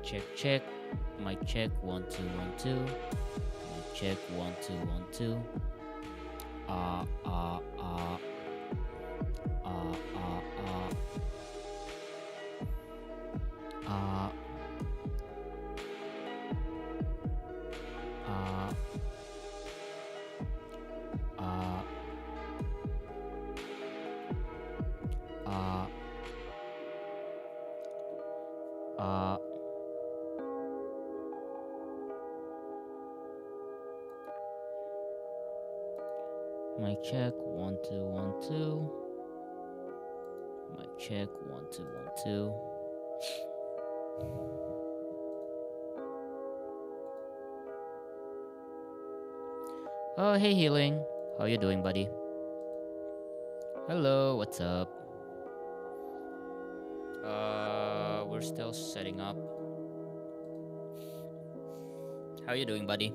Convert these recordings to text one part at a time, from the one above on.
check, check. Mic check, 1 2 1 2. Mic check, 1 2 1 2. Uh, uh, uh, uh, uh, uh, uh, uh, uh, uh, mic check, 1 2 1 2. Mic check, 1 2 1 2. Oh, hey, Healing. How you doing, buddy? Hello, what's up? We're still setting up. How you doing, buddy?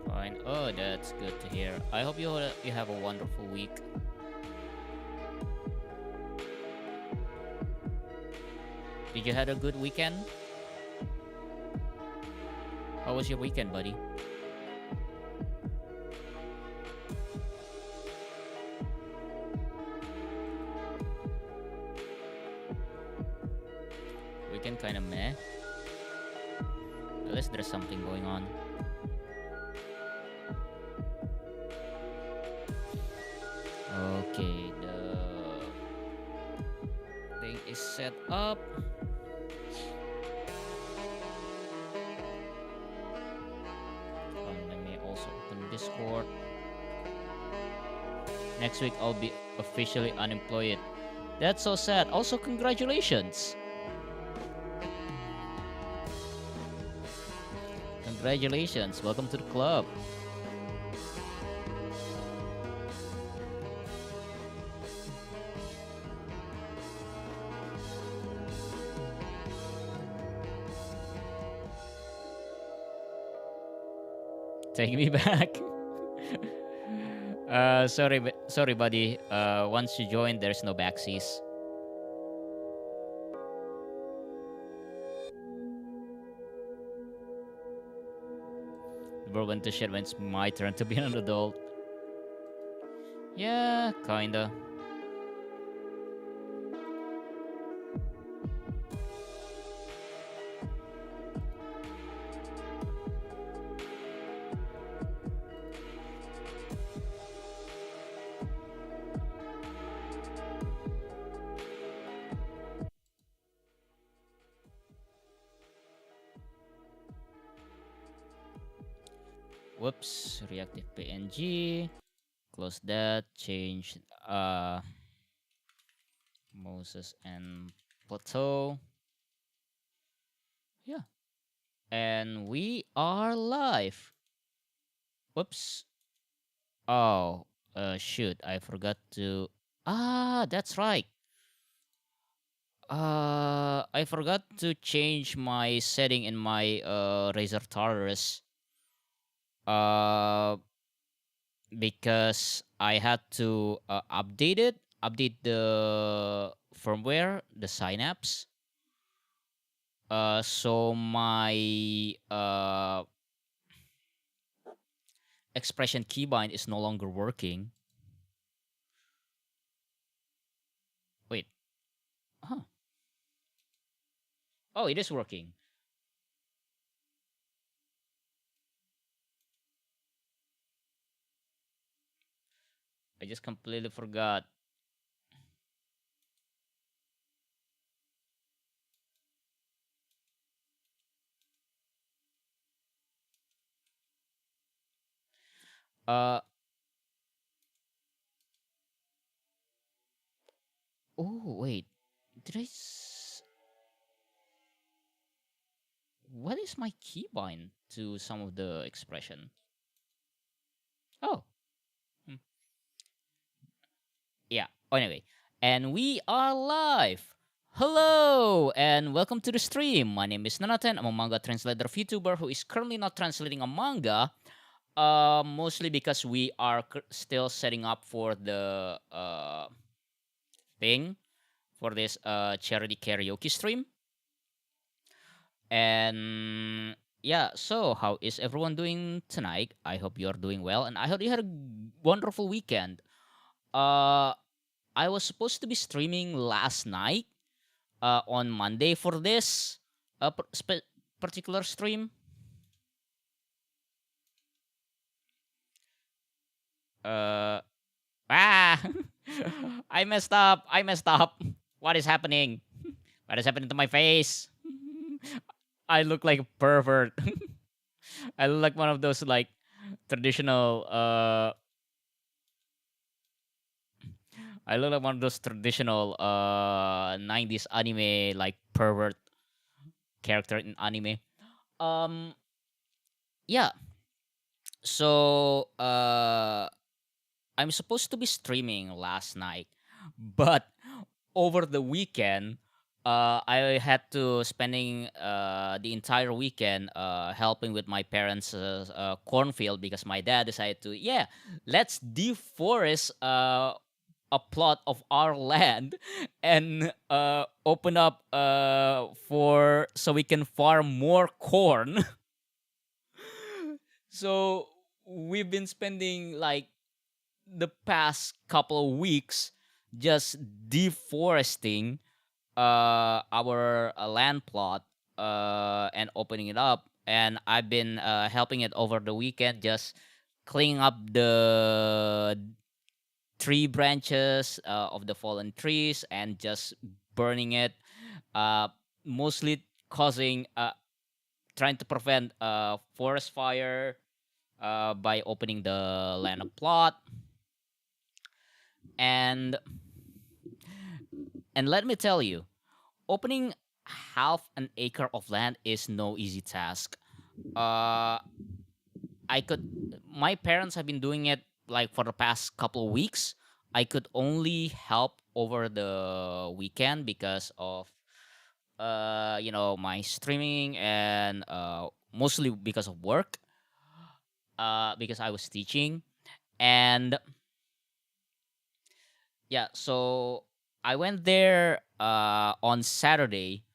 Fine. Oh, that's good to hear. I hope you have a wonderful week. Did you have a good weekend? How was your weekend, buddy? Weekend kind of meh. At least there's something going on. Okay, the thing is set up. Let me also open Discord. Next week I'll be officially unemployed. That's so sad. Also, congratulations. Congratulations. Welcome to the club. Take me back. Sorry, buddy. Once you join, there's no backsies. Bro went to shit when it's my turn to be an adult. Yeah, kinda. Whoops, reactive PNG. Close that. Change Moses and Plateau. Yeah. And we are live. Whoops. Oh, shoot. I forgot to. That's right. I forgot to change my setting in my Razer Taurus. Because I had to update the firmware, the synapse. So my expression keybind is no longer working. Wait. Huh. Oh, it is working. I just completely forgot. Oh, wait. Did I what is my keybind to some of the expression? Oh. Yeah. Anyway, and we are live. Hello and welcome to the stream. My name is Nanatan. I'm a manga translator VTuber who is currently not translating a manga, mostly because we are still setting up for the thing for this charity karaoke stream. And yeah, so how is everyone doing tonight? I hope you're doing well, and I hope you had a wonderful weekend. Uh, I was supposed to be streaming last night on Monday for this particular stream. Uh, ah, I messed up. I messed up. What is happening? What is happening to my face? I look like a pervert. I look like one of those like traditional. I look like one of those traditional 90s anime like pervert character in anime. Um, yeah. So I'm supposed to be streaming last night, but over the weekend, I had to spending the entire weekend helping with my parents' cornfield because my dad decided to let's deforest a plot of our land and open up for so we can farm more corn. So we've been spending like the past couple of weeks just deforesting our land plot and opening it up, and I've been helping it over the weekend, just cleaning up the tree branches of the fallen trees and just burning it, uh, mostly causing trying to prevent forest fire by opening the land plot. And and let me tell you, opening half an acre of land is no easy task. Uh, I could. My parents have been doing it like for the past couple of weeks. I could only help over the weekend because of my streaming and mostly because of work. Because I was teaching, and yeah, so I went there on Saturday,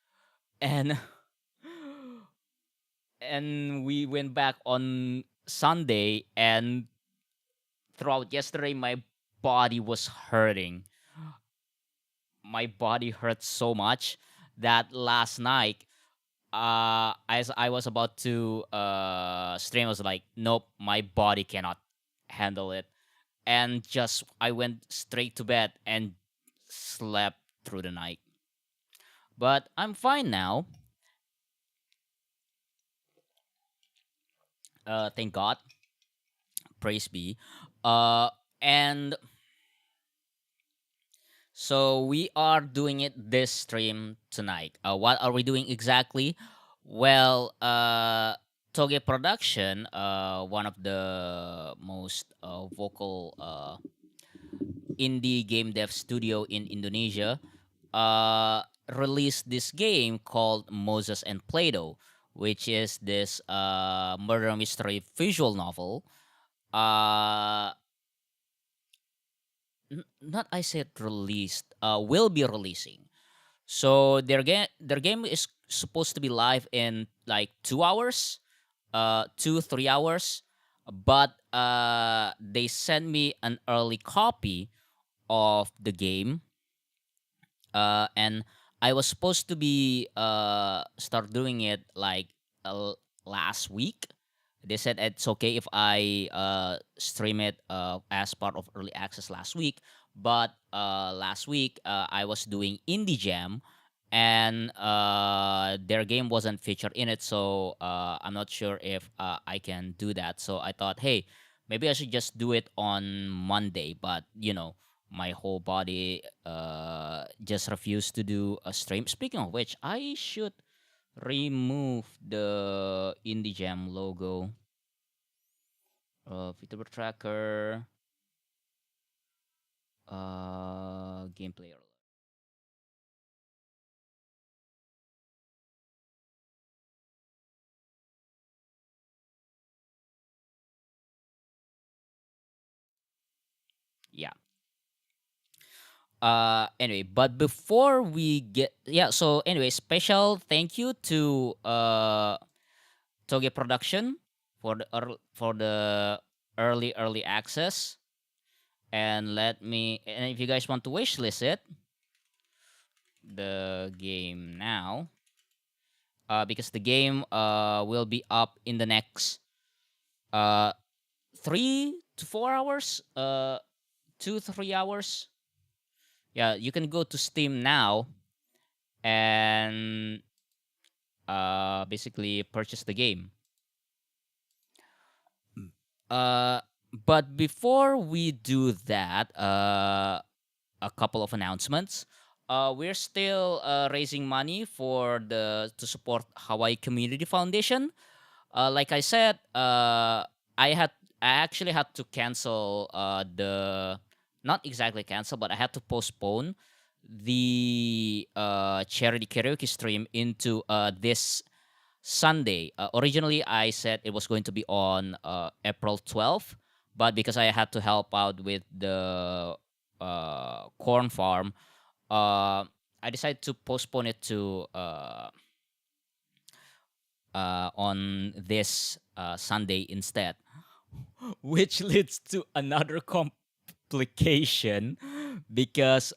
and and we went back on Sunday, and throughout yesterday my body was hurting. My body hurt so much that last night, as I was about to stream, I was like, nope, my body cannot handle it. And just I went straight to bed and slept through the night. But I'm fine now. Thank God. Praise be. And So we are doing it this stream tonight. What are we doing exactly? Well, Toge Production, one of the most vocal indie game dev studio in Indonesia, released this game called Moses and Plato, which is this murder mystery visual novel. Uh, Not I said released. Will be releasing. So their game is supposed to be live in like 2 hours, 2 3 hours, but they sent me an early copy of the game, and I was supposed to be start doing it like last week. They said it's okay if I stream it as part of early access last week, but last week I was doing Indie Jam, and their game wasn't featured in it, so I'm not sure if I can do that. So I thought, hey, maybe I should just do it on Monday, but my whole body just refused to do a stream. Speaking of which, I should remove the Indie Jam logo. Vtuber tracker, gameplay. Yeah. Anyway, but before we get, yeah, so anyway, special thank you to Toge Production for the early access. And if you guys want to wishlist it, the game now, because the game will be up in the next uh 3 to 4 hours, 2 to 3 hours. Yeah, you can go to Steam now and basically purchase the game. Uh, but before we do that, a couple of announcements. We're still raising money for the to support Hawaii Community Foundation. Like I said, I actually had to cancel the not exactly cancel, but I had to postpone the charity karaoke stream into this Sunday. Originally, I said it was going to be on April 12th, but because I had to help out with the corn farm, I decided to postpone it to on this Sunday instead, which leads to another complication because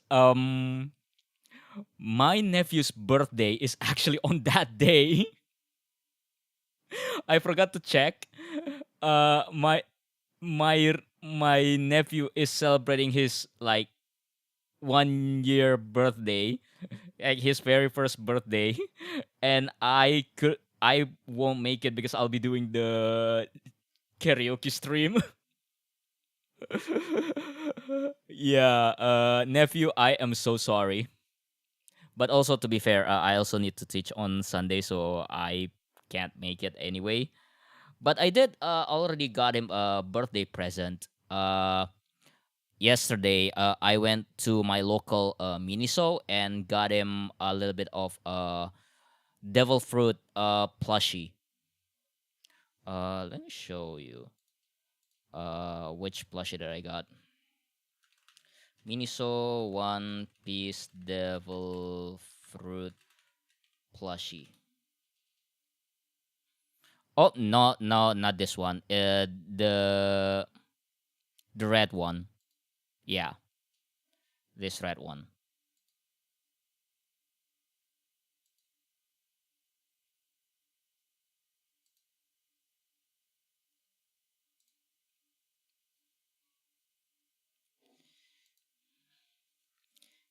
my nephew's birthday is actually on that day. I forgot to check. My my nephew is celebrating his like 1 year birthday, like his very first birthday, and I won't make it because I'll be doing the karaoke stream. Yeah, nephew, I am so sorry. But also to be fair, I also need to teach on Sunday, so I can't make it anyway. But I did already got him a birthday present. Yesterday, I went to my local Miniso and got him a little bit of devil fruit plushie. Let me show you which plushie that I got. Miniso One Piece Devil Fruit plushie. Oh no, no, not this one. The red one. Yeah, this red one.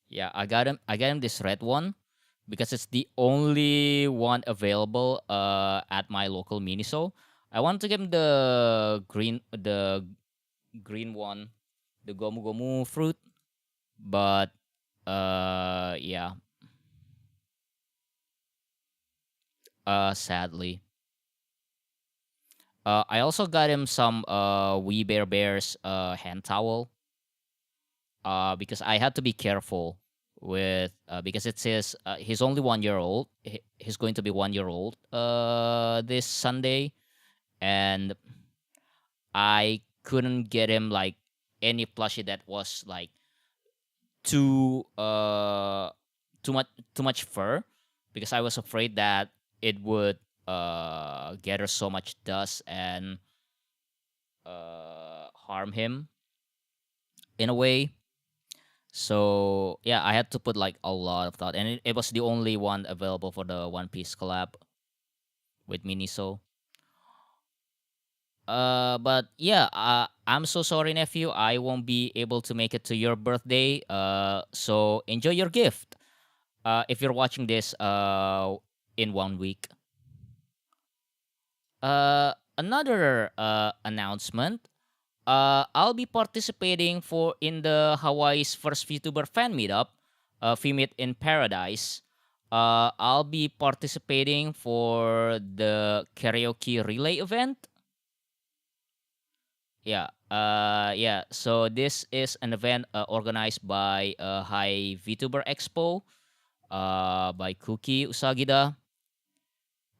Yeah, I got him this red one because it's the only one available at my local Miniso. I want to give him the green one, the Gomu Gomu fruit, but yeah, sadly. I also got him some We Bear Bears hand towel because I had to be careful with because it says he's only 1 year old. He's going to be 1 year old this Sunday, and I couldn't get him like any plushie that was like too too much fur because I was afraid that it would gather so much dust and harm him in a way. So yeah, I had to put like a lot of thought, and it was the only one available for the One Piece collab with Miniso. But yeah, I'm so sorry, nephew. I won't be able to make it to your birthday. So enjoy your gift. If you're watching this, in 1 week. Another announcement. I'll be participating for in the Hawaii's first VTuber fan meetup, Meet in Paradise. I'll be participating for the karaoke relay event. Yeah. Yeah. So this is an event organized by High VTuber Expo, by Kuki Usagida,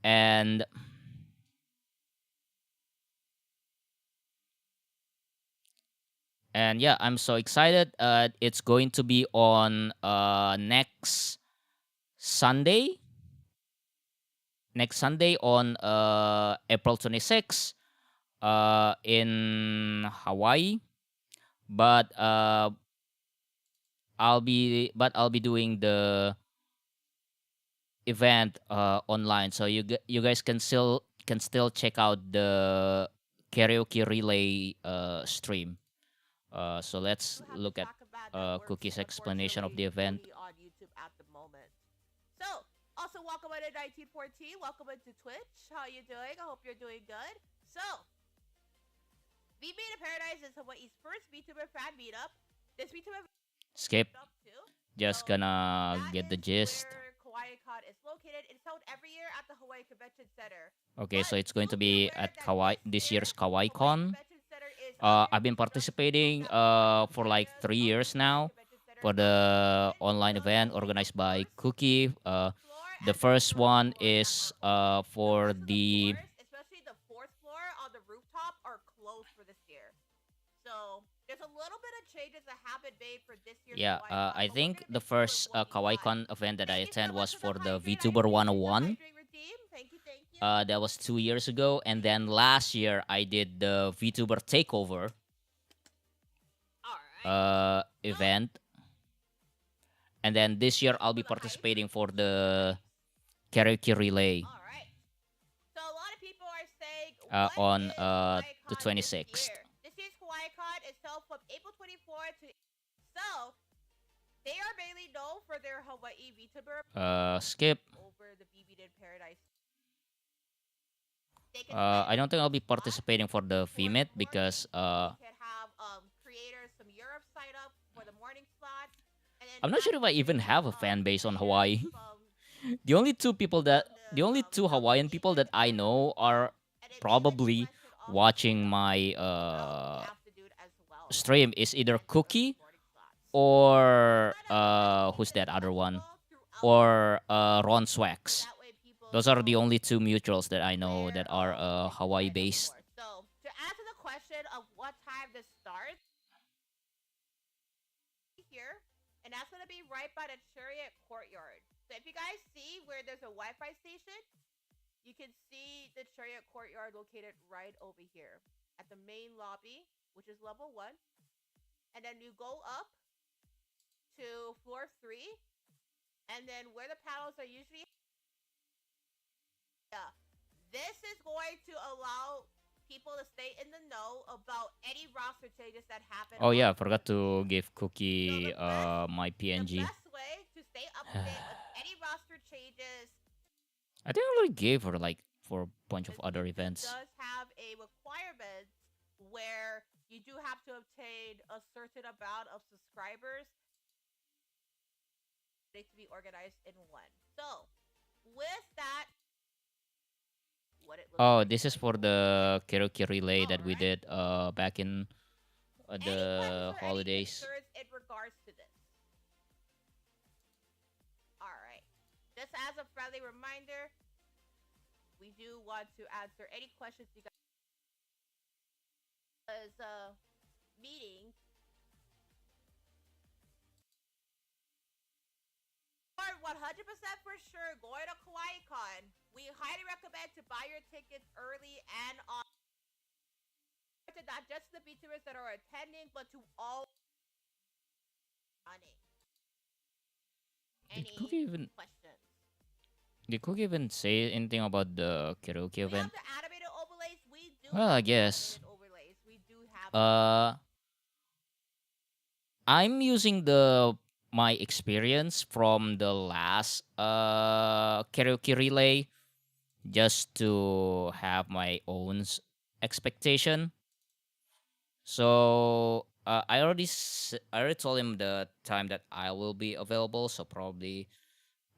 and And yeah, I'm so excited. It's going to be on next Sunday. Next Sunday on April 26th in Hawaii. But I'll be doing the event online, so you guys can still check out the karaoke relay stream. So let's Do have to look at talk about that works Cookie's explanation of unfortunately the event. fully on YouTube at the moment. So, also welcome into 1914. Welcome into Twitch. How you doing? I hope you're doing good. So, VB in Paradise is Hawaii's first VTuber fan meetup. This VTuber Skip. up too. Just So gonna that get the is gist. where KawaiiKon is located. It's held every year at the Hawaii Convention Center. Okay, But so it's going do to be be aware at that Kawaii this this year year's Hawaii KawaiiKon. Convention Center is under I've been construction, meaning participating that part of for like areas 3 years of the Hawaii now Convention Center for have been the abandoned. online So event only the organized by first Cookie. floor The and the first third one floor that is are open. The for rest of the the floors, especially the fourth floor on the rooftop, are closed for this year. So there's a little bit of changes that have been made for this year's yeah. KawaiiKon, I but we're think gonna the make sure it's first looking live. KawaiiKon event that I Thank you so attend much was for the for the hydrate. I VTuber appreciate the 101. hydrate redeem. Thank you, thank you. That was 2 years ago, and then last year I did the VTuber Takeover All right. So event, and then this year thank you I'll for be the hype. participating for Super the nice. karaoke relay All right. So a lot of people are saying, what on is the KawaiiKon this 26th. year? This year's KawaiiKon is held from April 24th to. So they are mainly known for their Hawaii VTuber Skip. over the BB in Paradise. They can spend I don't think I'll be slots participating for the for the FEMIT morning. because We can have creators from Europe sign up for the morning slots, and then I'm not sure if I even afternoon have a fan base on creators Hawaii. from The only two Hawaiian people Southeast that I sign up as know well. are And then probably US can also sign watching up my throughout the afternoon as well stream is to either get some of those Cookie morning slots. You can or sign up for who's messages that as other one, possible throughout the or Ron so Swax. that way people Those are the know only two mutuals that I know where that are they can Hawaii sign up based. for. So to answer the question of what time this starts, here, and that's gonna be right by the Chariot Courtyard. So if you guys see where there's a Wi-Fi station, you can see the Chariot Courtyard located right over here at the main lobby, which is level 1. And then you go up to floor 3, and then where the panels are usually. Yeah. This is going to allow people to stay in the know about any roster changes that happen Oh on yeah, I the forgot to floor. give So Cookie my the PNG. best way to stay up to date with any roster changes I think I already gave her like for a bunch of is other it events. does have a requirement where you do have to obtain a certain amount of subscribers to be organized in one. So with that, what it looks Oh, like this is going for forward. the karaoke relay All that we right. did back in Any questions the or any holidays. concerns in regards to this? All right. Just as a friendly reminder, we do want to answer any questions you guys meeting. 100% for sure going to KawaiiKon. We highly recommend to buy your tickets early and on to not just the VTubers that are attending, but to all running. Did Any Cookie even questions? say anything about the karaoke Do we have event? the animated overlays? We do Well, I have the guess. animated overlays. We do have them. Uh, I'm using the my experience from the last karaoke relay just to have my own expectation. So I already told him the time that I will be available. So probably,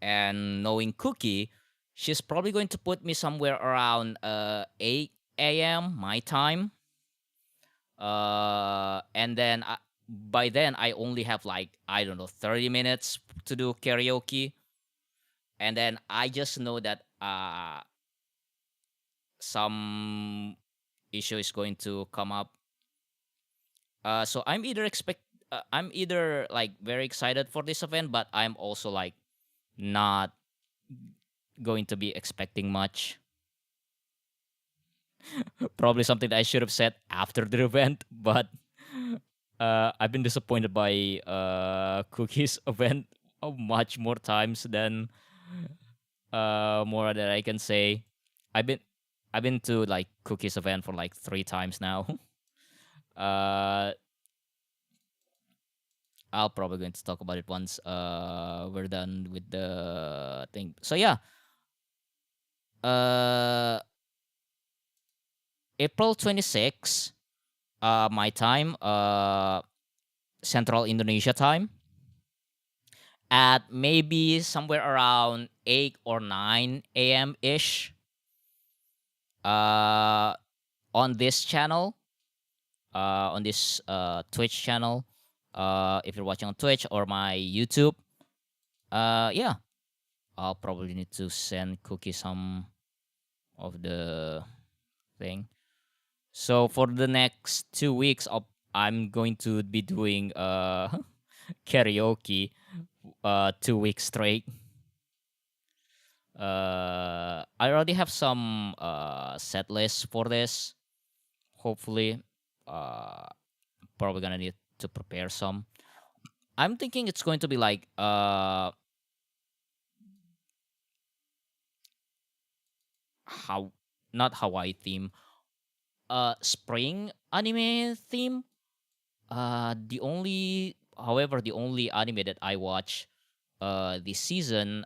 and knowing Cookie, she's probably going to put me somewhere around 8 a.m. my time. And then by then I only have like, I don't know, 30 minutes to do karaoke, and then I just know that some issue is going to come up, So I'm either like very excited for this event, but I'm also like not going to be expecting much. Probably something that I should have said after the event, but I've been disappointed by Cookie's event much more times than more that I can say. I've been I've been to like Cookie's event for like 3 times now. uh, I'll probably going to talk about it once we're done with the thing. So yeah, uh, April 26th, my time, Central Indonesia time, at maybe somewhere around 8 or 9 a.m. ish. Uh, on this channel, on this Twitch channel. If you're watching on Twitch or my YouTube, yeah, I'll probably need to send Cookie some of the thing. So for the next 2 weeks, I'm going to be doing karaoke 2 weeks straight. I already have some set lists for this. Hopefully, uh, probably gonna need to prepare some. I'm thinking it's going to be like how not Hawaii theme, spring anime theme. The only anime that I watch this season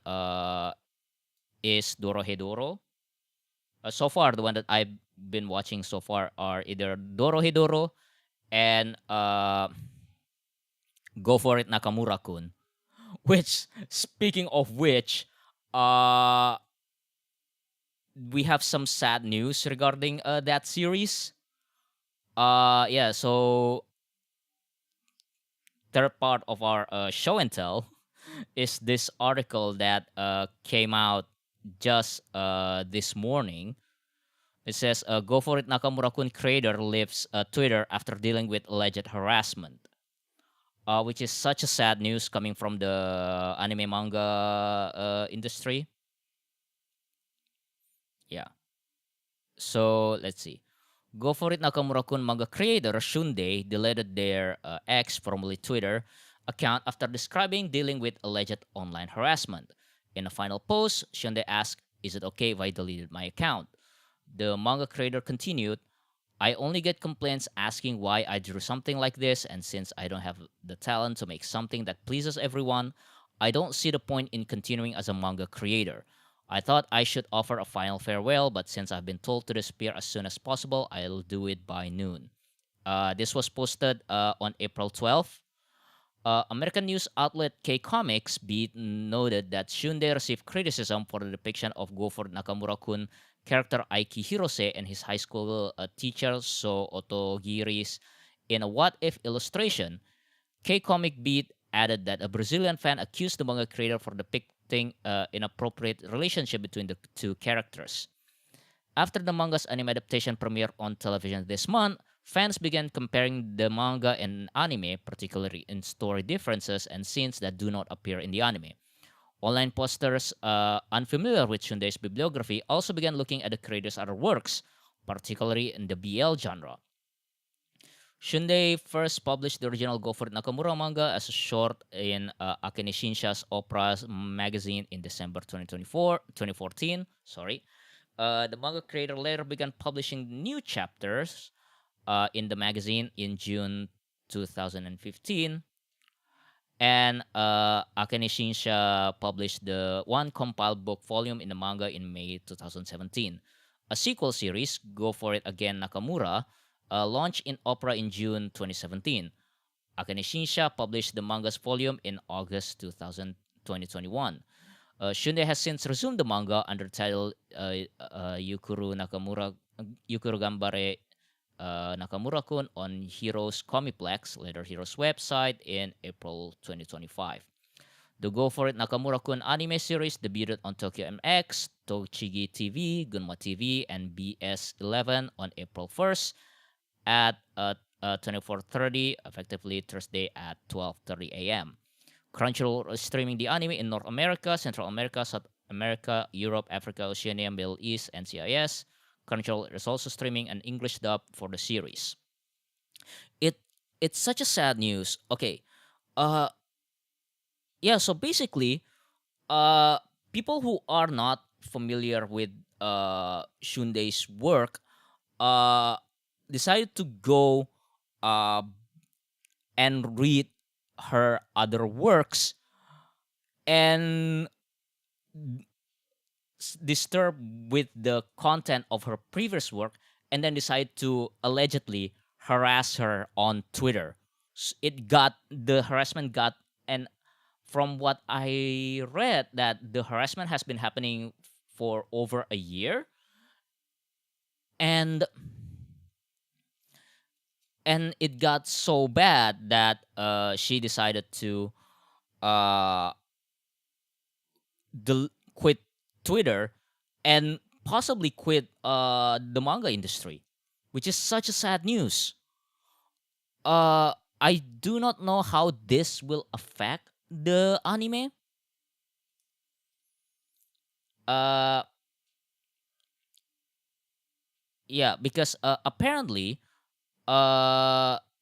is Dorohedoro. So far, the one that I've been watching so far are either Dorohedoro and Go For It Nakamura Kun. Which, speaking of which, uh, we have some sad news regarding that series. Yeah, so third part of our show and tell is this article that came out just this morning. It says, "Go For It Nakamura-kun creator leaves Twitter after dealing with alleged harassment," which is such a sad news coming from the anime manga industry. Yeah. So let's see. Go For It Nakamura-kun manga creator Syundei deleted their X, formerly Twitter, account after describing dealing with alleged online harassment. In a final post, Syundei asked, "Is it okay if I deleted my account?" The manga creator continued, "I only get complaints asking why I drew something like this, and since I don't have the talent to make something that pleases everyone, I don't see the point in continuing as a manga creator. I thought I should offer a final farewell, but since I've been told to disappear as soon as possible, I'll do it by noon." This was posted on April 12th. American news outlet K Comics Beat noted that Shunde received criticism for the depiction of Go For Nakamura-kun character Aiki Hirose and his high school teacher So Otogiri's in a What If illustration. K Comic Beat added that a Brazilian fan accused the manga creator for depicting inappropriate relationship between the two characters. After the manga's anime adaptation premiered on television this month, fans began comparing the manga and anime, particularly in story differences and scenes that do not appear in the anime. Online posters unfamiliar with Shundei's bibliography also began looking at the creator's other works, particularly in the BL genre. Shundei first published the original Go For It Nakamura manga as a short in Akane Shinsha's Operas magazine in December 2014. Sorry. The manga creator later began publishing new chapters in the magazine in June 2015. And Akane Shinsha published the one compiled book volume in the manga in May 2017. A sequel series, Go For It Again Nakamura, launched in Opera in June 2017. Akane Shinsha published the manga's volume in August 2021. Shunde has since resumed the manga under the title Yukuru Gambare Nakamura-kun on Heroes Comiplex, later Heroes website, in April 2025. The Go For It Nakamura-kun anime series debuted on Tokyo MX, Tochigi TV, Gunma TV, and BS11 on April 1st at 24:30, effectively Thursday at 12:30 a.m. Crunchyroll is streaming the anime in North America, Central America, South America, Europe, Africa, Oceania, Middle East, and CIS. Crunchyroll is also streaming an English dub for the series. It it's such a sad news. Okay, uh, yeah. So basically, uh, people who are not familiar with Syundei's work, uh, decided to go uh and read her other works and disturbed with the content of her previous work and then decide to allegedly harass her on Twitter. It got the harassment got and from what I read that the harassment has been happening for over a year and it got so bad that she decided to uh quit Twitter and possibly quit the manga industry, which is such a sad news. Uh, I do not know how this will affect the anime. Uh, yeah, because apparently,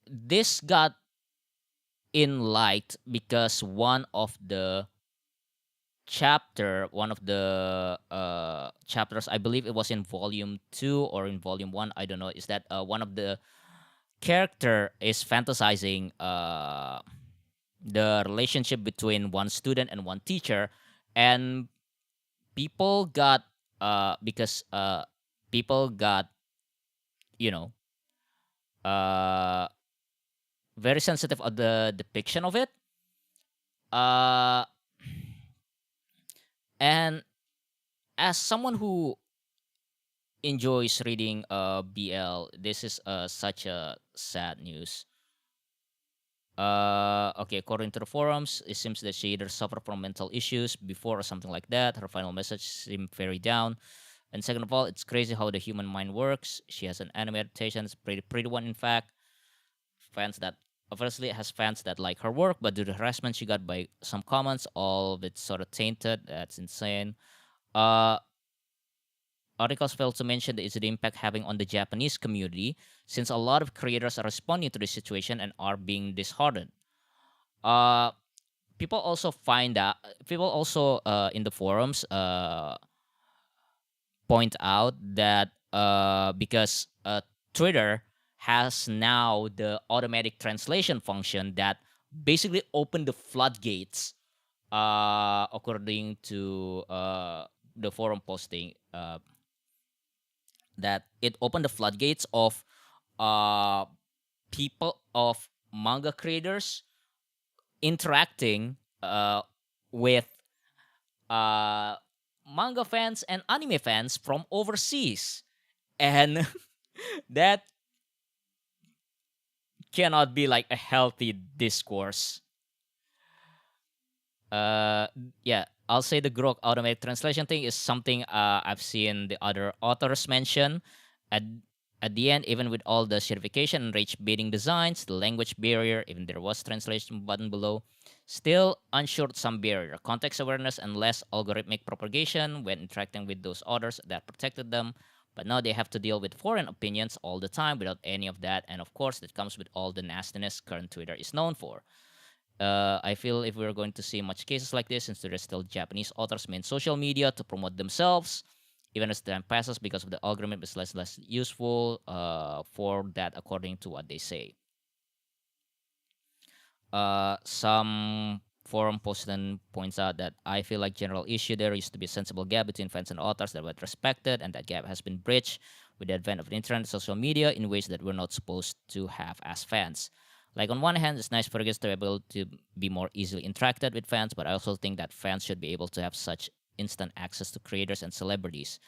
this got in light because one of the chapters, I believe it was in volume 2 or in volume 1, I don't know, is that one of the character is fantasizing the relationship between one student and one teacher, and people got because people got you know uh very sensitive of the depiction of it, uh and as someone who enjoys reading BL, this is such a sad news. Okay, according to the forums, it seems that she either suffered from mental issues before or something like that. Her final message seemed very down. And second of all, it's crazy how the human mind works. She has an anime adaptation, it's a pretty one in fact. Fans that obviously has fans that like her work, but due to harassment she got by some comments, all of it sort of tainted. That's insane. Uh Articles fail to mention the impact having on the Japanese community, since a lot of creators are responding to this situation and are being disheartened. Uh, people also find out people also in the forums point out that because Twitter has now the automatic translation function that basically opened the floodgates, according to the forum posting, that it opened the floodgates of uh, people of manga creators interacting with uh, manga fans and anime fans from overseas, and that cannot be like a healthy discourse. Uh, yeah, I'll say the Grok automatic translation thing is something I've seen the other authors mention. At at the end, even with all the certification and rage baiting designs, the language barrier, even there was translation button below, still ensured some barrier, context awareness, and less algorithmic propagation when interacting with those authors that protected them. But now they have to deal with foreign opinions all the time without any of that, and of course, that comes with all the nastiness current Twitter is known for. I feel if we're going to see much cases like this, since there is still Japanese authors main social media to promote themselves, even as time passes, because of the algorithm is less useful for that, according to what they say. Some forum post then points out that I feel like general issue there used to be a sensible gap between fans and authors that were respected, and that gap has been bridged with the advent of the internet and social media in ways that we're not supposed to have as fans. Like on one hand, it's nice for us to be able to be more easily interacted with fans, but I also think that fans should be able to have such instant access to creators and celebrities,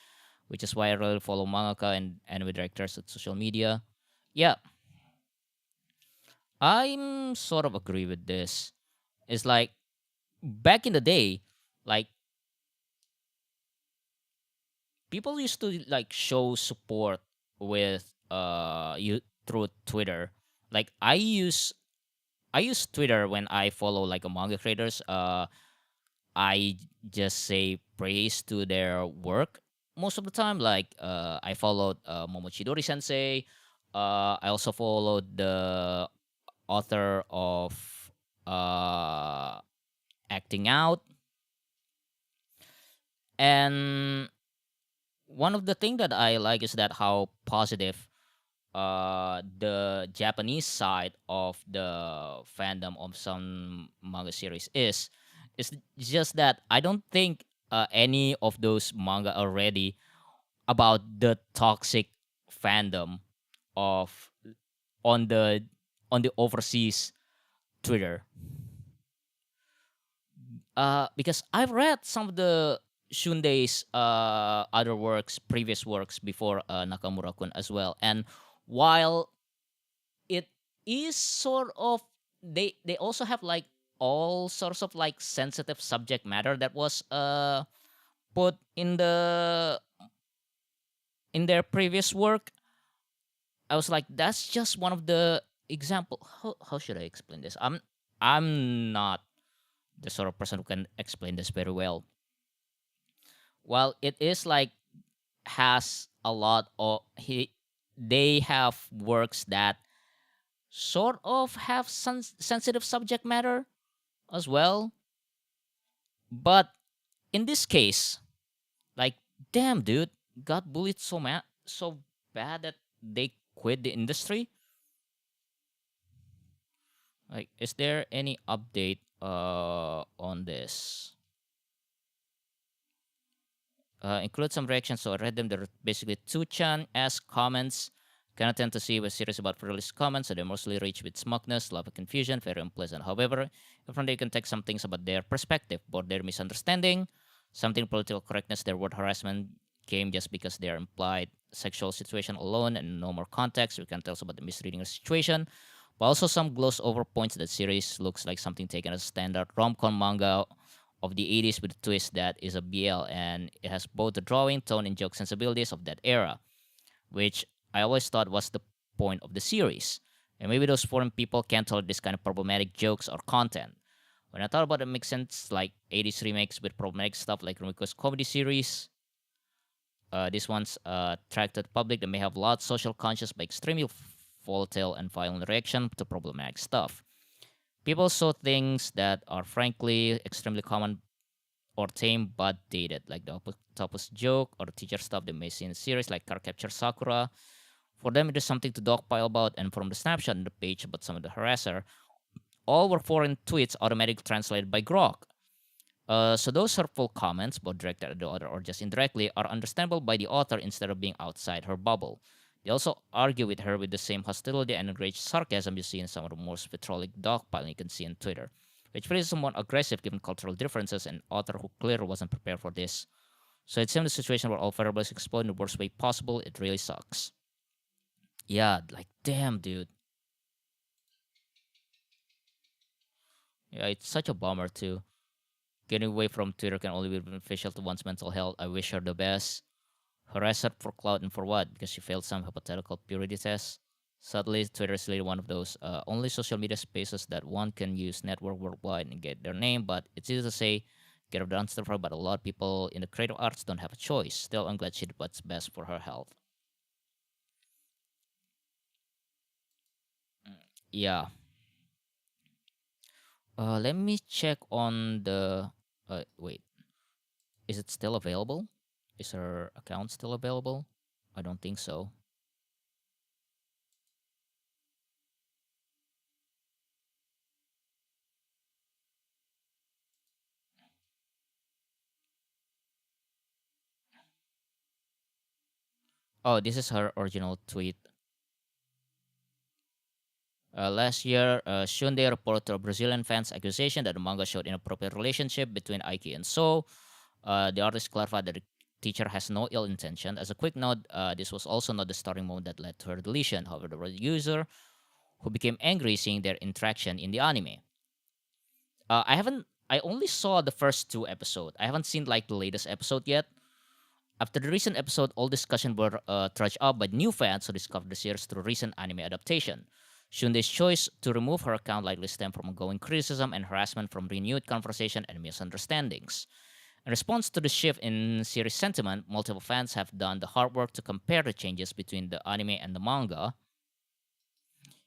which is why I really follow mangaka and anime directors at social media. Yeah, I'm sort of agree with this. It's like back in the day, like people used to like show support with you through Twitter. like I use Twitter when I follow like a manga creators. I just say praise to their work most of the time. Like I followed Momochidori Sensei. I also followed the author of uh, Acting Out, and one of the thing that I like is that how positive the Japanese side of the fandom of some manga series is. It's just that I don't think any of those manga are ready about the toxic fandom of on the overseas Twitter. Because I've read some of the Shundei's other works, previous works before Nakamura-kun as well, and while it is sort of, they also have like all sorts of like sensitive subject matter that was put in their previous work. I was like, that's just one of the example. How should I explain this? I'm not the sort of person who can explain this very well. While it is like has a lot of they have works that sort of have some sensitive subject matter as well. But in this case, like, damn, dude, got bullied so bad that they quit the industry. Like, is there any update on this? Include some reactions, so I read them. They're basically two-chan esque comments. Cannot tend to see a series about frivolous comments, so they're mostly rich with smugness, love, and confusion, very unpleasant. However, if from there you can take some things about their perspective, both their misunderstanding, something political correctness, their word harassment came just because they are implied sexual situation alone and no more context. We can tell us about the misreading of the situation, but also some gloss over points that series looks like something taken as a standard rom-com manga of the 80s with a twist that is a BL, and it has both the drawing, tone, and joke sensibilities of that era, which I always thought was the point of the series. And maybe those foreign people can't tolerate this kind of problematic jokes or content. When I thought about it, it makes sense, like 80s remakes with problematic stuff like Rumiko's comedy series. These ones attracted the public that may have lots social conscious by extremely volatile and violent reaction to problematic stuff. People saw things that are frankly extremely common or tame but dated, like the octopus joke or the teacher stuff they may see in the series, like Car Capture Sakura. For them, it is something to dogpile about, and from the snapshot on the page about some of the harasser, all were foreign tweets automatically translated by Grok. So those hurtful comments, both directed at the author or just indirectly, are understandable by the author instead of being outside her bubble. They also argue with her with the same hostility and enraged sarcasm you see in some of the most vitriolic dogpiling you can see on Twitter, which feels somewhat aggressive given cultural differences and author who clearly wasn't prepared for this. So it seems the situation where all variables explode in the worst way possible. It really sucks. Yeah, like damn, dude. Yeah, it's such a bummer too. Getting away from Twitter can only be beneficial to one's mental health. I wish her the best. Harass her for clout and for what? Because she failed some hypothetical purity test. Sadly, Twitter is really one of those only social media spaces that one can use network worldwide and get their name, but it's easy to say, get her done stuff, but a lot of people in the creative arts don't have a choice. Still, I'm glad she did what's best for her health. Yeah. Let me check on the. Wait. Is it still available? Is her account still available? I don't think so. Oh, this is her original tweet. Last year, Syundei reported to Brazilian fans accusation that the manga showed inappropriate relationship between Aiki and So. The artist clarified that the teacher has no ill intention. As a quick note, this was also not the starting moment that led to her deletion. However, there was a user who became angry seeing their interaction in the anime. I haven't. I only saw the first two episodes. I haven't seen like the latest episode yet. After the recent episode, all discussion were trudged up by new fans who discovered the series through recent anime adaptation. Syundei's choice to remove her account likely stemmed from ongoing criticism and harassment from renewed conversation and misunderstandings. In response to the shift in series sentiment, multiple fans have done the hard work to compare the changes between the anime and the manga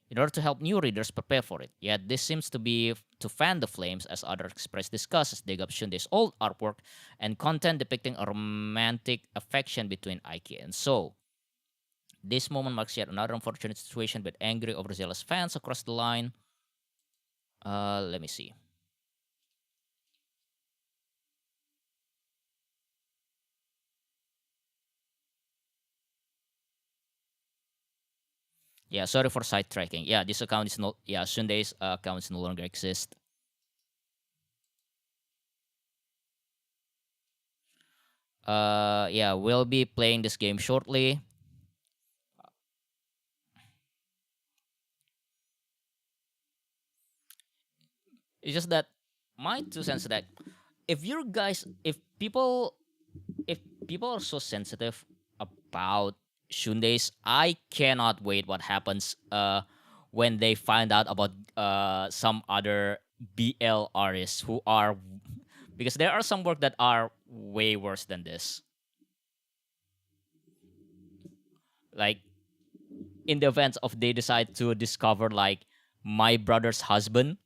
in order to help new readers prepare for it. Yet this seems to be to fan the flames, as others express disgust as dig up Shundei's old artwork and content depicting a romantic affection between Aiki and So. This moment marks yet another unfortunate situation with angry, overzealous fans across the line. Let me see. Yeah, sorry for sidetracking. Yeah, this account is no. Yeah, Sunday's accounts no longer exist. Yeah, we'll be playing this game shortly. It's just that my 2 cents that if you guys, if people are so sensitive about Shundeis, I cannot wait what happens when they find out about some other BL artists who are, because there are some work that are way worse than this. Like in the event of they decide to discover like my brother's husband,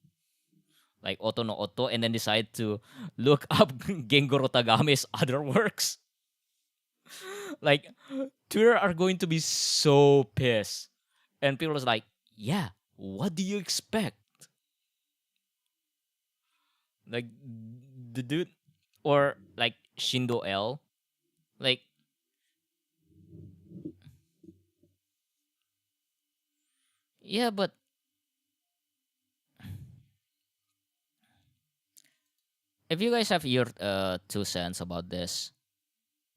like Oto no Oto, and then decide to look up Gengoro Tagame's other works. Like Twitter are going to be so pissed. And people is like, yeah, what do you expect? Like the dude or like Shindo L. Like yeah, but if you guys have your 2 cents about this,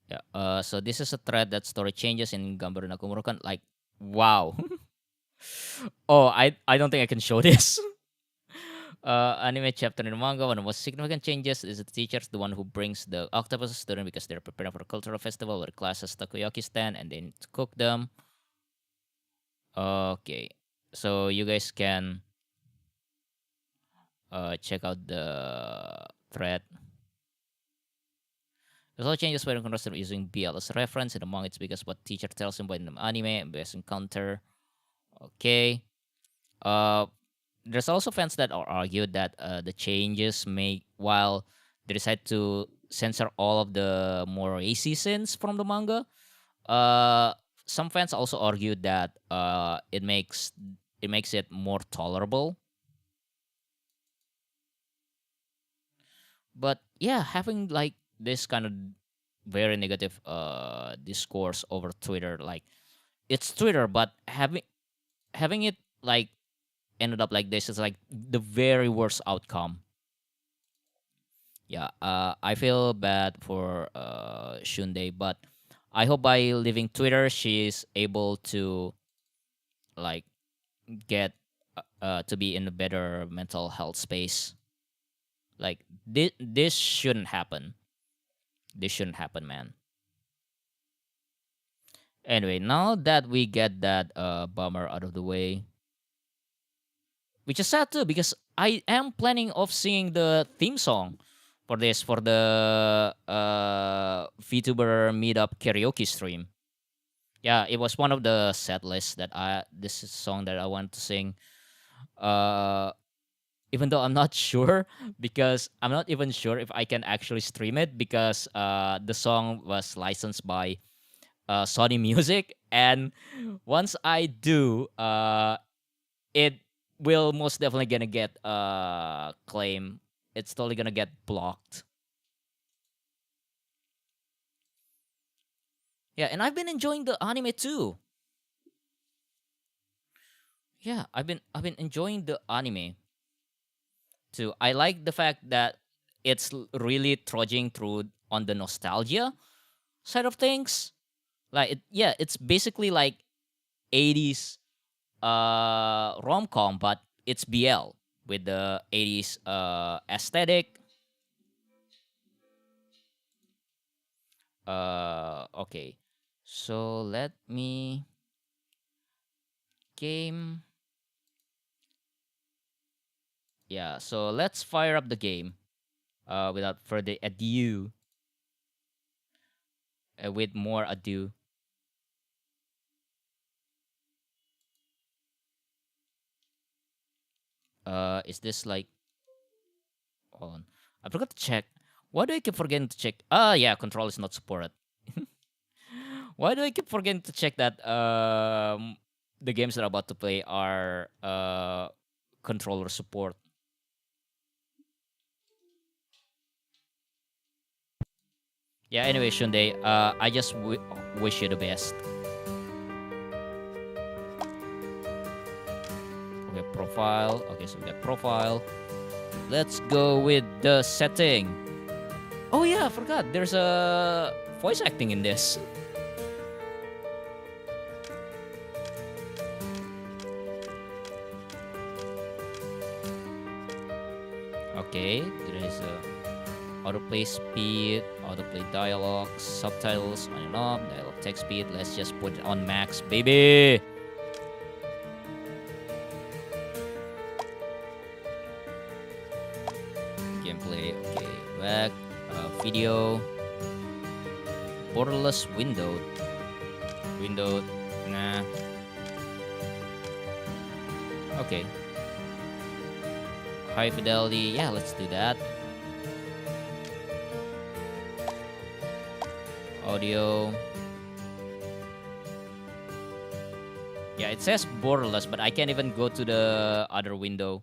yeah. So this is a thread that story changes in Gambaru Nakamura. Like, wow. Oh, I don't think I can show this. Anime chapter in the manga, one of the most significant changes is the teachers, the one who brings the octopus student because they're preparing for a cultural festival where the class has takoyaki stand and they need to cook them. Okay, so you guys can check out the thread. There's also changes when contrasted using BL as a reference in the manga. It's because what teacher tells him about in the anime and best encounter. Okay. Uh, there's also fans that are argued that the changes make while they decide to censor all of the more racy scenes from the manga. Uh, some fans also argued that it makes it more tolerable. But yeah, having like this kind of very negative discourse over Twitter, like it's Twitter, but having it like ended up like this is like the very worst outcome. Yeah, I feel bad for Shunde, but I hope by leaving Twitter, she's able to like get to be in a better mental health space. Like this shouldn't happen. This shouldn't happen, man. Anyway, now that we get that bummer out of the way, which is sad too, because I am planning of singing the theme song for this for the VTuber meetup karaoke stream. Yeah, it was one of the set lists that I this is song that I want to sing. Uh, even though I'm not sure because I'm not even sure if I can actually stream it because the song was licensed by Sony Music, and once I do, it will most definitely gonna get claim. It's totally gonna get blocked. Yeah, and I've been enjoying the anime too. Yeah, I've been enjoying the anime too. I like the fact that it's really trudging through on the nostalgia side of things. Like yeah, it's basically like 80s rom-com, but it's BL with the 80s aesthetic. Okay. So let me game. Yeah, so let's fire up the game. Without further ado, with more ado. Is this like on? I forgot to check. Why do I keep forgetting to check? Yeah, control is not supported. Why do I keep forgetting to check that the games that I'm about to play are controller support? Yeah, anyway, Syundei, I just wish you the best. Okay, profile. Okay, so we got profile. Let's go with the setting. Oh yeah, I forgot. There's a voice acting in this. Okay, there is a autoplay speed, autoplay dialogue, subtitles on and off, dialogue text speed. Let's just put it on max, baby. Gameplay, okay, back, video, borderless windowed, nah. Okay. High fidelity, yeah, let's do that. Audio. Yeah, it says borderless, but I can't even go to the other window.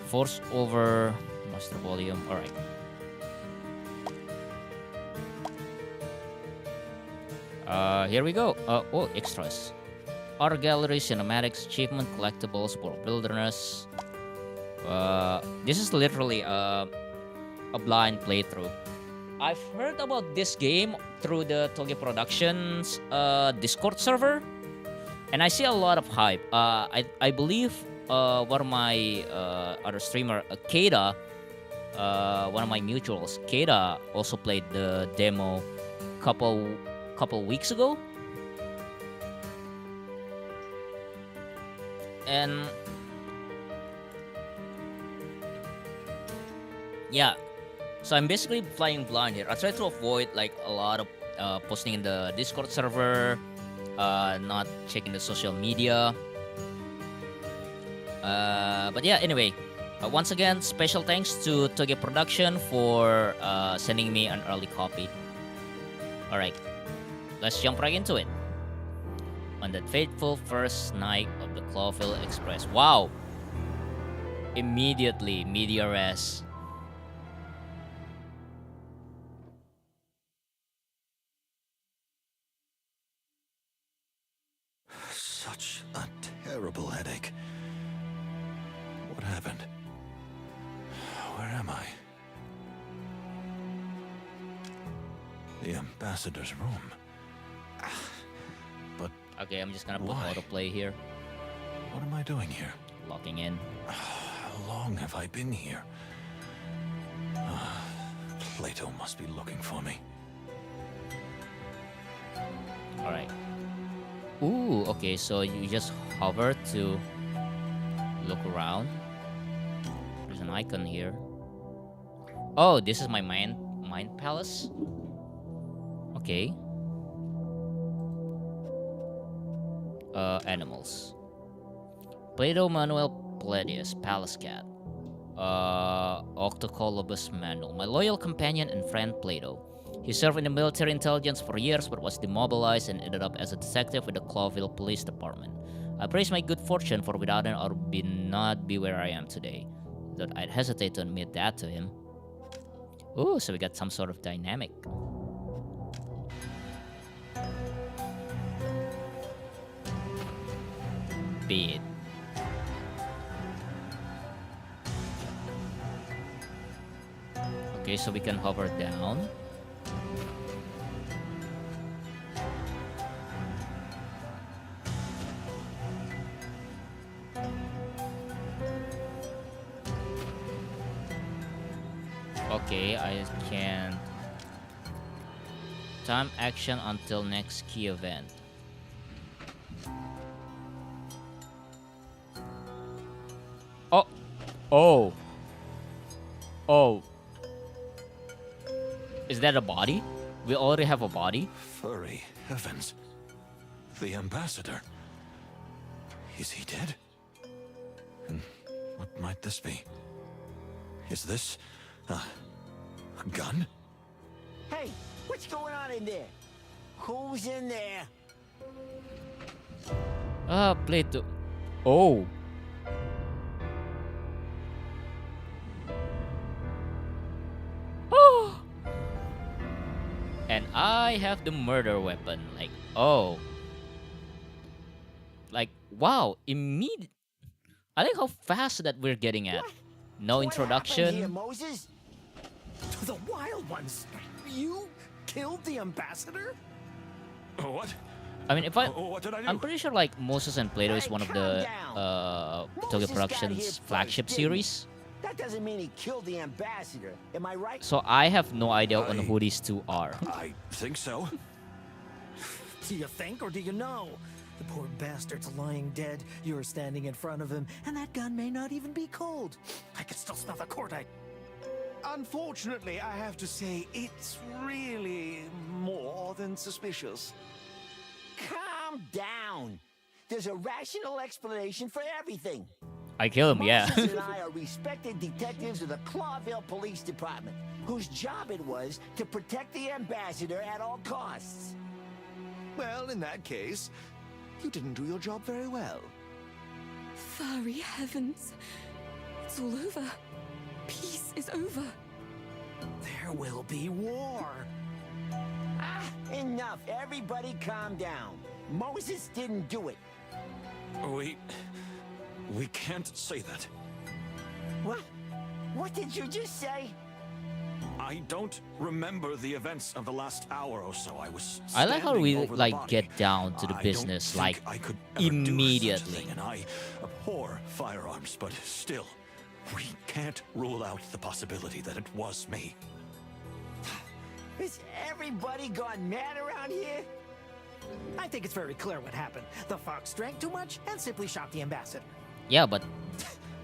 Force over master volume. All right. Here we go. Oh, extras. Art gallery, cinematics, achievement, collectibles, world wilderness. This is literally a blind playthrough. I've heard about this game through the Toge Productions Discord server, and I see a lot of hype. I believe one of my other streamer, Keda, one of my mutuals, Keda, also played the demo couple weeks ago. And yeah, so I'm basically flying blind here. I try to avoid like a lot of posting in the Discord server, not checking the social media. But yeah, anyway, once again, special thanks to Toge Production for sending me an early copy. All right, let's jump right into it. On that fateful first night of the Clawville Express. Wow! Immediately, media res. Such a terrible headache. What happened? Where am I? The ambassador's room. But Okay, I'm just gonna put why? autoplay here. What am I doing here? Locking in. How long have I been here? Plato must be looking for me. Alright. Ooh, okay, so you just hover to look around. There's an icon here. Oh, this is my mind palace? Okay. Animals. Plato Manuel Palladius, Palace Cat. Octocolobus Manuel, my loyal companion and friend Plato. He served in the military intelligence for years but was demobilized and ended up as a detective with the Clawville Police Department. I praise my good fortune, for without it I would not be where I am today. That I'd hesitate to admit that to him. Ooh, so we got some sort of dynamic. Bid. Okay, so we can hover down. Okay, I can't. Time action until next key event. Oh. Oh. Oh. Is that a body? We already have a body? Furry heavens. The ambassador. Is he dead? And what might this be? Is this a gun? Hey, what's going on in there? Who's in there? Plato. Oh. Oh. And I have the murder weapon. Like, oh. Like, wow. Immediate. I like how fast that we're getting at. No What happened here, introduction. Moses? The Wild Ones! You killed the ambassador? What? I mean, if I, What did I do? I'm pretty sure like Moses and Plato is Hey, one of calm the down. Tokyo Moses got here Productions first, flagship didn't he? series. That doesn't mean he killed the ambassador. Am I right? So I have no idea on I- who these two are. I think so. Do you think or do you know? The poor bastard's lying dead. You're standing in front of him, and that gun may not even be cold. I can still smell the cordite. Unfortunately, I have to say, it's really more than suspicious. Calm down. There's a rational explanation for everything. I kill him, yeah. Moses and I are respected detectives of the Clawville Police Department, whose job it was to protect the ambassador at all costs. Well, in that case, you didn't do your job very well. Furry heavens. It's all over. Peace is over. There will be war. Enough. Everybody calm down. Moses didn't do it. We can't say that. What? What did you just say? I don't remember the events of the last hour or so. I was. I like how standing we over the like body. get down to the I business don't like think I could ever do such a immediately. thing, and I abhor firearms, but still, we can't rule out the possibility that it was me. Has everybody gone mad around here? I think it's very clear what happened. The fox drank too much and simply shot the ambassador. Yeah, but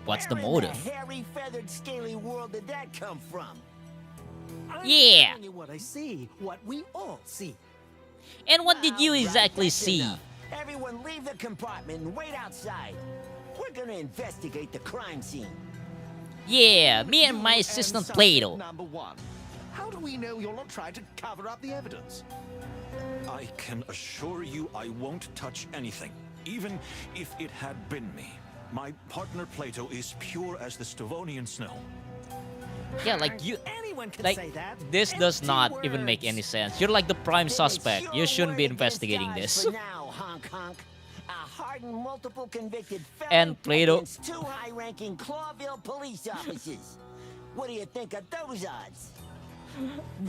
what's the Where in motive? the hairy, feathered, scaly world did that come from? I'm Yeah. telling you what I see, what we all see. And what did you All right, exactly that's see? enough. Everyone leave the compartment and wait outside. We're gonna investigate the crime scene. Yeah, me and You my assistant suspect Plato. Number one. How do we know you're not trying to cover up the evidence? I can assure you I won't touch anything, even if it had been me. My partner Plato is pure as the Stavonian snow. Yeah, like you. Anyone can Like, say that. this does Empty not even make words. any sense. You're like the prime Then it's suspect. You your shouldn't be word against investigating ours this. For now, honk. A hardened, multiple convicted felon And Plato- against two high-ranking Clawville police officers. What do you think of those odds?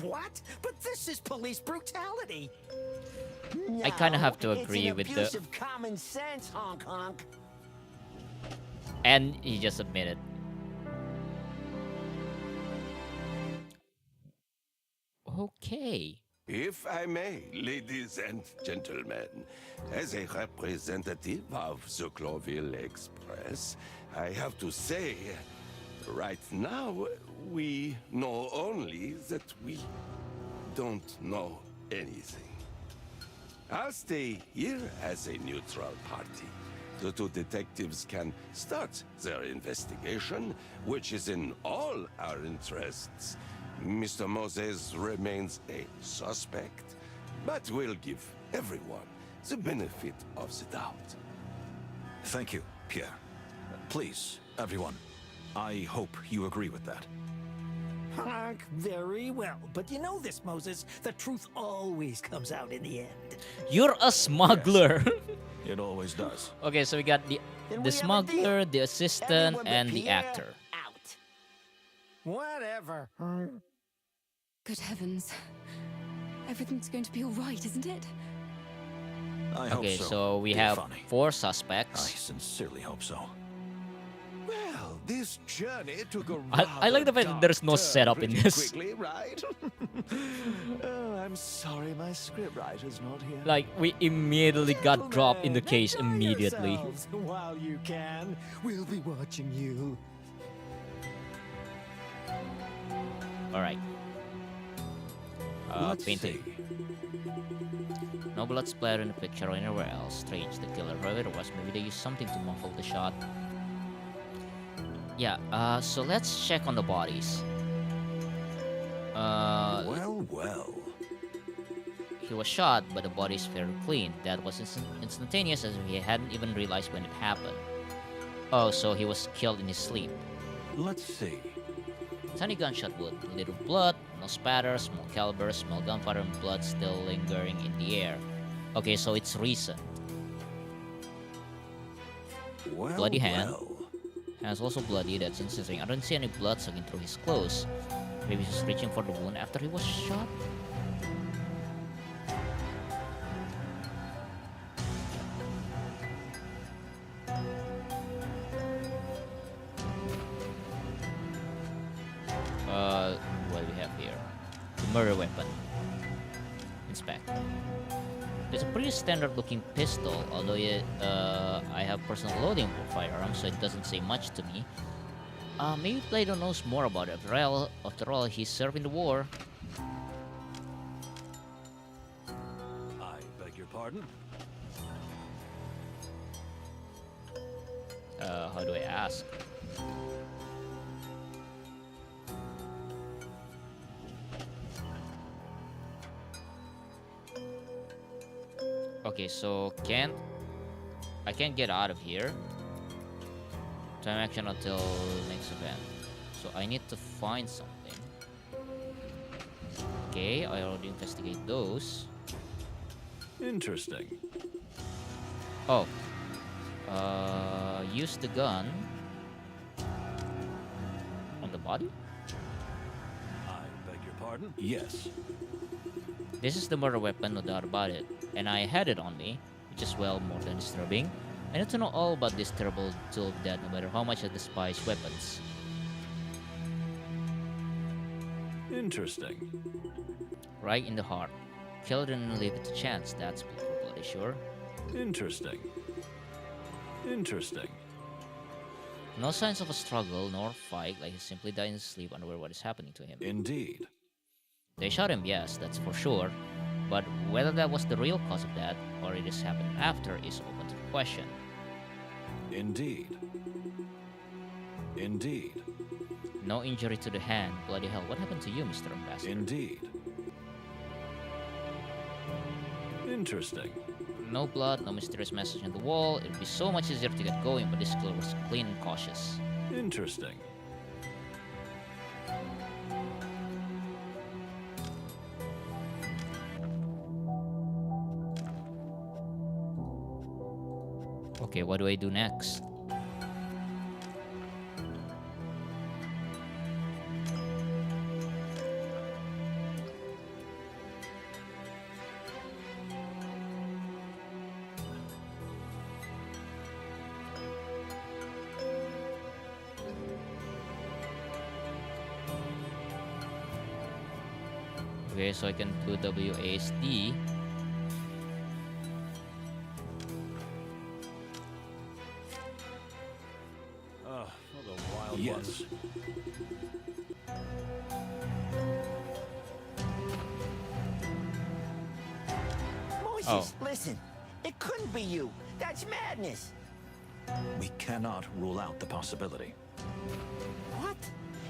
What? But this is police brutality. I kinda have to No, agree with it's the- an abuse of common sense, honk. And he just admitted. Okay. If I may, ladies and gentlemen, as a representative of the Clawville Express, I have to say, right now, we know only that we don't know anything. I'll stay here as a neutral party. The two detectives can start their investigation, which is in all our interests. Mr. Moses remains a suspect, but we'll give everyone the benefit of the doubt. Thank you, Pierre. Please, everyone, I hope you agree with that. Honk, very well. But you know this, Moses. The truth always comes out in the end. You're a smuggler. It always does. Okay, so we got Then we the have a smuggler, deal. the assistant, Everyone but and the Pierre actor. out. Whatever. Good heavens. Everything's going to be all right, isn't it? I hope Okay, so. so we Dear have Funny. 4 I suspects. sincerely hope so. Well, this journey took a I like the fact that there's no rather dark setup turn in pretty this. Quickly, right? Oh, I'm sorry, my scriptwriter's not here. Like, we immediately got dropped in the Gentlemen, case enjoy immediately. yourselves while you can. We'll be watching you. Alright. Let's Painting. see. No blood splatter in the picture or anywhere else. Strange. The killer, whoever it was, maybe they used something to muffle the shot. Yeah, so let's check on the bodies. Well. He was shot, but the body is fairly clean. That was instantaneous, as if he hadn't even realized when it happened. Oh, so he was killed in his sleep. Let's see. Tiny gunshot wound, little blood, no spatter, small caliber, small gunpowder, and blood still lingering in the air. Okay, so it's recent. Well, Bloody hand. well. Hand's also bloody, that's interesting. I don't see any blood sucking through his clothes. Maybe he's just reaching for the wound after he was shot? What do we have here? The murder weapon. Inspect. It's a pretty standard looking pistol, although I have personal loading for firearms, so it doesn't say much to me. Maybe Plato knows more about it. After all, he served in the war. I beg your pardon? How do I ask? Okay, so I can't get out of here. Time action until next event. So I need to find something. Okay, I already investigate those. Interesting. Oh. Use the gun on the body? I beg your pardon? Yes. This is the murder weapon, no doubt about it. And I had it on me, which is, well, more than disturbing. I need to know all about this terrible tool of death, no matter how much I despise weapons. Interesting. Right in the heart. Kill it and leave it to chance, that's bloody sure. Interesting. Interesting. No signs of a struggle nor fight, like he simply died in his sleep, unaware what is happening to him. Indeed. They shot him, yes, that's for sure. But whether that was the real cause of death, or it just happened after, is open to question. Indeed. Indeed. No injury to the hand. Bloody hell, what happened to you, Mr. Ambassador? Indeed. Interesting. No blood, no mysterious message on the wall. It'd be so much easier to get going, but this killer was clean and cautious. Interesting. Okay, what do I do next? Okay, so I can do WASD. For the wild Yes. ones. Moses, listen. It couldn't be you. That's madness. We cannot rule out the possibility. What?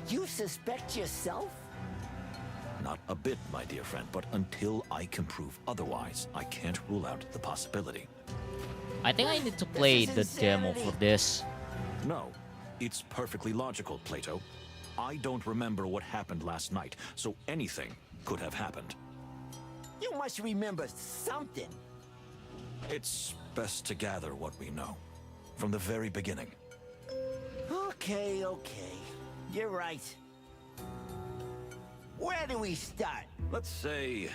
You suspect yourself? Not a bit, my dear friend, but until I can prove otherwise, I can't rule out the possibility. I think I need to play is the demo insanity. for this. No, it's perfectly logical, Plato. I don't remember what happened last night, so anything could have happened. You must remember something. It's best to gather what we know from the very beginning. Okay. You're right. Where do we start? Let's say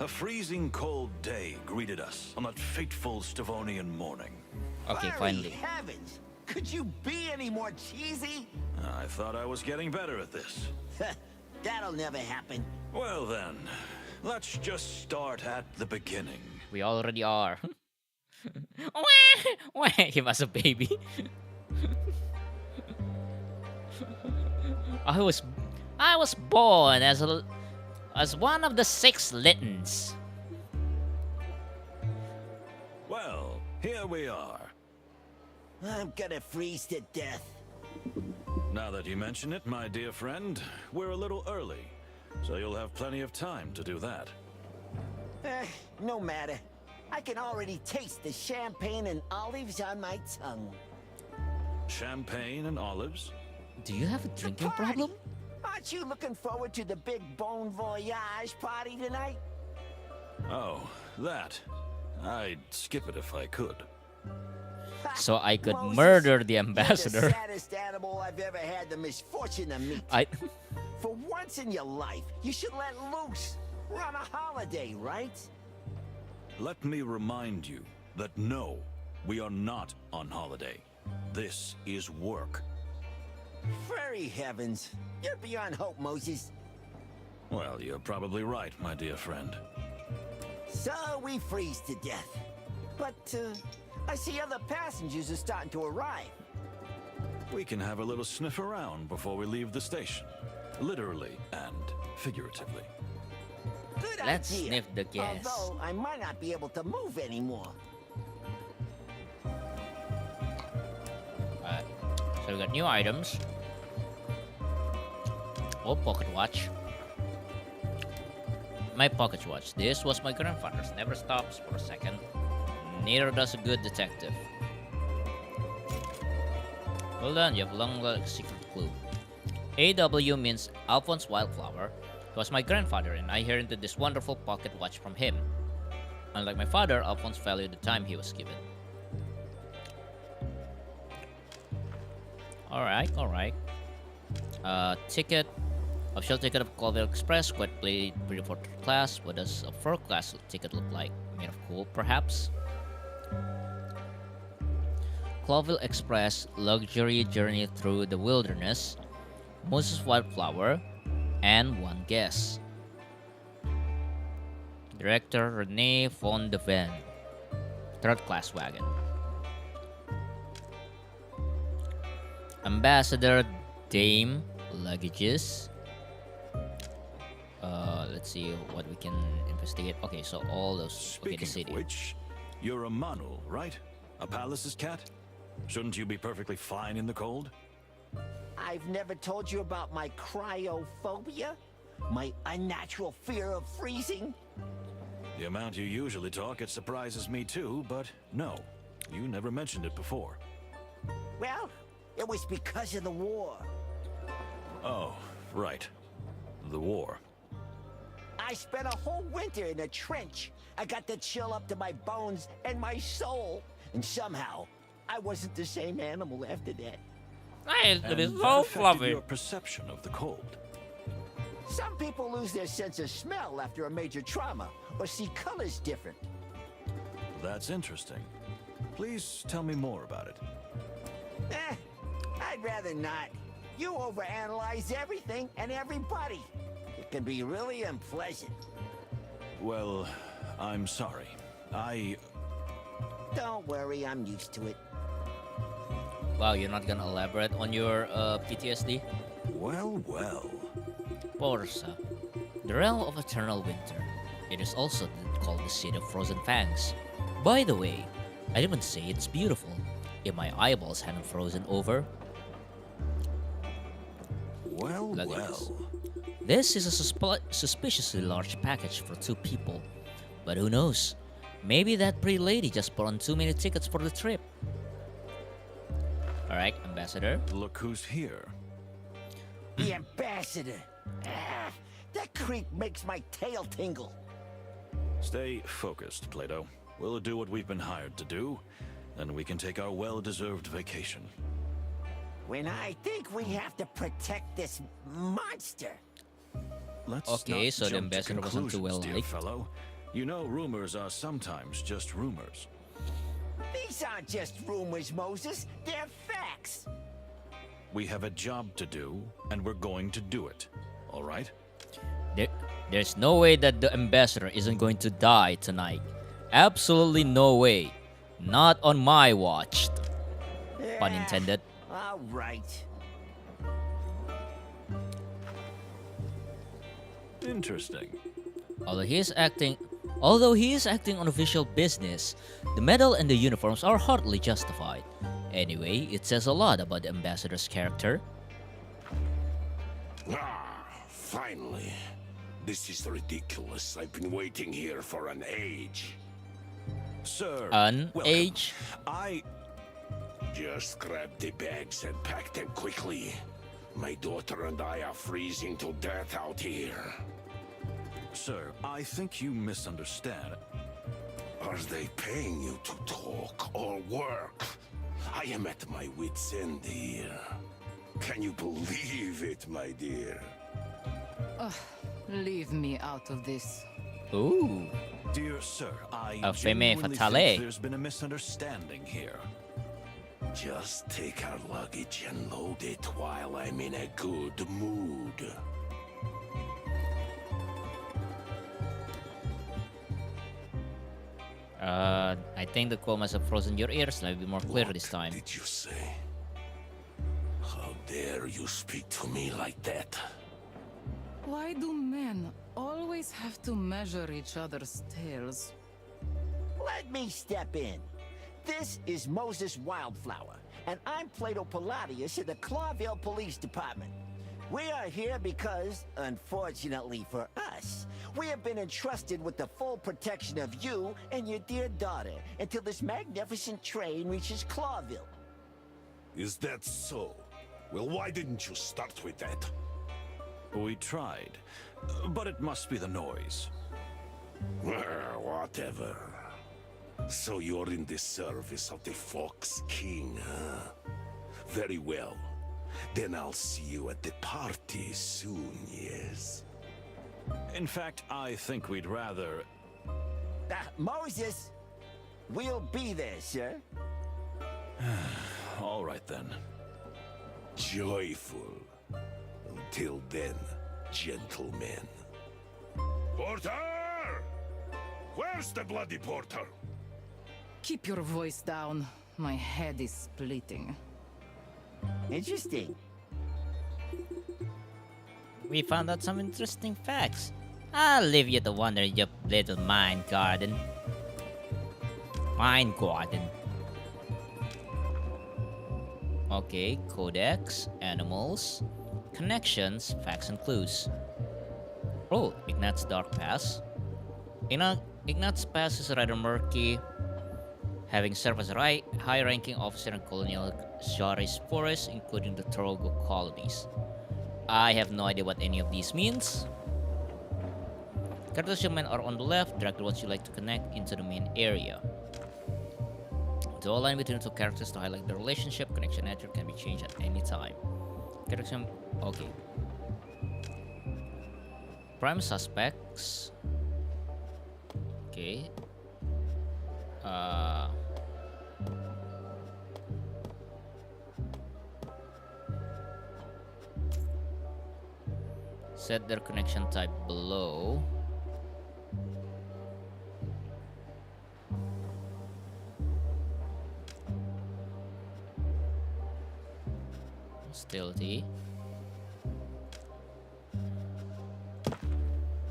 a freezing cold day greeted us on that fateful Stavonian morning. Okay, Fiery finally. heavens! Could you be any more cheesy? I thought I was getting better at this. That'll never happen. Well then, let's just start at the beginning. We already are. He was a baby. I was born as one of the 6 Littons. Well, here we are. I'm gonna freeze to death. Now that you mention it, my dear friend, we're a little early, so you'll have plenty of time to do that. No matter. I can already taste the champagne and olives on my tongue. Champagne and olives? Do you have a drinking problem? Aren't you looking forward to the big Bon Voyage party tonight? Oh, that. I'd skip it if I could. So I could Moses, murder the you're the ambassador. saddest animal I've ever had the misfortune to meet. For once in your life, you should let loose. We're on a holiday, right? Let me remind you that no, we are not on holiday. This is work. Furry heavens. You're beyond hope, Moses. Well, you're probably right, my dear friend. So we freeze to death. But, I see other passengers are starting to arrive. We can have a little sniff around before we leave the station. Literally and figuratively. Good Let's idea. sniff the gas. Although I might not be able to move anymore. Alright, so we got new items. Oh, pocket watch. My pocket watch. This was my grandfather's. Never stops for a second. Neither does a good detective. Well done, you have long secret clue. AW means Alphonse Wildflower. He was my grandfather, and I inherited this wonderful pocket watch from him. Unlike my father, Alphonse valued the time he was given. Alright. Ticket. Official ticket of Colville Express. Quite pretty for third class. What does a first class ticket look like? Made of gold, perhaps? Colville Express. Luxury journey through the wilderness. Moses Wildflower. And one guest. Director Rene von de Ven. Third class wagon. Ambassador Dame luggages. Let's see what we can investigate. Okay, so all those. Speaking the city. of which, you're a Manu, right? A palace's cat? Shouldn't you be perfectly fine in the cold? I've never told you about my cryophobia? My unnatural fear of freezing? The amount you usually talk, it surprises me too, but no. You never mentioned it before. Well, it was because of the war. Oh, right. The war. I spent a whole winter in a trench. I got the chill up to my bones and my soul. And somehow, I wasn't the same animal after that. It And is that so affected fluffy. your perception of the cold. Some people lose their sense of smell after a major trauma, or see colors different. That's interesting. Please tell me more about it. I'd rather not. You overanalyze everything and everybody. It can be really unpleasant. Well, I'm sorry. Don't worry, I'm used to it. Wow, you're not gonna elaborate on your PTSD? Well. Borsa, the realm of eternal winter. It is also called the City of Frozen Fangs. By the way, I didn't say it's beautiful. If my eyeballs hadn't frozen over. Well. This is a suspiciously large package for 2 people. But who knows? Maybe that pretty lady just bought on too many tickets for the trip. Alright, Ambassador. Look who's here. The ambassador. That creep makes my tail tingle. Stay focused, Plato. We'll do what we've been hired to do, then we can take our well-deserved vacation. When I think we have to protect this monster. Let's Okay, not so the jump to ambassador wasn't too conclusions, dear well-liked. fellow. You know, rumors are sometimes just rumors. These aren't just rumors, Moses. They're facts. We have a job to do, and we're going to do it. All right? There's no way that the ambassador isn't going to die tonight. Absolutely no way. Not on my watch. Pun intended. All right. Interesting. Although he is acting on official business, the medal and the uniforms are hardly justified. Anyway, it says a lot about the ambassador's character. Finally. This is ridiculous. I've been waiting here for an age. Sir, An welcome. age? I... Just grab the bags and pack them quickly. My daughter and I are freezing to death out here. Sir, I think you misunderstand. Are they paying you to talk or work? I am at my wit's end here. Can you believe it, my dear? Leave me out of this. Ooh. Dear sir, I A femme genuinely fatale. think there's been a misunderstanding here. Just take our luggage and load it while I'm in a good mood. I think the quote must have frozen your ears. Let me be more clear What this time. did you say? How dare you speak to me like that? Why do men always have to measure each other's tails? Let me step in. This is Moses Wildflower, and I'm Plato Palladius in the Clawville Police Department. We are here because, unfortunately for us, we have been entrusted with the full protection of you and your dear daughter until this magnificent train reaches Clawville. Is that so? Well, why didn't you start with that? We tried, but it must be the noise. Whatever. So you're in the service of the Fox King, huh? Very well. Then I'll see you at the party soon, yes? In fact, I think we'd rather... Moses, we'll be there, sir. All right then. Joyful. Until then, gentlemen. Porter! Where's the bloody porter? Keep your voice down. My head is splitting. Interesting. We found out some interesting facts. I'll leave you to wander in your little mind garden. Mind garden. Okay, codex, animals, connections, facts and clues. Oh, Ignat's Dark Pass. Ignat's Pass is rather murky, having served as a high-ranking officer in colonial Shari's forests, including the Torogo colonies. I have no idea what any of these means. Characters you men are on the left, drag the ones you like to connect into the main area. The line between the two characters to highlight the relationship, connection nature can be changed at any time. Characters, okay. Prime suspects. Okay. Set their connection type below. Hostility.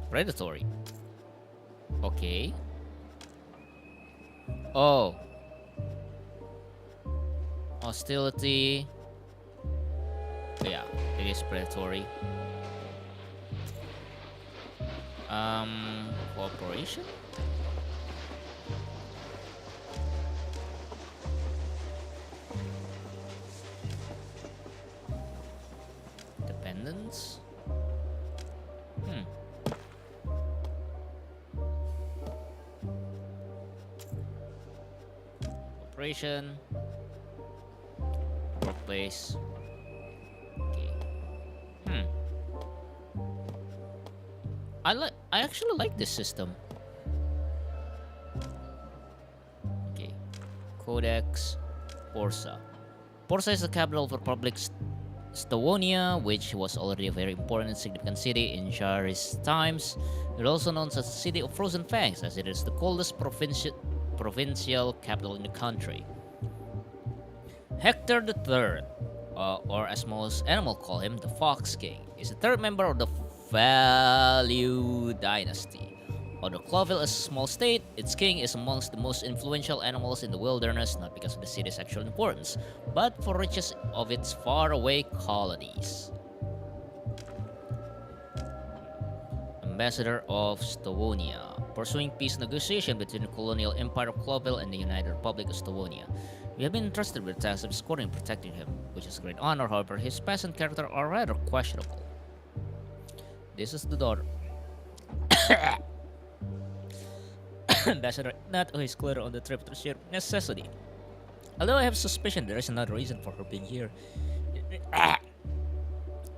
Predatory. Okay. Oh. Hostility. Yeah, it is predatory. Cooperation? Dependence? Cooperation. Workplace. Okay. I actually like this system. Okay. Codex. Porsa. Porsa is the capital of the Republic's Stavonia, which was already a very important and significant city in Shari's times, is also known as the City of Frozen Fangs, as it is the coldest provincial capital in the country. Hector III, or as most animals call him, the Fox King, is the third member of the Value dynasty. Although Clawville is a small state, its king is amongst the most influential animals in the wilderness, not because of the city's actual importance, but for riches of its faraway colonies. Ambassador of Stavonia, pursuing peace negotiation between the colonial empire of Clawville and the United Republic of Stavonia. We have been entrusted with the task of escorting and protecting him, which is a great honor. However, his past and character are rather questionable. This is the daughter. Ambassador not always clear on the trip to sheer necessity. Although I have suspicion there is another reason for her being here. In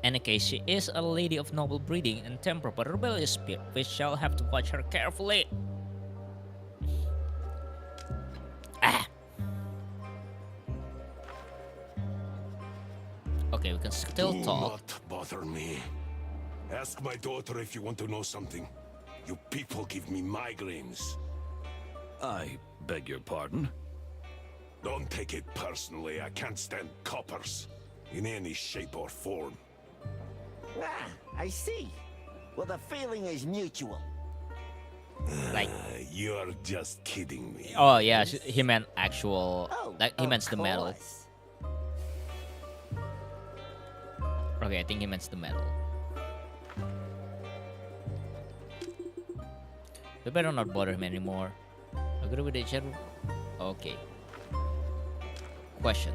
any case, she is a lady of noble breeding and temper but rebellious spirit. We shall have to watch her carefully. Okay, we can still Do talk. not bother me. Ask my daughter if you want to know something. You people give me migraines. I beg your pardon? Don't take it personally. I can't stand coppers in any shape or form. Ah, I see. Well, the feeling is mutual. Like, You're just kidding me. oh yeah, he meant actual. Oh, Like he of meant the medal. course. Okay, I think he meant the medal. We better not bother him anymore. Agree with each other? Okay. Question.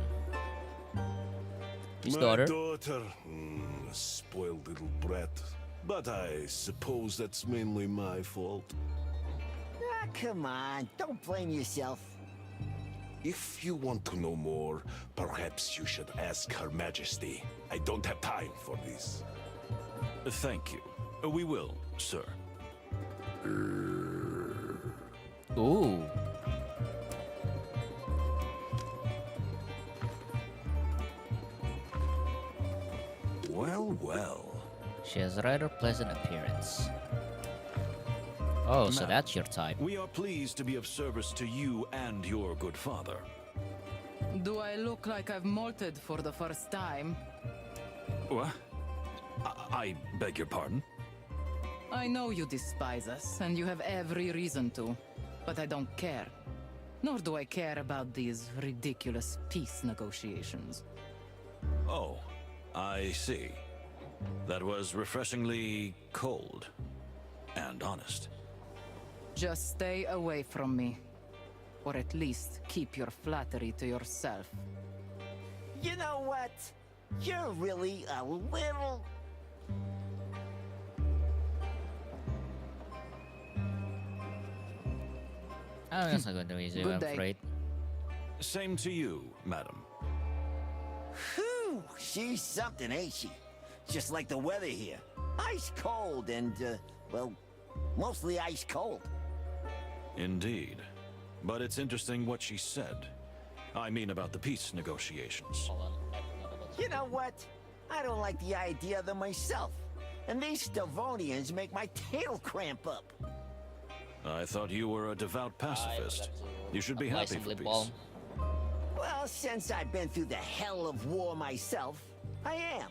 His My daughter? a spoiled little brat. But I suppose that's mainly my fault. Ah, come on. Don't blame yourself. If you want to know more, perhaps you should ask Her Majesty. I don't have time for this. Thank you. We will, sir. Ooh. Well, well. She has a rather pleasant appearance. Oh, so Ma'am, that's your type. We are pleased to be of service to you and your good father. Do I look like I've molted for the first time? What? I beg your pardon? I know you despise us, and you have every reason to, but I don't care. Nor do I care about these ridiculous peace negotiations. Oh, I see. That was refreshingly cold and honest. Just stay away from me. Or at least keep your flattery to yourself. You know what? You're really a little... Oh, that's not going to be easy, Good I'm day. afraid. Same to you, madam. Whew, she's something, ain't she? Just like the weather here. Ice cold and, well, mostly ice cold. Indeed. But it's interesting what she said. I mean about the peace negotiations. You know what? I don't like the idea of them myself. And these Stavonians make my tail cramp up. I thought you were a devout pacifist. You should be Apply happy some for lip peace. balm. Well, since I've been through the hell of war myself, I am.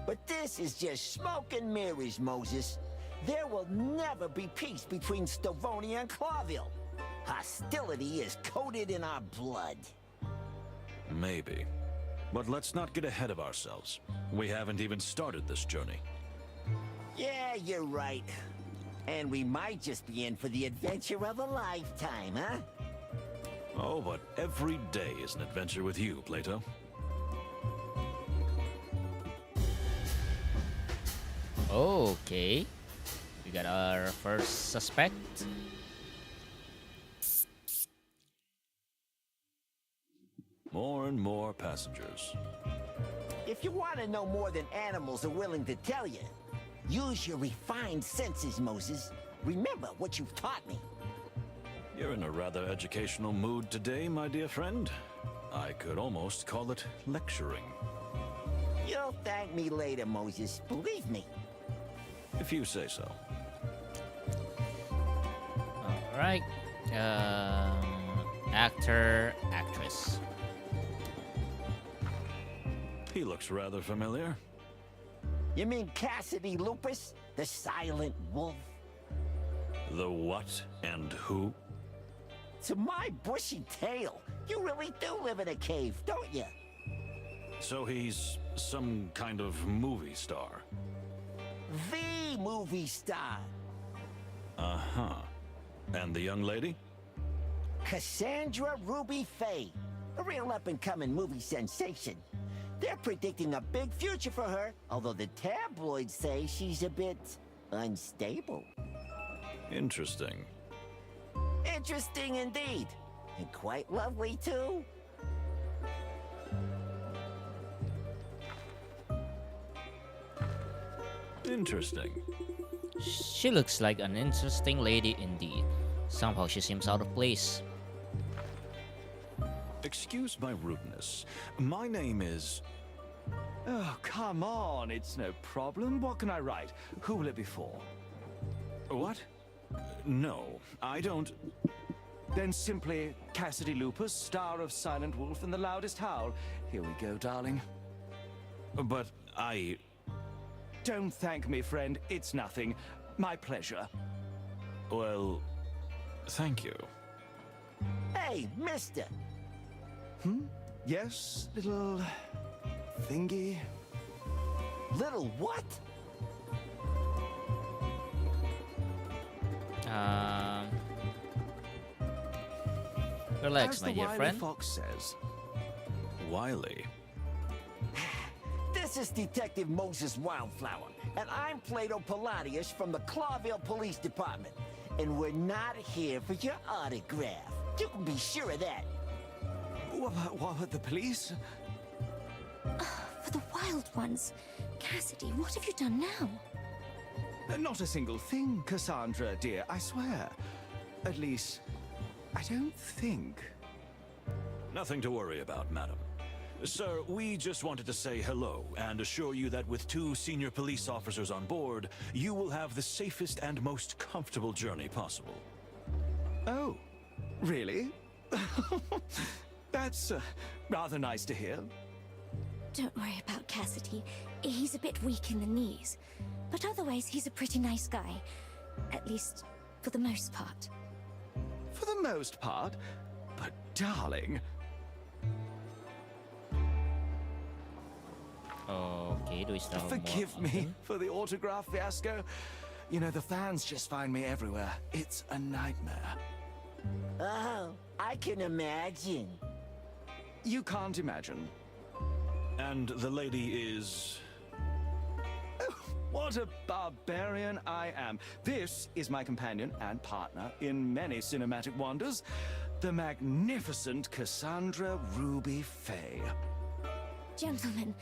But this is just smoke and mirrors, Moses. There will never be peace between Stavonia and Clawville. Hostility is coated in our blood. Maybe. But let's not get ahead of ourselves. We haven't even started this journey. Yeah, you're right. And we might just be in for the adventure of a lifetime, huh? Oh, but every day is an adventure with you, Plato. Okay. We got our first suspect. More and more passengers. If you want to know more than animals are willing to tell you, use your refined senses, Moses. Remember what you've taught me. You're in a rather educational mood today, my dear friend. I could almost call it lecturing. You'll thank me later, Moses. Believe me. If you say so. All right. Actor, actress. He looks rather familiar. You mean Cassidy Lupus, the silent wolf? The what and who? To my bushy tail, you really do live in a cave, don't you? So he's some kind of movie star. The movie star. Uh-huh. And the young lady? Cassandra Ruby Faye, a real up-and-coming movie sensation. They're predicting a big future for her, although the tabloids say she's a bit unstable. Interesting. Interesting indeed. And quite lovely, too. Interesting. She looks like an interesting lady indeed. Somehow she seems out of place. Excuse my rudeness. My name is... Oh, come on, it's no problem. What can I write? Who will it be for? What? No, I don't... Then simply Cassidy Lupus, star of Silent Wolf and the Loudest Howl. Here we go, darling. But I... Don't thank me, friend. It's nothing. My pleasure. Well, thank you. Hey, mister. Yes, little... thingy? Little what? Relax, As my the dear wily friend. fox says. Wiley. This is Detective Moses Wildflower, and I'm Plato Palladius from the Clawville Police Department. And we're not here for your autograph. You can be sure of that. What, the police? For the wild ones. Cassidy, what have you done now? Not a single thing, Cassandra, dear, I swear. At least, I don't think. Nothing to worry about, madam. Sir, we just wanted to say hello and assure you that with 2 senior police officers on board, you will have the safest and most comfortable journey possible. Oh, really? That's rather nice to hear. Don't worry about Cassidy. He's a bit weak in the knees. But otherwise, he's a pretty nice guy. At least, for the most part. For the most part. But darling, Okay, do we start with more forgive me content? for the autograph fiasco. You know, the fans just find me everywhere. It's a nightmare. Oh, I can imagine. You can't imagine. And the lady is... What a barbarian I am. This is my companion and partner in many cinematic wonders, the magnificent Cassandra Ruby Faye. Gentlemen,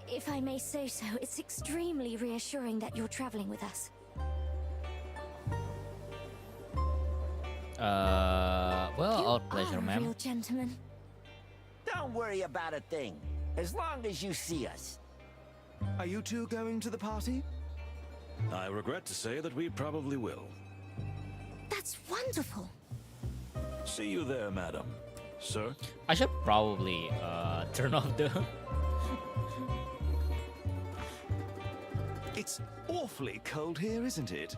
if I may say so, it's extremely reassuring that you're traveling with us. Well, You all pleasure, are a ma'am. real gentleman. Don't worry about a thing, as long as you see us. Are you two going to the party? I regret to say that we probably will. That's wonderful. See you there, madam. Sir? I should probably turn off the. It's awfully cold here, isn't it?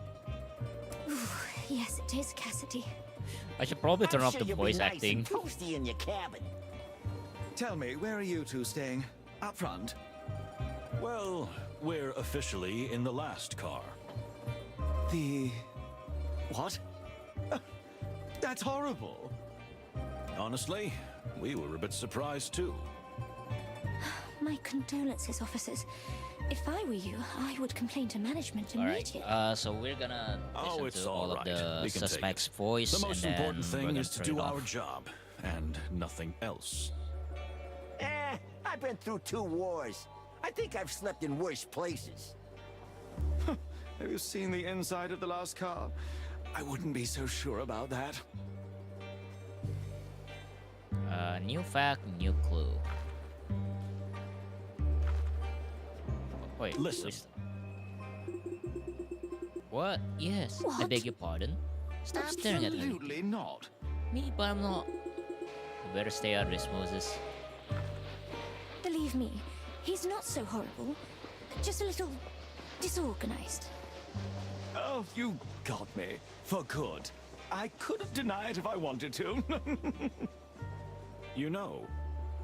Yes, it is, Cassidy. I should probably turn I'm off sure the you'll voice be nice acting. and toasty in your cabin. Tell me, where are you two staying? Up front? Well, we're officially in the last car. The... what? That's horrible. Honestly, we were a bit surprised too. My condolences, officers. If I were you, I would complain to management Alright, immediately. so we're gonna Oh, listen it's to all all of right. the We can take suspect's it. voice. The most and then important we're thing gonna is to turn do it our off. job, and nothing else. I've been through 2 wars. I think I've slept in worse places. Have you seen the inside of the last car? I wouldn't be so sure about that. New fact, new clue. Wait, Listen. What? Yes. I What? beg your pardon. Stop staring at me. Absolutely not. Me, but I'm not. You better stay out of this, Moses. Believe me, he's not so horrible. Just a little disorganized. Oh, you got me. For good. I couldn't deny it if I wanted to. You know,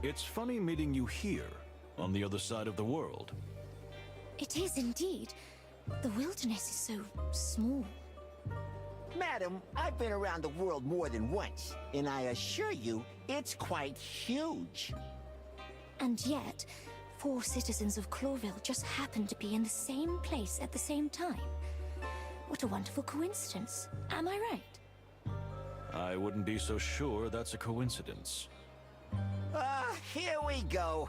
it's funny meeting you here, on the other side of the world. It is indeed. The wilderness is so small. Madam, I've been around the world more than once, and I assure you, it's quite huge. And yet, 4 citizens of Clawville just happen to be in the same place at the same time. What a wonderful coincidence. Am I right? I wouldn't be so sure that's a coincidence. Here we go.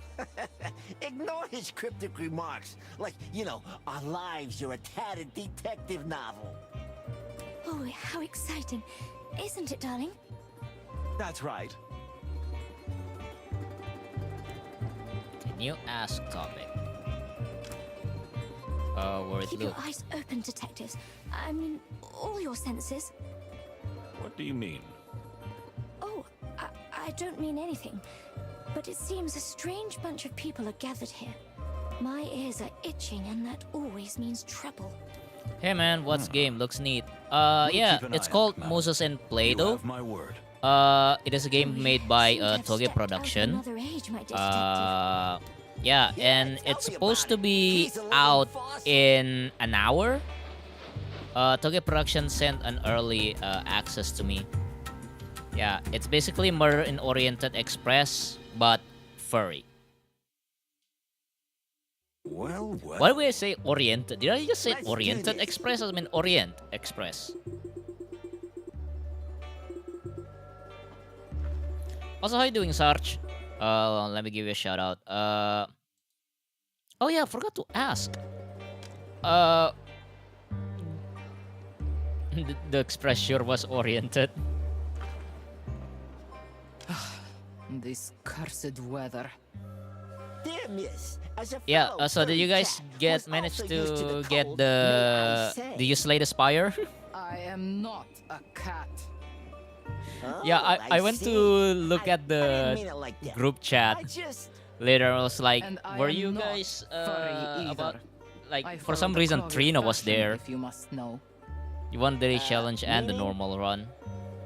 Ignore his cryptic remarks, like, you know, our lives are a tattered detective novel. Oh, how exciting. Isn't it, darling? That's right. New ask topic. Where it Keep your look? eyes open, detectives. I mean, all your senses. What do you mean? Oh, I don't mean anything. But it seems a strange bunch of people are gathered here. My ears are itching, and that always means trouble. Hey man, what's game? Looks neat. We'll Yeah, keep an it's eye called out, madam. Moses and You Plato. have my word. It is a game made by Seem to have Toge stepped out of Production. another age, my dear detective. Yeah, Yeah, and tell it's me supposed about to it. be He's a living out fossil. in an hour. Toge Production sent an early access to me. Yeah, it's basically Murder-oriented Express, but furry. Well, well. Why do I say oriented? Did I just say Let's do oriented this. express? I mean Orient Express. Also, how you doing, Sarge? Let me give you a shout out. Oh yeah, I forgot to ask. The express sure was oriented. This cursed weather. Dear miss, as a Yeah. fellow So did you furry guys cat who's manage also used to the get cold, the? may I say- Did you slay the spire? I am not a cat. Oh, Yeah, I went see. to look at I the didn't mean it like that. group chat. I just... Later, I was like, And I were am you not guys furry about either. like I for follow some the reason Clawville Trina was fashion, there. If you must know. You won the challenge and the meaning? normal run.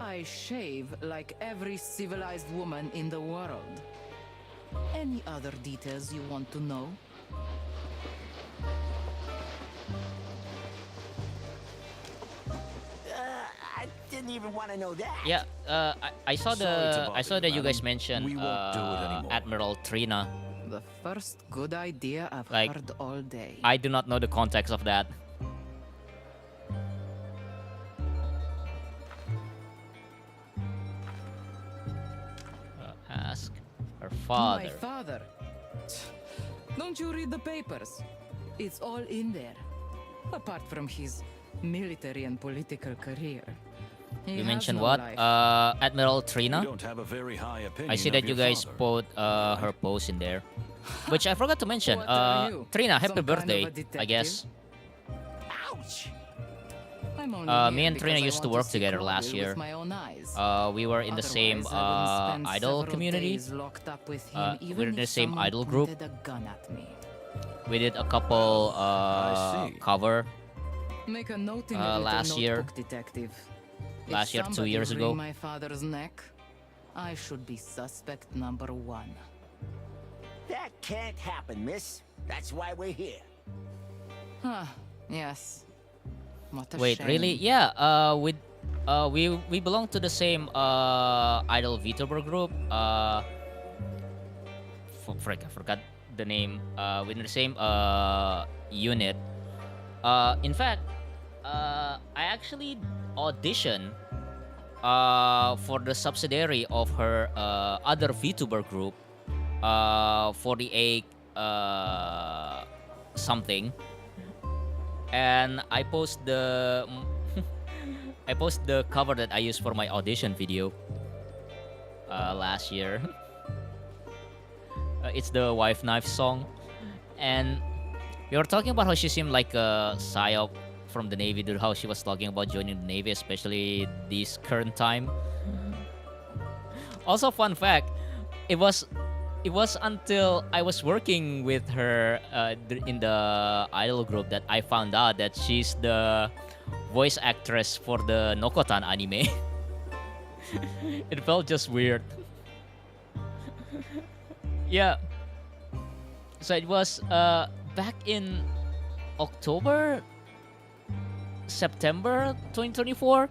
I shave like every civilized woman in the world. Any other details you want to know? I didn't even want to know that. Yeah, I saw Sorry to I bother saw you, that you guys madam. mentioned We won't do it anymore. Admiral Trina. The first good idea I've Like, heard all day. I do not know the context of that. Ask her father. My father. Don't you read the papers? It's all in there. Apart from his military and political career. He You has mentioned no what? life. Admiral You Trina? don't have a very high opinion I see of that you your guys father. put her post in there. Which I forgot to mention. What are you? Trina, happy Some kind of birthday, a I detective? guess. Ouch! I'm only Me here and Trina because I used to want work see together last Clawville year. with my own eyes. We were in the same Otherwise, I wouldn't spend idol several community. days locked up with him, even we're in the if same someone idol group. pointed a gun at me. We did a couple I see. cover. Make a note in your little last year. notebook, detective. If Last year, 2 somebody years wring ago. my father's neck, I should be suspect number 1. That can't happen, miss. That's why we're here. Huh, yes. What a Wait, shame. really? Yeah. We belong to the same idol Vtuber group. Frick, I forgot the name. Within the same unit. In fact, I actually auditioned for the subsidiary of her other VTuber group, 48 something, and I post the I post the cover that I used for my audition video last year. It's the Wife Knife song, and We were talking about how she seemed like a psyop from the Navy, dude. How she was talking about joining the Navy, especially this current time. Also, fun fact, it was until I was working with her in the idol group that I found out that she's the voice actress for the Nokotan anime. It felt just weird. Yeah. So it was back in October, September 2024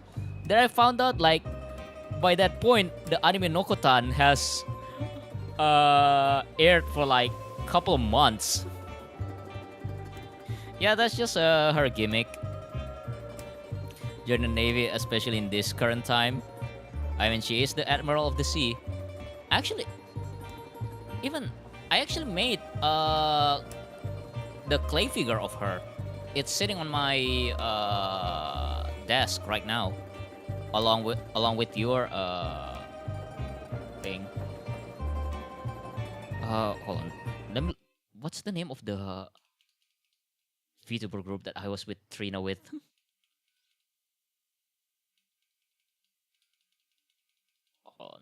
that I found out, like, by that point the anime Nokotan has aired for like couple of months. Yeah, that's just her gimmick. Join the Navy, especially in this current time. I mean, she is the Admiral of the Sea. Actually, I actually made the clay figure of her. It's sitting on my desk right now, along with your thing. Hold on. What's the name of the VTuber group that I was with Trina with? Hold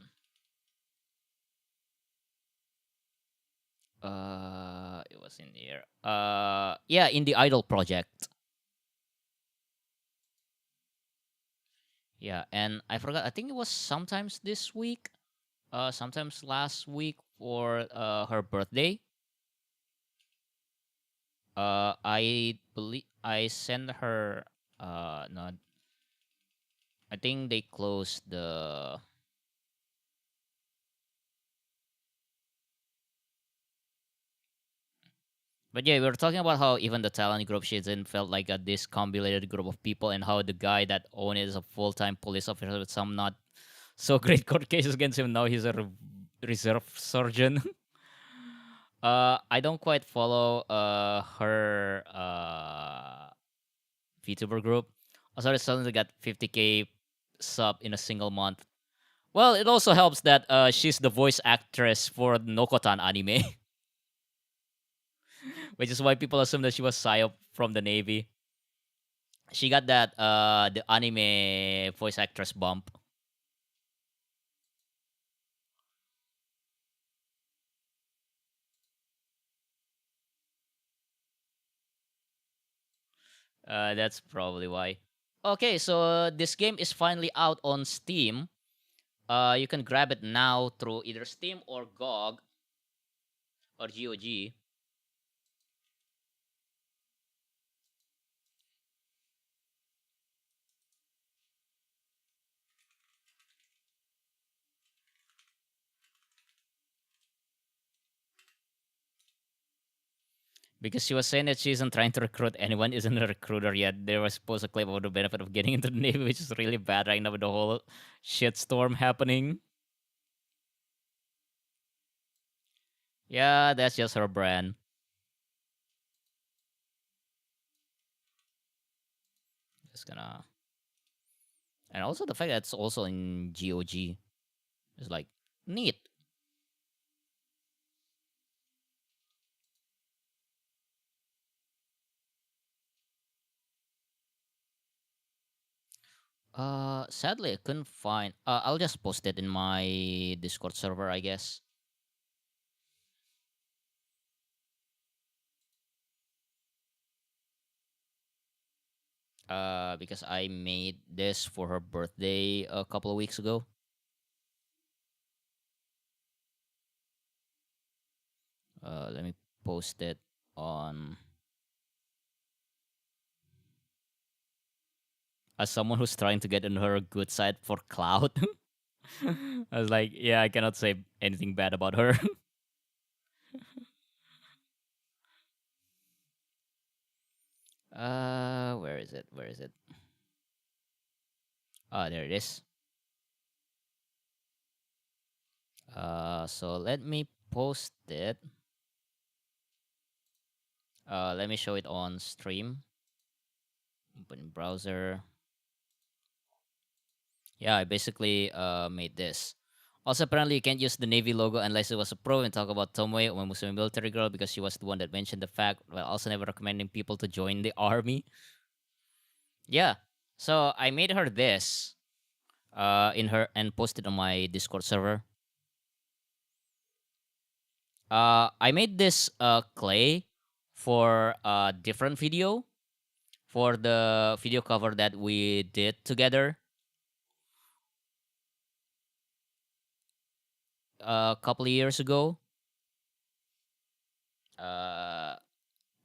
on. It was in here. Yeah, in the Idol project. Yeah, and I forgot. I think it was sometimes this week, sometimes last week for her birthday. I believe I sent her. No, I think they closed the. But yeah, we were talking about how even the talent group shit felt like a discombobulated group of people, and how the guy that owned it is a full-time police officer with some not so great court cases against him. Now he's a reserve surgeon. I don't quite follow her VTuber group. Also, it suddenly got 50K sub in a single month. Well, it also helps that she's the voice actress for the Nokotan anime. Which is why people assume that she was psyop from the Navy. She got that the anime voice actress bump. That's probably why. Okay, so this game is finally out on Steam. You can grab it now through either Steam or GOG or GOG. Because she was saying that she isn't trying to recruit anyone, isn't a recruiter yet. They were supposed to claim about the benefit of getting into the Navy, which is really bad right now with the whole shitstorm happening. Yeah, that's just her brand. Just gonna. And also the fact that it's also in GOG is like neat. Sadly, I couldn't find. I'll just post it in my Discord server, I guess. Because I made this for her birthday a couple of weeks ago. Let me post it on. As someone who's trying to get on her good side for clout, I was like, yeah, I cannot say anything bad about her. Where is it? Where is it? Ah, there it is. So let me post it. Let me show it on stream. Open browser. Yeah, I basically made this. Also, apparently, you can't use the Navy logo unless it was a pro and talk about Tomoe, a Muslim military girl, because she was the one that mentioned the fact, while also never recommending people to join the army. Yeah. So I made her this in her and posted on my Discord server. I made this clay for a different video, for the video cover that we did together a couple of years ago.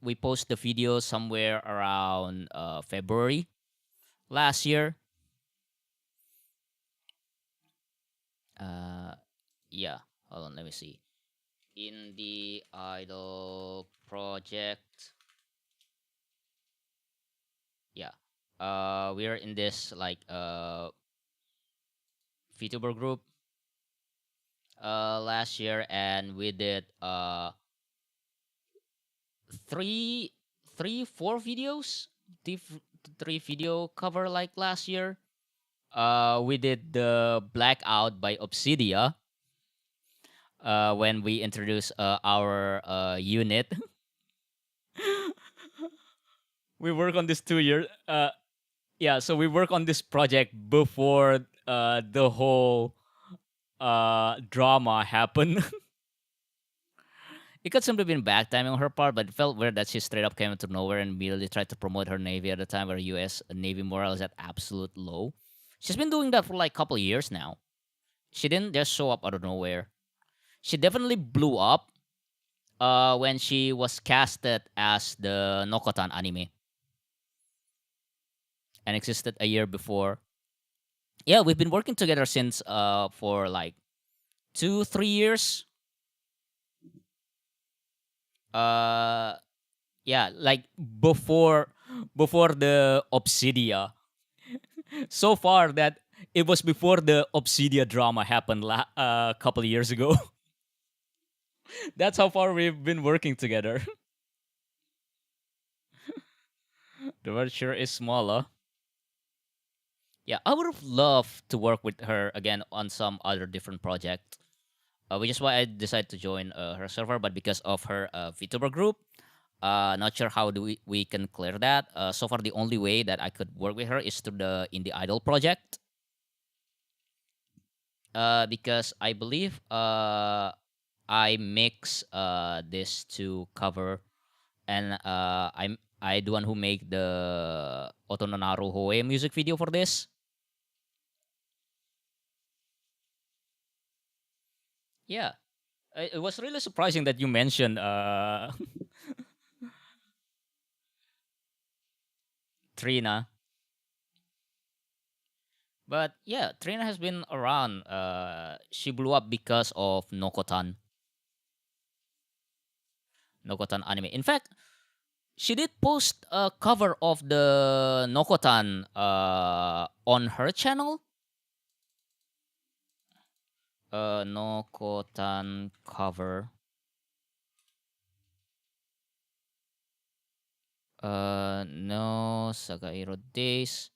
We posted the video somewhere around February last year. Yeah, hold on, let me see. In the idol project, yeah, we're in this like VTuber group last year, and we did four videos, three video cover like last year. We did the Blackout by Obsidia when we introduced our unit. We work on this 2 years. Yeah, so we work on this project before the whole drama happened. It could simply been bad timing on her part, but it felt weird that she straight up came out of nowhere and immediately tried to promote her Navy at a time where U.S. Navy morale is at absolute low. She's been doing that for like a couple of years now. She didn't just show up out of nowhere. She definitely blew up when she was casted as the Nokotan anime and existed a year before. Yeah, we've been working together since for like 2-3 years. Yeah, like before the Obsidia. So far that it was before the Obsidia drama happened a couple of years ago. That's how far we've been working together. The world sure is smaller. Yeah, I would have loved to work with her again on some other different project. Which is why I decided to join her server, but because of her VTuber group, not sure how we can clear that. So far, the only way that I could work with her is through the Indie Idol project. Because I believe I mix this to cover, and I the one who make the Otononaru Hoe music video for this. Yeah, it was really surprising that you mentioned Trina. But yeah, Trina has been around. She blew up because of Nokotan anime. In fact, she did post a cover of the Nokotan on her channel. Nokotan cover. No Sagairo Days.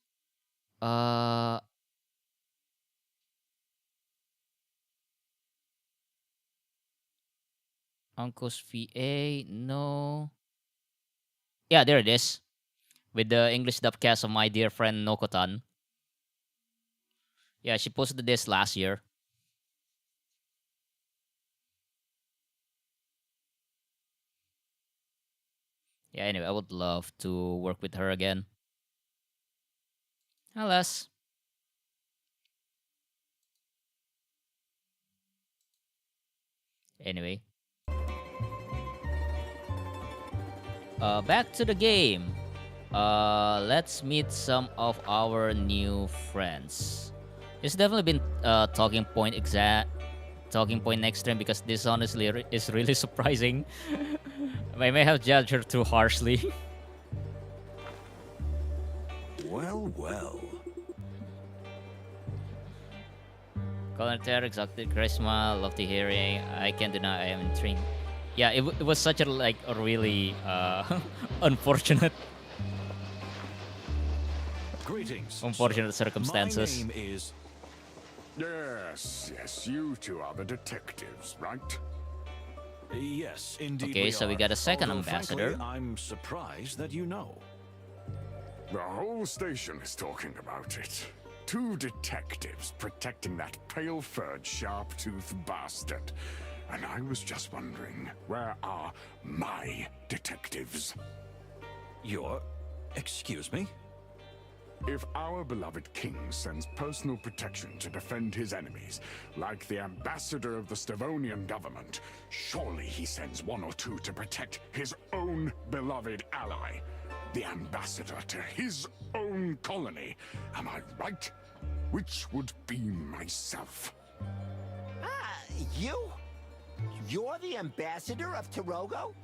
Uncle's VA. No. Yeah, there it is. With the English dub cast of my dear friend Nokotan. Yeah, she posted this last year. Yeah, anyway, I would love to work with her again. Alas. Anyway. Back to the game. Let's meet some of our new friends. It's definitely been talking point next stream, because this honestly is really surprising. I may have judged her too harshly. Well, well. Colonel exotic charisma, love the hearing. I can't deny I am intrigued. Yeah, it was such a really unfortunate Greetings. unfortunate sir. circumstances. My name is... Yes, yes, you two are the detectives, right? Yes, indeed. Okay, so we got a second Although, ambassador. Frankly, I'm surprised that you know. The whole station is talking about it. 2 detectives protecting that pale-furred, sharp-toothed bastard. And I was just wondering, where are my detectives? Excuse me? If our beloved king sends personal protection to defend his enemies, like the ambassador of the Stavonian government, surely he sends 1 or 2 to protect his own beloved ally, the ambassador to his own colony. Am I right? Which would be myself. You? You're the ambassador of Tirogo?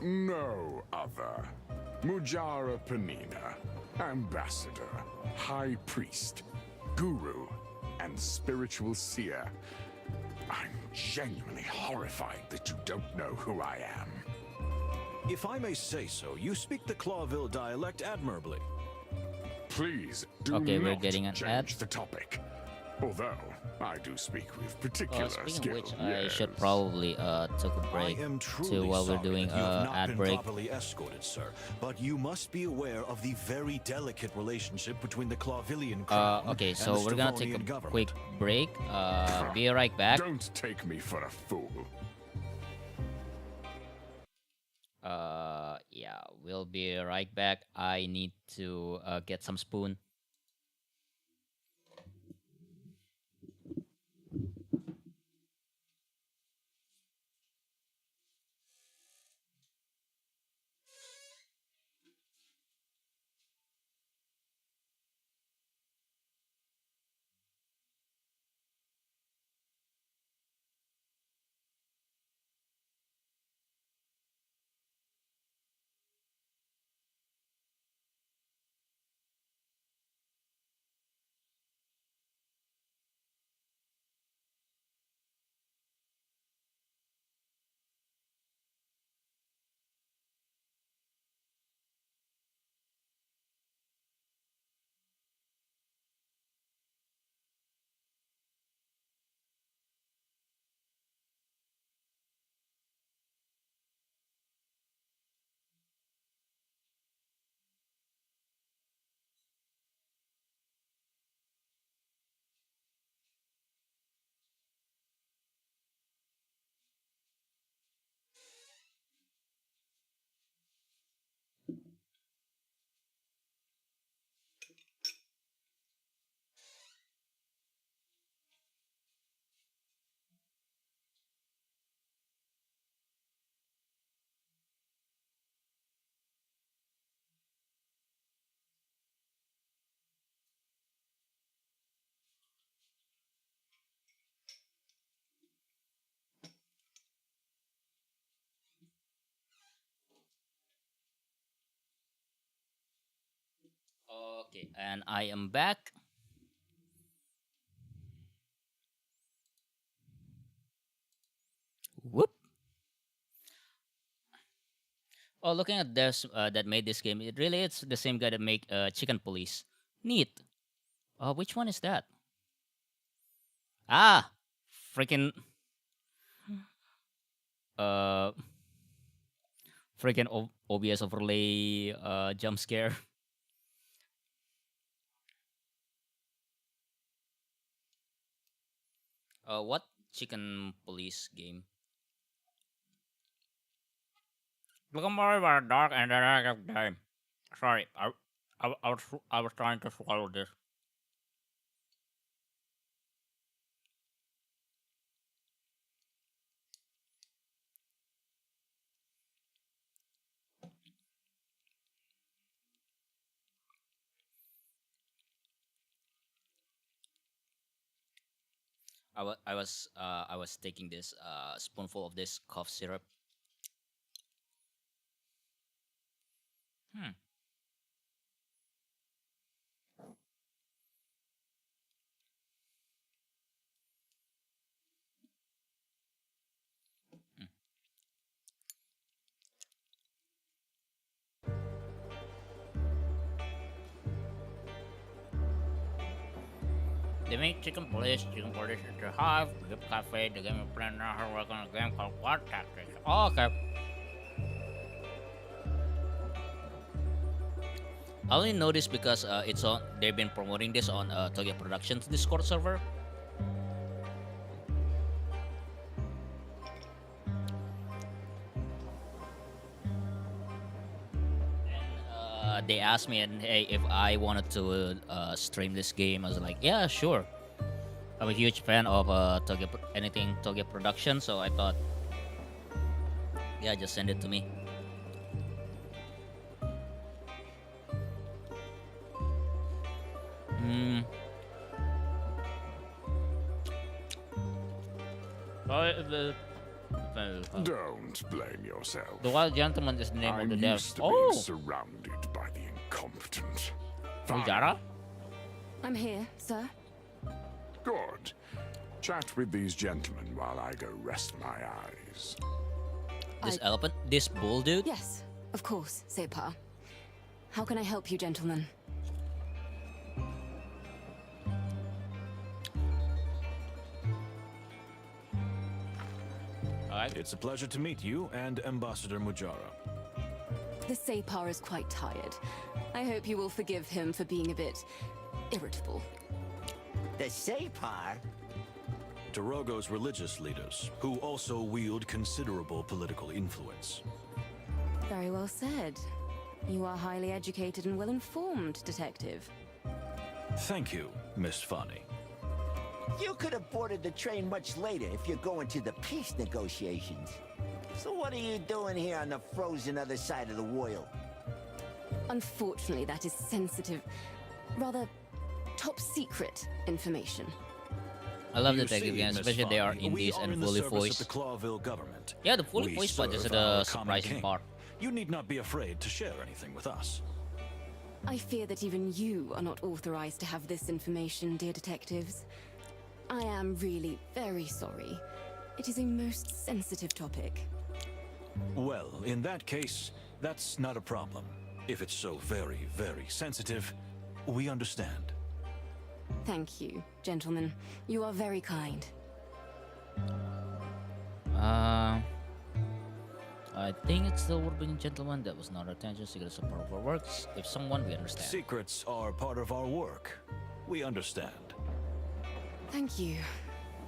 No other. Mujara Panina, ambassador, high priest, guru, and spiritual seer. I'm genuinely horrified that you don't know who I am. If I may say so, you speak the Clawville dialect admirably. Please do Okay, we're not getting an ad. change the topic. Although, I do speak with particular Speaking skill. of which, I should yes. probably take a break I am truly to while we're sorry doing that you have not ad been break. properly escorted, sir. But you must be aware of the very delicate relationship between the Clawvillian crown Okay, and so the we're gonna take Stavonian a government. quick break. Be right back. Don't take me for a fool. Yeah, we'll be right back. I need to get some spoon. Okay, and I am back. Whoop. Oh, looking at this that made this game, it really is the same guy that make Chicken Police. Neat. Which one is that? Ah, freaking uh, freaking OBS overlay jump scare. What Chicken Police game? Look more about dark and dark game. Sorry, I was trying to swallow this. I was taking this spoonful of this cough syrup. Hmm. They make chicken police is the hive, the cafe, the game plan now we're working on a game called What Tactics. Oh, okay. I only know this because it's on. They've been promoting this on Toge Productions Discord server. They asked me, and hey, if I wanted to stream this game. I was like, yeah, sure. I'm a huge fan of anything Toge Production, so I thought, yeah, just send it to me. Don't blame yourself. The Wild Gentleman is the name of the I'm dev. used to being surrounded by the incompetent. Fine. Yara? I'm here, sir. Good. Chat with these gentlemen while I go rest my eyes. This elephant? This bull dude? Yes, of course, Sepa. How can I help you, gentlemen? Alright. It's a pleasure to meet you and Ambassador Mujara. The Separ is quite tired. I hope you will forgive him for being a bit irritable. The Separ? Torogo's religious leaders, who also wield considerable political influence. Very well said. You are highly educated and well-informed, detective. Thank you, Miss Fani. You could have boarded the train much later if you're going to the peace negotiations. So what are you doing here on the frozen other side of the world? Unfortunately, that is sensitive, rather top-secret information. I love You detective see, games, Miss especially they are Fani, indies we are and in the fully service of voiced. the Clawville government. Yeah, the fully We voiced part is serve the our common surprising king. part. You need not be afraid to share anything with us. I fear that even you are not authorized to have this information, dear detectives. I am really very sorry. It is a most sensitive topic. Well, in that case, that's not a problem. If it's so very, very sensitive, we understand. Thank you, gentlemen. You are very kind. I think it's the Woodbine gentleman that was not attention. Secrets are part of our works. If someone, we understand. Secrets are part of our work. We understand. Thank you.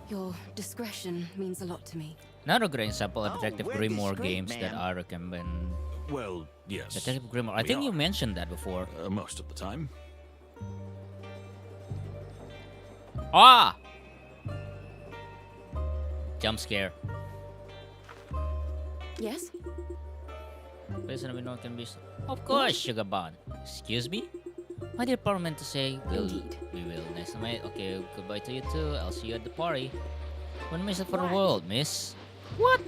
Your discretion means a lot to me. Another great example of Detective we're Grimoire discreet, games that ma'am. I recommend. Well, yes. Detective Grimoire. I We think you are. mentioned that before. Most of the time. Ah! Jump scare. Yes? Please let me know can be. Of course, Sugarban. Excuse me? My department to say Indeed. we will. Nice to meet. Okay, goodbye to you too. I'll see you at the party. One miss it for the world, miss. What?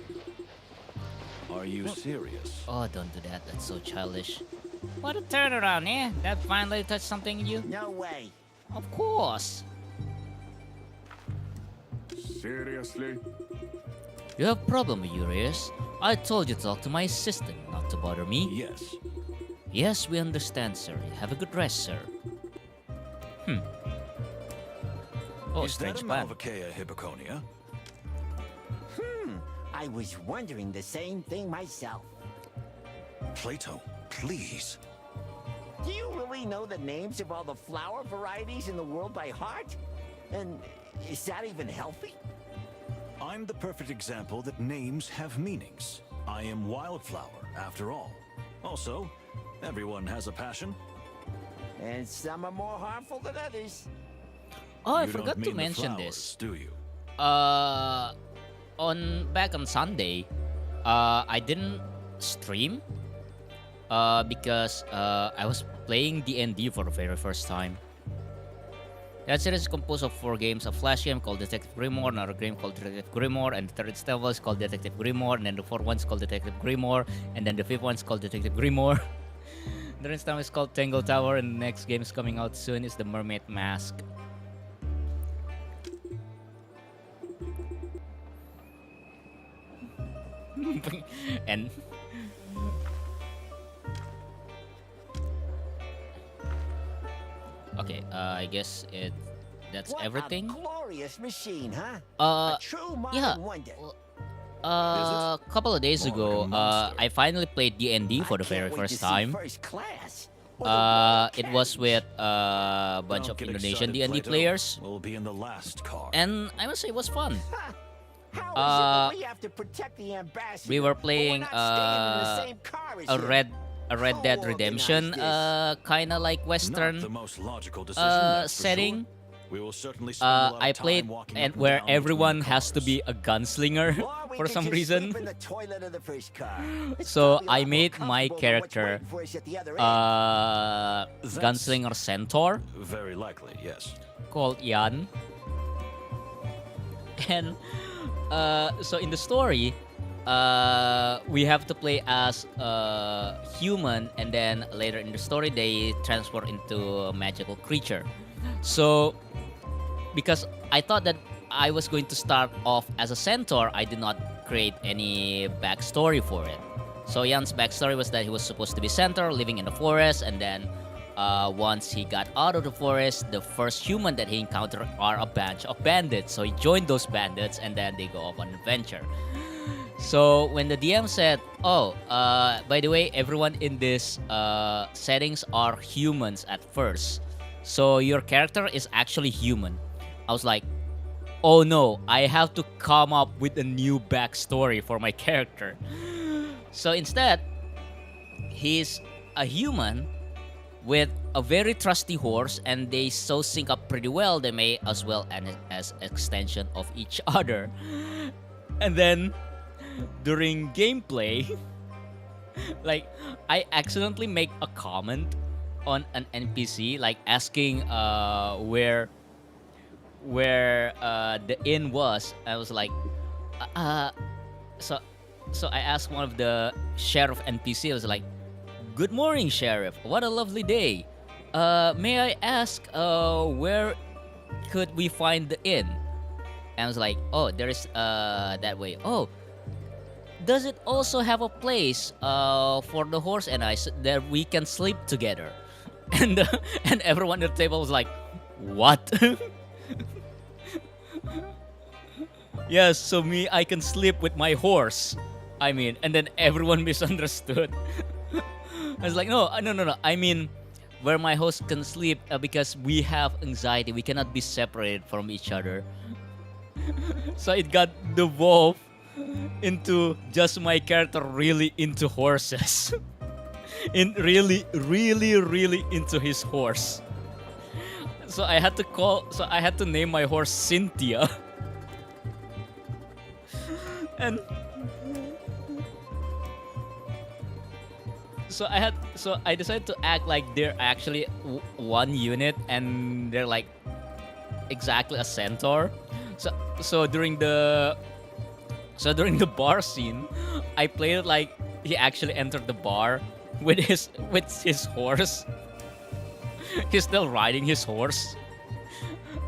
Are you serious? Oh, don't do that. That's so childish. What a turnaround, eh? That finally touched something in you? No way. Of course. Seriously? You have problem, Urias. I told you to talk to my assistant, not to bother me. Yes. Yes, we understand, sir. Have a good rest, sir. Oh, Is that strange a plan. Malvaceae hippoconia? I was wondering the same thing myself. Plato, please. Do you really know the names of all the flower varieties in the world by heart? And is that even healthy? I'm the perfect example that names have meanings. I am Wildflower, after all. Also, everyone has a passion. And some are more harmful than others. Oh, I You don't forgot to mean the mention flowers, this. do you? Back on Sunday, I didn't stream because I was playing D&D for the very first time. That series is composed of 4 games: a flash game called Detective Grimoire, another game called Detective Grimoire, and the third level is called Detective Grimoire, and then the fourth one's called Detective Grimoire, and then the fifth one's called Detective Grimoire. The next time is called Tangle Tower, and the next game is coming out soon is the Mermaid Mask. And okay, I guess it that's What everything. a glorious machine, huh? Uh, A true modern yeah. wonder. A couple of days More like a ago, monster. I finally played D&D for I the very can't wait to first see time. First class. Or the royal It was carriage. with a bunch Don't of get Indonesian excited, D&D Plato. players, We'll be in the last car. and I must say it was fun. Ha! How is it Uh, that we have to protect the ambassador? We were but playing we're not staying in the same car as a him? Red Dead How Redemption organized kind of like Not Western the most logical decision, that's for setting. sure. We will certainly spend a lot of I time played walking and up where down between everyone the has to cars. be a gunslinger Or we for could some just reason. sleep in the toilet of the first car. It's So probably a I lot more made my comfortable than what's character waiting for us at the other end. gunslinger centaur Very likely, yes. called Yan. And so in the story, we have to play as a human, and then later in the story they transfer into a magical creature. So because I thought that I was going to start off as a centaur, I did not create any backstory for it. So Yan's backstory was that he was supposed to be centaur, living in the forest, and then once he got out of the forest, the first human that he encountered are a bunch of bandits. So he joined those bandits, and then they go off on an adventure. So when the DM said, "Oh, by the way, everyone in this settings are humans at first, so your character is actually human," I was like, "Oh no, I have to come up with a new backstory for my character." So instead, he's a human with a very trusty horse, and they so sync up pretty well. They may as well as extension of each other. And then during gameplay, like I accidentally make a comment on an NPC, like asking where the inn was. I was like, so I asked one of the sheriff NPC. I was like, "Good morning, sheriff. What a lovely day. May I ask where could we find the inn?" And I was like, "Oh, there is that way. Oh, does it also have a place for the horse and I that we can sleep together?" And and everyone at the table was like, "What?" Yes, so I can sleep with my horse. I mean, and then everyone misunderstood. I was like, no. I mean, where my host can sleep because we have anxiety. We cannot be separated from each other. So it got devolved into just my character really into horses. really into his horse. So I had to name my horse Cynthia. And so I decided to act like they're actually one unit, and they're like exactly a centaur. So during the bar scene, I played it like he actually entered the bar with his horse. He's still riding his horse,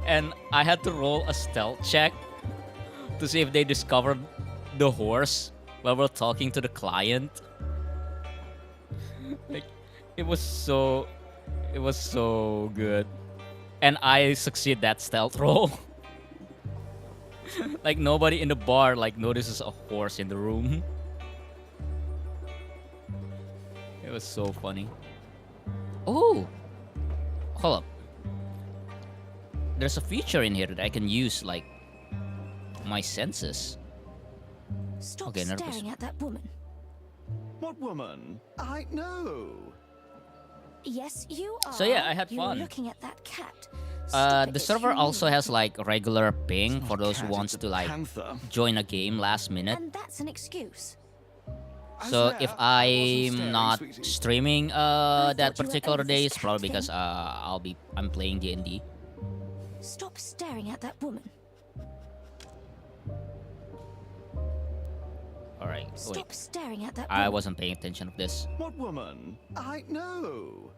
and I had to roll a stealth check to see if they discovered the horse while we're talking to the client. Like, it was so good, and I succeed that stealth roll. Like nobody in the bar like notices a horse in the room. It was so funny. Oh, hold up. There's a feature in here that I can use like my senses. Stop Okay, nervous. staring at that woman. What woman? I know. Yes, you are. So yeah, I had You were fun. looking at that cat. Stop it, The it's server also has humiliating. like regular ping It's for not a those who cat, wants it's a to like panther. join a game last minute. And that's an excuse. I So swear, if I wasn't I'm staring, not sweetie. streaming thought that you were particular over day, this it's probably cat because thing. I'm playing D&D. Stop staring at that woman. All right. Stop Wait, staring at that I woman. wasn't paying attention of this. What woman? I know.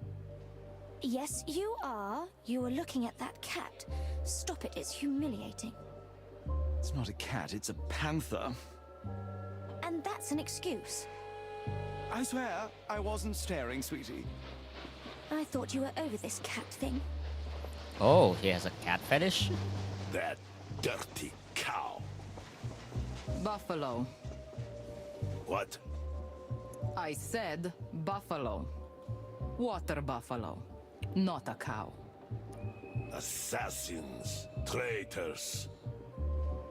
Yes, you are. You were looking at that cat. Stop it, it's humiliating. It's not a cat, it's a panther. And that's an excuse. I swear, I wasn't staring, sweetie. I thought you were over this cat thing. Oh, he has a cat fetish? That dirty cow. Buffalo. What? I said buffalo. Water buffalo. Not a cow. Assassins, traitors.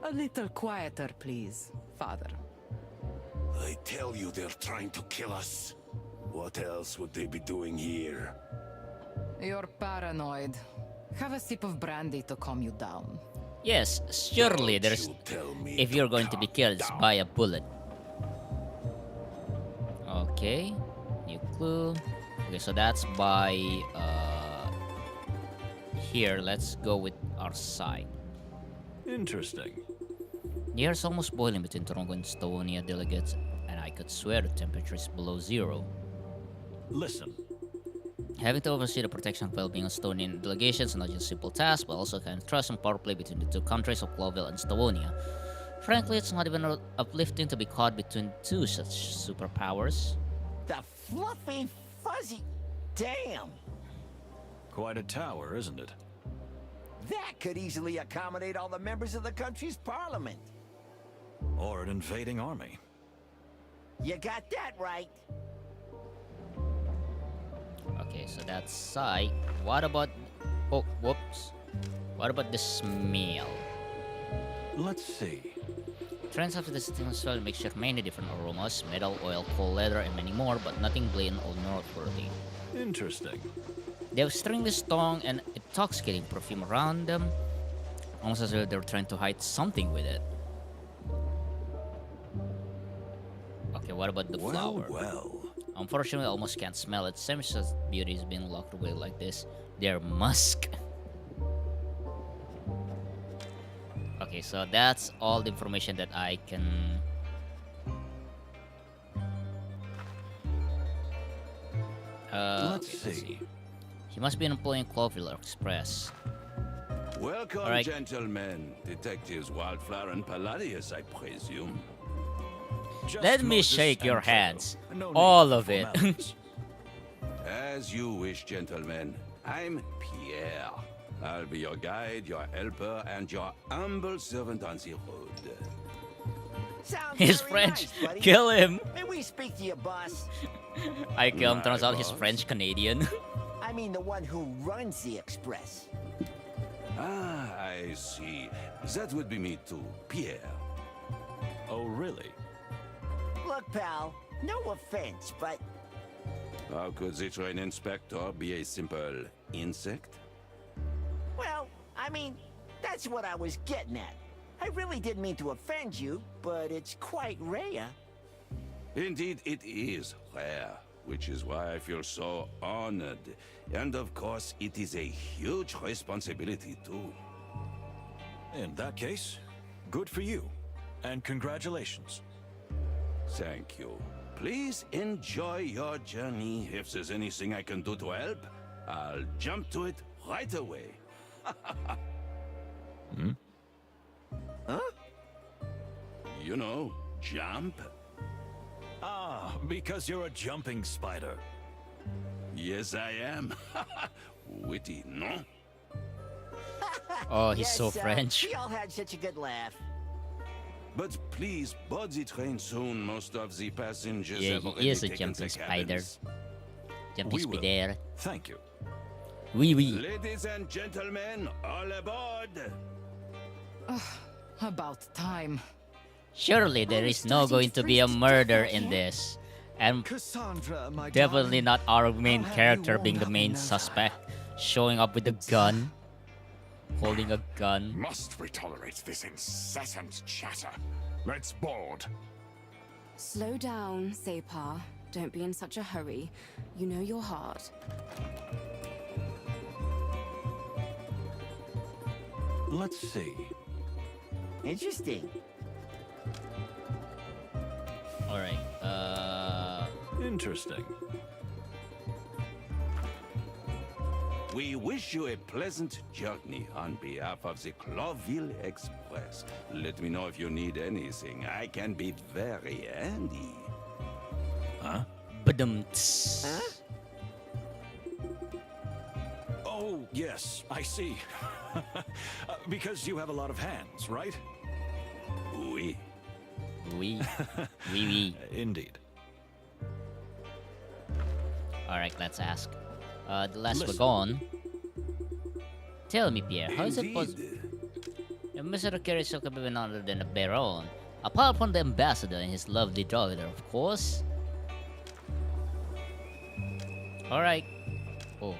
A little quieter, please, father. I tell you they're trying to kill us. What else would they be doing here? You're paranoid. Have a sip of brandy to calm you down. Yes, surely Don't there's... you tell me If you're going to be calm killed, it's down. by a bullet. Okay, new clue. Okay, so that's by here. Let's go with our side. Interesting. The air's almost boiling between Toronto and Estonia delegates, and I could swear the temperature is below zero. Listen, Having to oversee the protection and well-being of Estonian delegations is not just a simple task, but also a kind of trust and power play between the two countries of Clawville and Estonia. Frankly, it's not even uplifting to be caught between two such superpowers. The fluffy, fuzzy. Damn! quite a tower, isn't it? That could easily accommodate all the members of the country's parliament. Or an invading army. You got that right. Okay, so that's sight. What about... Oh, whoops. What about the smell? Let's see. Trends after the setting as well mixture of many different aromas, metal, oil, coal, leather, and many more, but nothing blatant or noteworthy. Interesting. They have stringless, strong, and intoxicating perfume around them, almost as if they're trying to hide something with it. Okay, what about the flower? Well. Unfortunately, I almost can't smell it. Seems as beauty is being locked away like this. They're musk. Okay, so that's all the information that I can... Let's okay, see. He must be an employee in Clawville Express. Welcome, All right. gentlemen. Detectives Wildflower and Palladius, I presume. Just Let me Moses shake your and hands. Plato. No need All for of it. formalities. As you wish, gentlemen. I'm Pierre. I'll be your guide, your helper, and your humble servant on the road. Sounds He's very French. nice, buddy. Kill him. May we speak to your boss? I kill him. Turns My out he's boss? French Canadian. I mean the one who runs the Express. Ah, I see. That would be me too, Pierre. Oh, really? Look, pal, no offense, but How could the train inspector be a simple insect? well, I mean, that's what I was getting at. I really didn't mean to offend you, but it's quite rare. Indeed, it is rare, which is why I feel so honored. And of course, it is a huge responsibility too. In that case, good for you. And congratulations. Thank you. Please enjoy your journey. If there's anything I can do to help, I'll jump to it right away. Huh? You know, jump. Ah, because you're a jumping spider. Yes, I am. Witty, no? Oh, he's Yes, so French. We all had such a good laugh. But please board the train soon. Most of the passengers Yeah, have he already is a taken jumping the spider. cabins. Jumping We will. spider. Thank you. Oui, oui. Ladies and gentlemen, all aboard! About time. Surely there is no going to be a murder in this. And Cassandra, my definitely darling, not our main I'll have character you being the warmed up main in no suspect. Showing up with a gun. Holding a gun. Must we tolerate this incessant chatter? Let's board. Slow down, Separ. Don't be in such a hurry. You know your heart. Let's see. Interesting. Alright, Interesting. We wish you a pleasant journey on behalf of the Clawville Express. Let me know if you need anything. I can be very handy. badum-ts. Huh? Oh, Yes, I see. Because you have a lot of hands, right? Oui. Oui. Oui, oui. Indeed. Alright, let's ask. The last Listen. wagon. Tell me, Pierre, how is it Indeed. possible? The ambassador carries so capable none other than a baron. Apart from the ambassador and his lovely daughter, of course. Alright. Oh,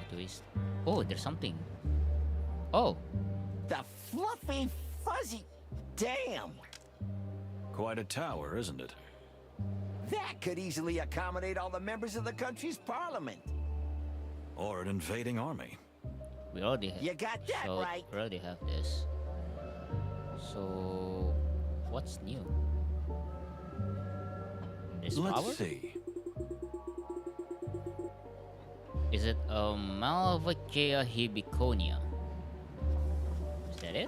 oh, there's something. Oh. The fluffy, fuzzy... Damn! Quite a tower, isn't it? That could easily accommodate all the members of the country's parliament. Or an invading army. We already have. You got that so right. We already have this. So, what's new? This Let's power? see. Is it Malvacia Hibiconia? Is that it?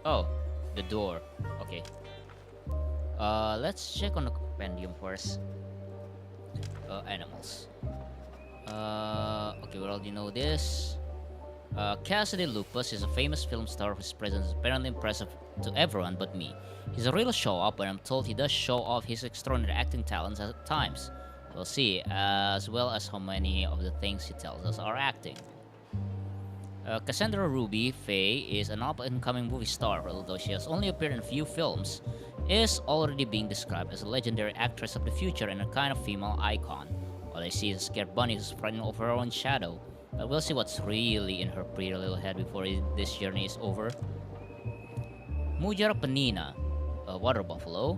Oh, the door. Okay. Let's check on the compendium first. Animals. Okay, we already know this. Cassidy Lupus is a famous film star whose presence is apparently impressive to everyone but me. He's a real show-off, but I'm told he does show off his extraordinary acting talents at times. We'll see, as well as how many of the things he tells us are acting. Cassandra Ruby Faye is an up-and-coming movie star, although she has only appeared in a few films, is already being described as a legendary actress of the future and a kind of female icon. All I see is a scared bunny who's frightened of her own shadow, but we'll see what's really in her pretty little head before this journey is over. Mujar Penina, a water buffalo.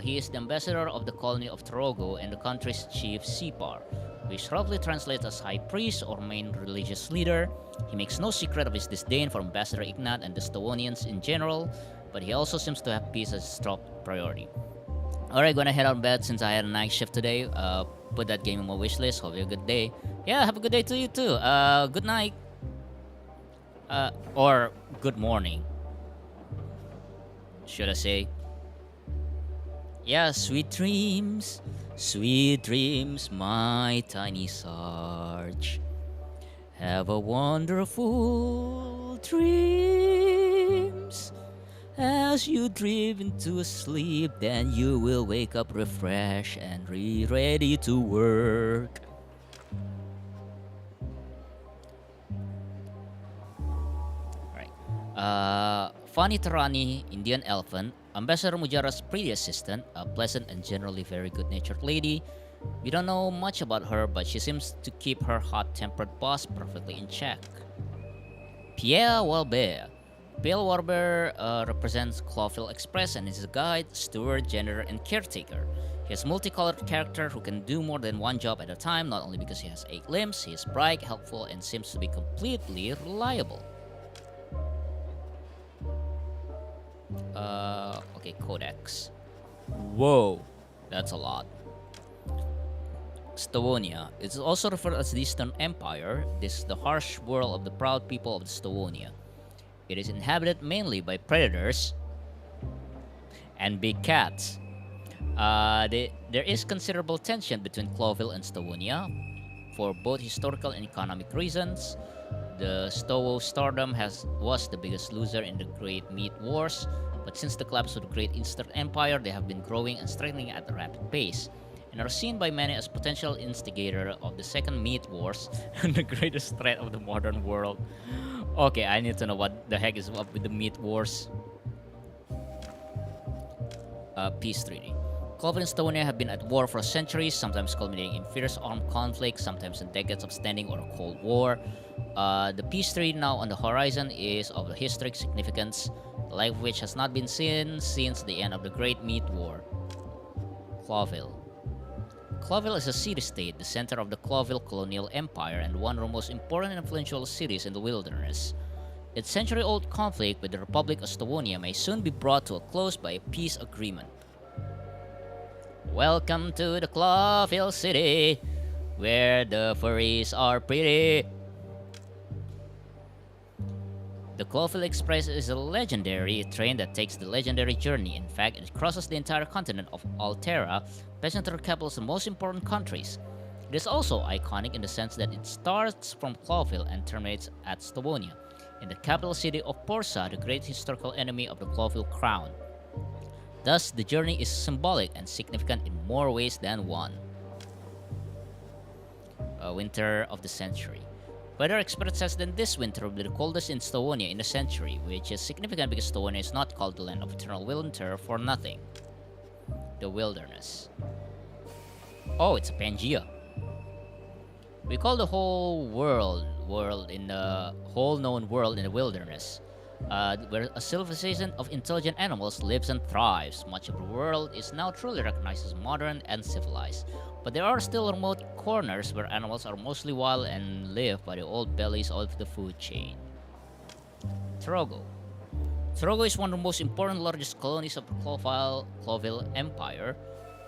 He is the ambassador of the colony of Torogo and the country's chief Sipar, which roughly translates as high priest or main religious leader. He makes no secret of his disdain for Ambassador Ignat and the Stawonians in general, but he also seems to have peace as his top priority. Alright, gonna head out of bed since I had a night shift today. Put that game on my wish list. Hope you have a good day. Yeah, have a good day to you too. Good night. Or good morning, should I say. Yeah, sweet dreams, my tiny Sarge. Have a wonderful dreams. As you drift into sleep, then you will wake up refreshed and ready to work. Alright. Fani Tarani, Indian Elephant, Ambassador Mujara's pretty assistant, a pleasant and generally very good-natured lady. We don't know much about her, but she seems to keep her hot-tempered boss perfectly in check. Pierre Walbert. Pierre Walbert represents Clawfield Express and is a guide, steward, janitor, and caretaker. He is a multicolored character who can do more than one job at a time, not only because he has 8 limbs, he is bright, helpful, and seems to be completely reliable. Okay, Codex. Whoa, that's a lot. Stawonia. It's also referred as the Eastern Empire. This is the harsh world of the proud people of Stawonia. It is inhabited mainly by predators and big cats. There is considerable tension between Clawville and Stawonia for both historical and economic reasons. The Stowo Stardom was the biggest loser in the Great Meat Wars, but since the collapse of the Great Eastern Empire, they have been growing and strengthening at a rapid pace, and are seen by many as potential instigator of the Second Meat Wars and the greatest threat of the modern world. Okay, I need to know what the heck is up with the Meat Wars. Peace treaty. Clawville and Stawonia have been at war for centuries, sometimes culminating in fierce armed conflict, sometimes in decades of standing or a cold war. The peace treaty now on the horizon is of historic significance, the like of which has not been seen since the end of the Great Meat War. Clawville. Clawville is a city-state, the center of the Clawville colonial empire and one of the most important and influential cities in the wilderness. Its century-old conflict with the Republic of Stawonia may soon be brought to a close by a peace agreement. Welcome to the Clawville City, where the furries are pretty. The Clawville Express is a legendary train that takes the legendary journey. In fact, it crosses the entire continent of Altera, passing through the capitals of the most important countries. It is also iconic in the sense that it starts from Clawville and terminates at Stavonia, in the capital city of Porsa, the great historical enemy of the Clawville crown. Thus, the journey is symbolic and significant in more ways than one. Winter of the century. Weather expert says that this winter will be the coldest in Stavonia in a century, which is significant because Stavonia is not called the land of eternal winter for nothing. The wilderness. Oh, it's a Pangea. We call the whole known world in the wilderness, where a civilization of intelligent animals lives and thrives. Much of the world is now truly recognized as modern and civilized. But there are still remote corners where animals are mostly wild and live by the old bellies of the food chain. Trogo. Trogo is one of the most important largest colonies of the Clawville Empire.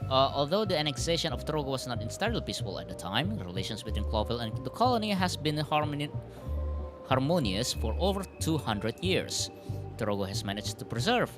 Although the annexation of Trogo was not entirely peaceful at the time, the relations between Clawville and the colony has been harmonious for over 200 years. Trogo has managed to preserve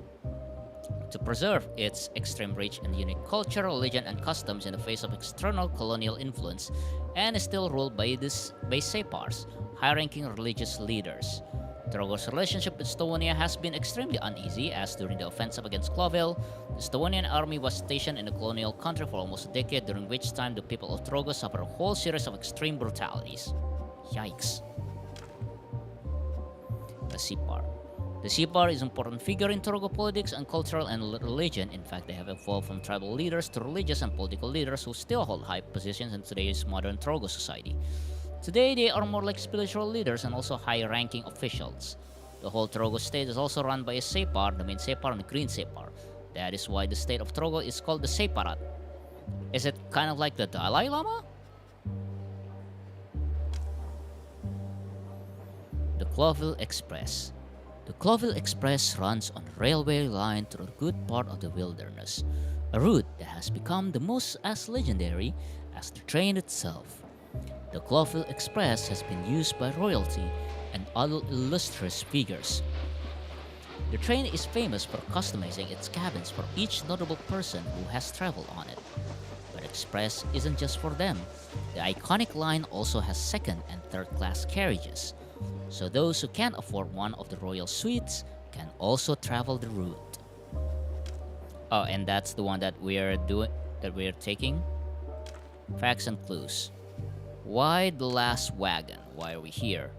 its extreme rich and unique culture, religion, and customs in the face of external colonial influence, and is still ruled by Separs, high-ranking religious leaders. Trogo's relationship with Stavonia has been extremely uneasy, as during the offensive against Clawville, the Stavonian army was stationed in the colonial country for almost a decade, during which time the people of Trogo suffered a whole series of extreme brutalities. Yikes. The Separ. The Separ is an important figure in Trogo politics and cultural and religion. In fact, they have evolved from tribal leaders to religious and political leaders who still hold high positions in today's modern Trogo society. Today, they are more like spiritual leaders and also high-ranking officials. The whole Trogo state is also run by a Separ, the main Separ and the Green Separ. That is why the state of Trogo is called the Separat. Is it kind of like the Dalai Lama? The Clawville Express. The Clawville Express runs on a railway line through a good part of the wilderness, a route that has become the most as legendary as the train itself. The Clawville Express has been used by royalty and other illustrious figures. The train is famous for customizing its cabins for each notable person who has traveled on it. But Express isn't just for them. The iconic line also has second and third class carriages, so those who can't afford one of the royal suites can also travel the route. Oh, and that's the one that we're taking. Facts and clues. Why the last wagon? Why are we here?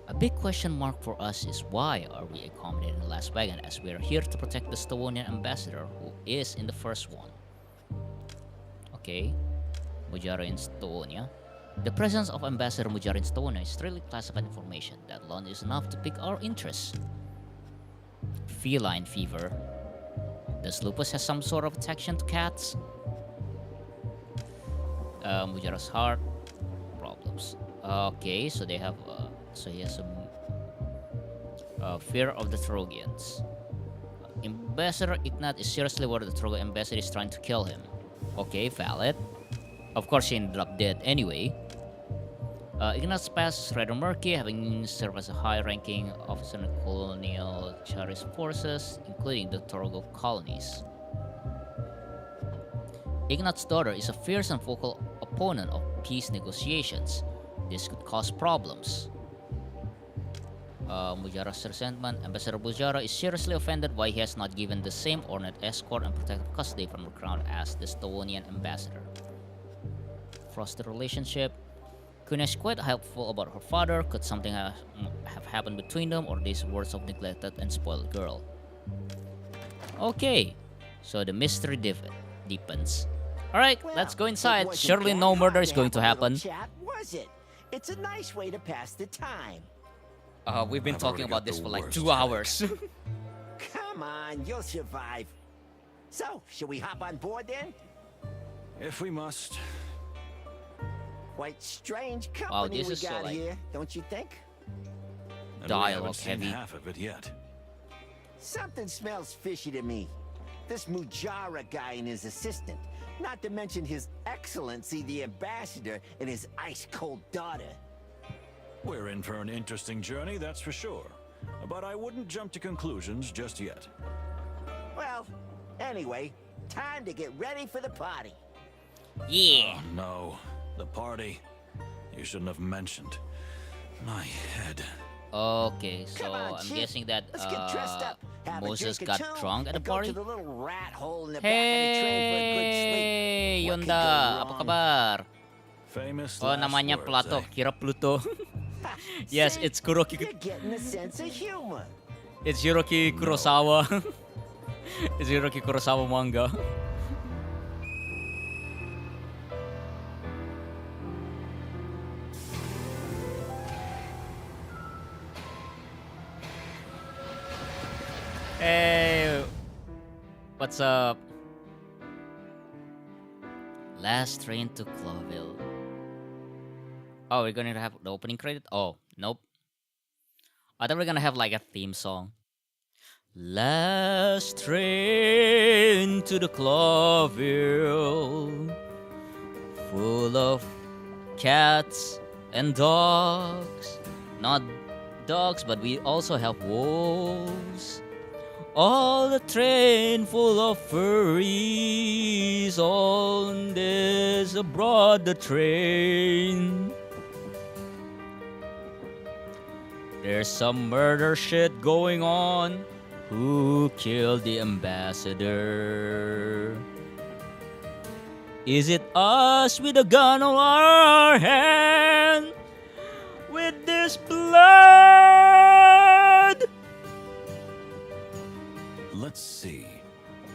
A big question mark for us is why are we accommodating the last wagon, as we are here to protect the Stavonian ambassador who is in the first one. Okay, Mujara in Stavonia. The presence of Ambassador Mujara in Stavonia is strictly classified information that alone is enough to pique our interest. Feline fever. Does Lupus have some sort of attraction to cats? Mujara's heart problems. Okay, so they have so he has some fear of the Trogians. Ambassador Ignat is seriously worried the Trogo ambassador is trying to kill him. Okay, valid. Of course, he ended up dead anyway. Ignat's past is rather murky, having served as a high-ranking officer in the colonial Charis forces, including the Trogo colonies. Ignat's daughter is a fierce and vocal opponent of peace negotiations. This could cause problems. Mujara's resentment. Ambassador Mujara is seriously offended why he has not given the same ornate escort and protective custody from the crown as the Stavonian ambassador. Frosted relationship. Kuna is quite helpful about her father. Could something have happened between them, or these words of neglected and spoiled girl? Okay, so the mystery deepens. Alright, Well, let's go it inside. wasn't Surely that no hard murder is to going have to a little happen. Chat, was it? It's a nice way to pass the time. We've been I've talking already about got this the for like worst 2 hours. Come on, you'll survive. So, shall we hop on board then? If we must. Quite strange company this we is so, got like, here, don't you think? And we Dialogue haven't seen heavy. half of it yet. Something smells fishy to me. This Mujara guy and his assistant. Not to mention His Excellency the Ambassador and his ice-cold daughter. We're in for an interesting journey, that's for sure. But I wouldn't jump to conclusions just yet. Well, anyway, time to get ready for the party. Yeah. No. The party? You shouldn't have mentioned. My head. Okay, so Come on, I'm Chief. guessing that Let's get dressed up, have a Moses drink or got two, drunk at the and go party. to the little rat hole in the back of the train for a good sleep. Hey, What could Yonda, go apa wrong? kabar? Famous Oh, last namanya words, Plato, eh? kira Pluto. Yes, See? it's Kuroki. You're getting a sense of humor. It's Hiroki Kurosawa. It's Hiroki Kurosawa manga. Hey, what's up? Last train to Clawville. Oh, we're gonna have the opening credit? Oh, nope. I thought we are gonna have like a theme song. Last train to the Clawville, full of cats and dogs. Not dogs, but we also have wolves. All the train full of furries on this abroad the train. There's some murder shit going on. Who killed the ambassador? Is it us with a gun on our hand? With this blood? Let's see.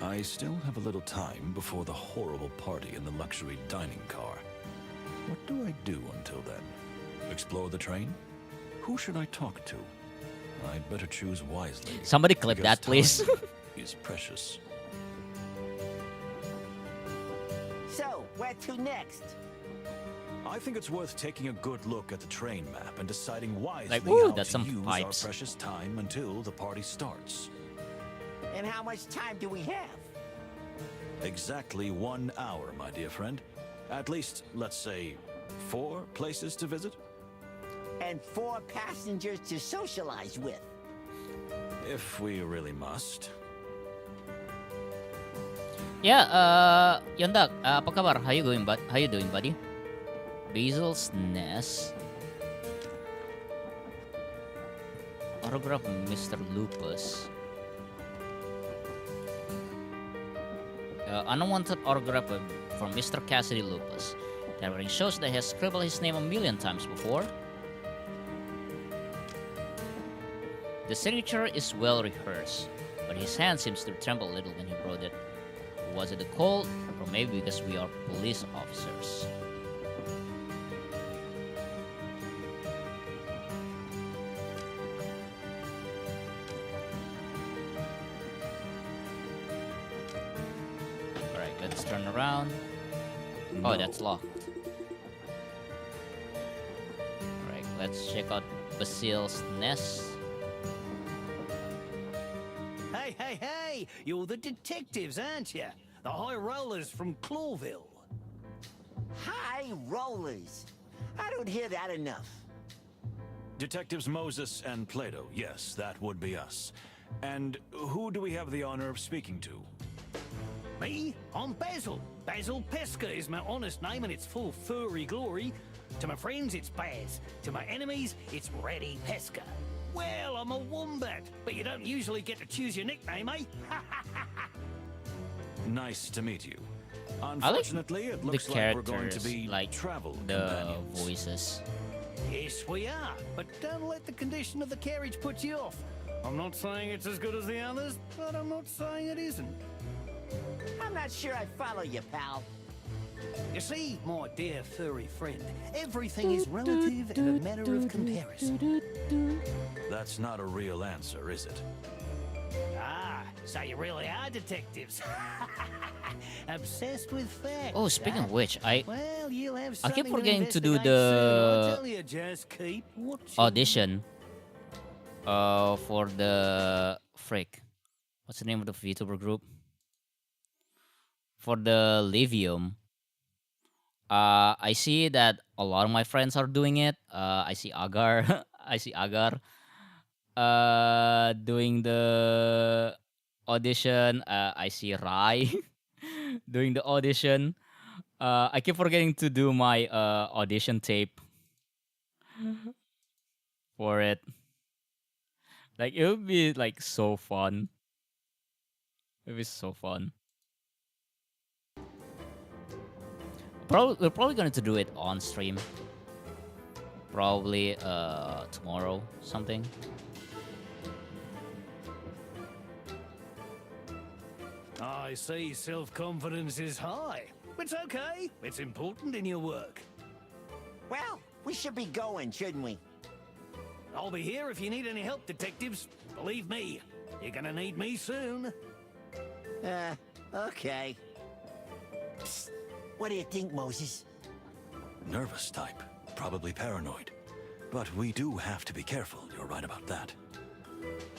I still have a little time before the horrible party in the luxury dining car. What do I do until then? Explore the train? Who should I talk to? I'd better choose wisely. Somebody clip because that, please. time is precious. So, where to next? I think it's worth taking a good look at the train map and deciding wisely Like, ooh, how that's to some use pipes. our precious time until the party starts. And how much time do we have? Exactly 1 hour, my dear friend. At least, let's say, 4 places to visit. And 4 passengers to socialize with. If we really must. Yeah, Yondak, apa kabar? How you going, How you doing, buddy? Basil's Nest. Autograph Mr. Lupus. Unwanted autograph from Mr. Cassidy Lupus. The handwriting shows that he has scribbled his name a million times before. The signature is well rehearsed, but his hand seems to tremble a little when he wrote it. Was it the cold, or maybe because we are police officers? Alright, let's turn around. Oh, that's locked. Alright, let's check out Basil's Nest. Hey, hey, hey! You're the detectives, aren't you? The high rollers from Clawville. High rollers. I don't hear that enough. Detectives Moses and Plato, yes, that would be us. And who do we have the honor of speaking to? Me? I'm Basil. Basil Pesca is my honest name and it's full furry glory. To my friends, it's Baz. To my enemies, it's Reddy Pesca. Well, I'm a wombat, but you don't usually get to choose your nickname, eh? Nice to meet you. I like Unfortunately, it the looks like we're going characters, to be like travel the companions. voices. Yes, we are, but don't let the condition of the carriage put you off. I'm not saying it's as good as the others, but I'm not saying it isn't. I'm not sure I follow you, pal. You see, my dear furry friend, everything is relative and a matter of comparison. That's not a real answer, is it? Ah, so you really are detectives. Obsessed with facts. Oh, speaking huh? of which, Well, you'll have I keep something forgetting to do investigate soon. I the tell you, just keep watching. audition for the frick. What's the name of the VTuber group? For the Livium. I see that a lot of my friends are doing it. I see Agar. I see Agar doing the audition. I see Rai doing the audition. I keep forgetting to do my audition tape for it. Like it would be like so fun. It was so fun. We're probably going to do it on stream. Probably tomorrow something. I see self-confidence is high. It's okay. It's important in your work. Well, we should be going, shouldn't we? I'll be here if you need any help, detectives. Believe me, you're gonna need me soon. Okay. Psst. What do you think, Moses? Nervous type, probably paranoid. But we do have to be careful, you're right about that.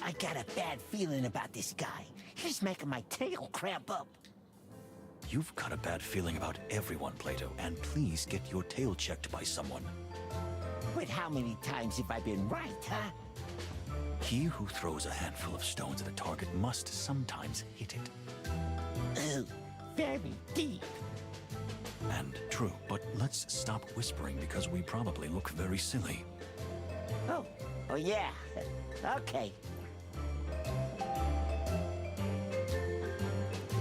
I got a bad feeling about this guy. He's making my tail cramp up. You've got a bad feeling about everyone, Plato, and please get your tail checked by someone. But how many times have I been right, huh? He who throws a handful of stones at a target must sometimes hit it. Oh, very deep. And true, but let's stop whispering because we probably look very silly. Oh yeah. Okay.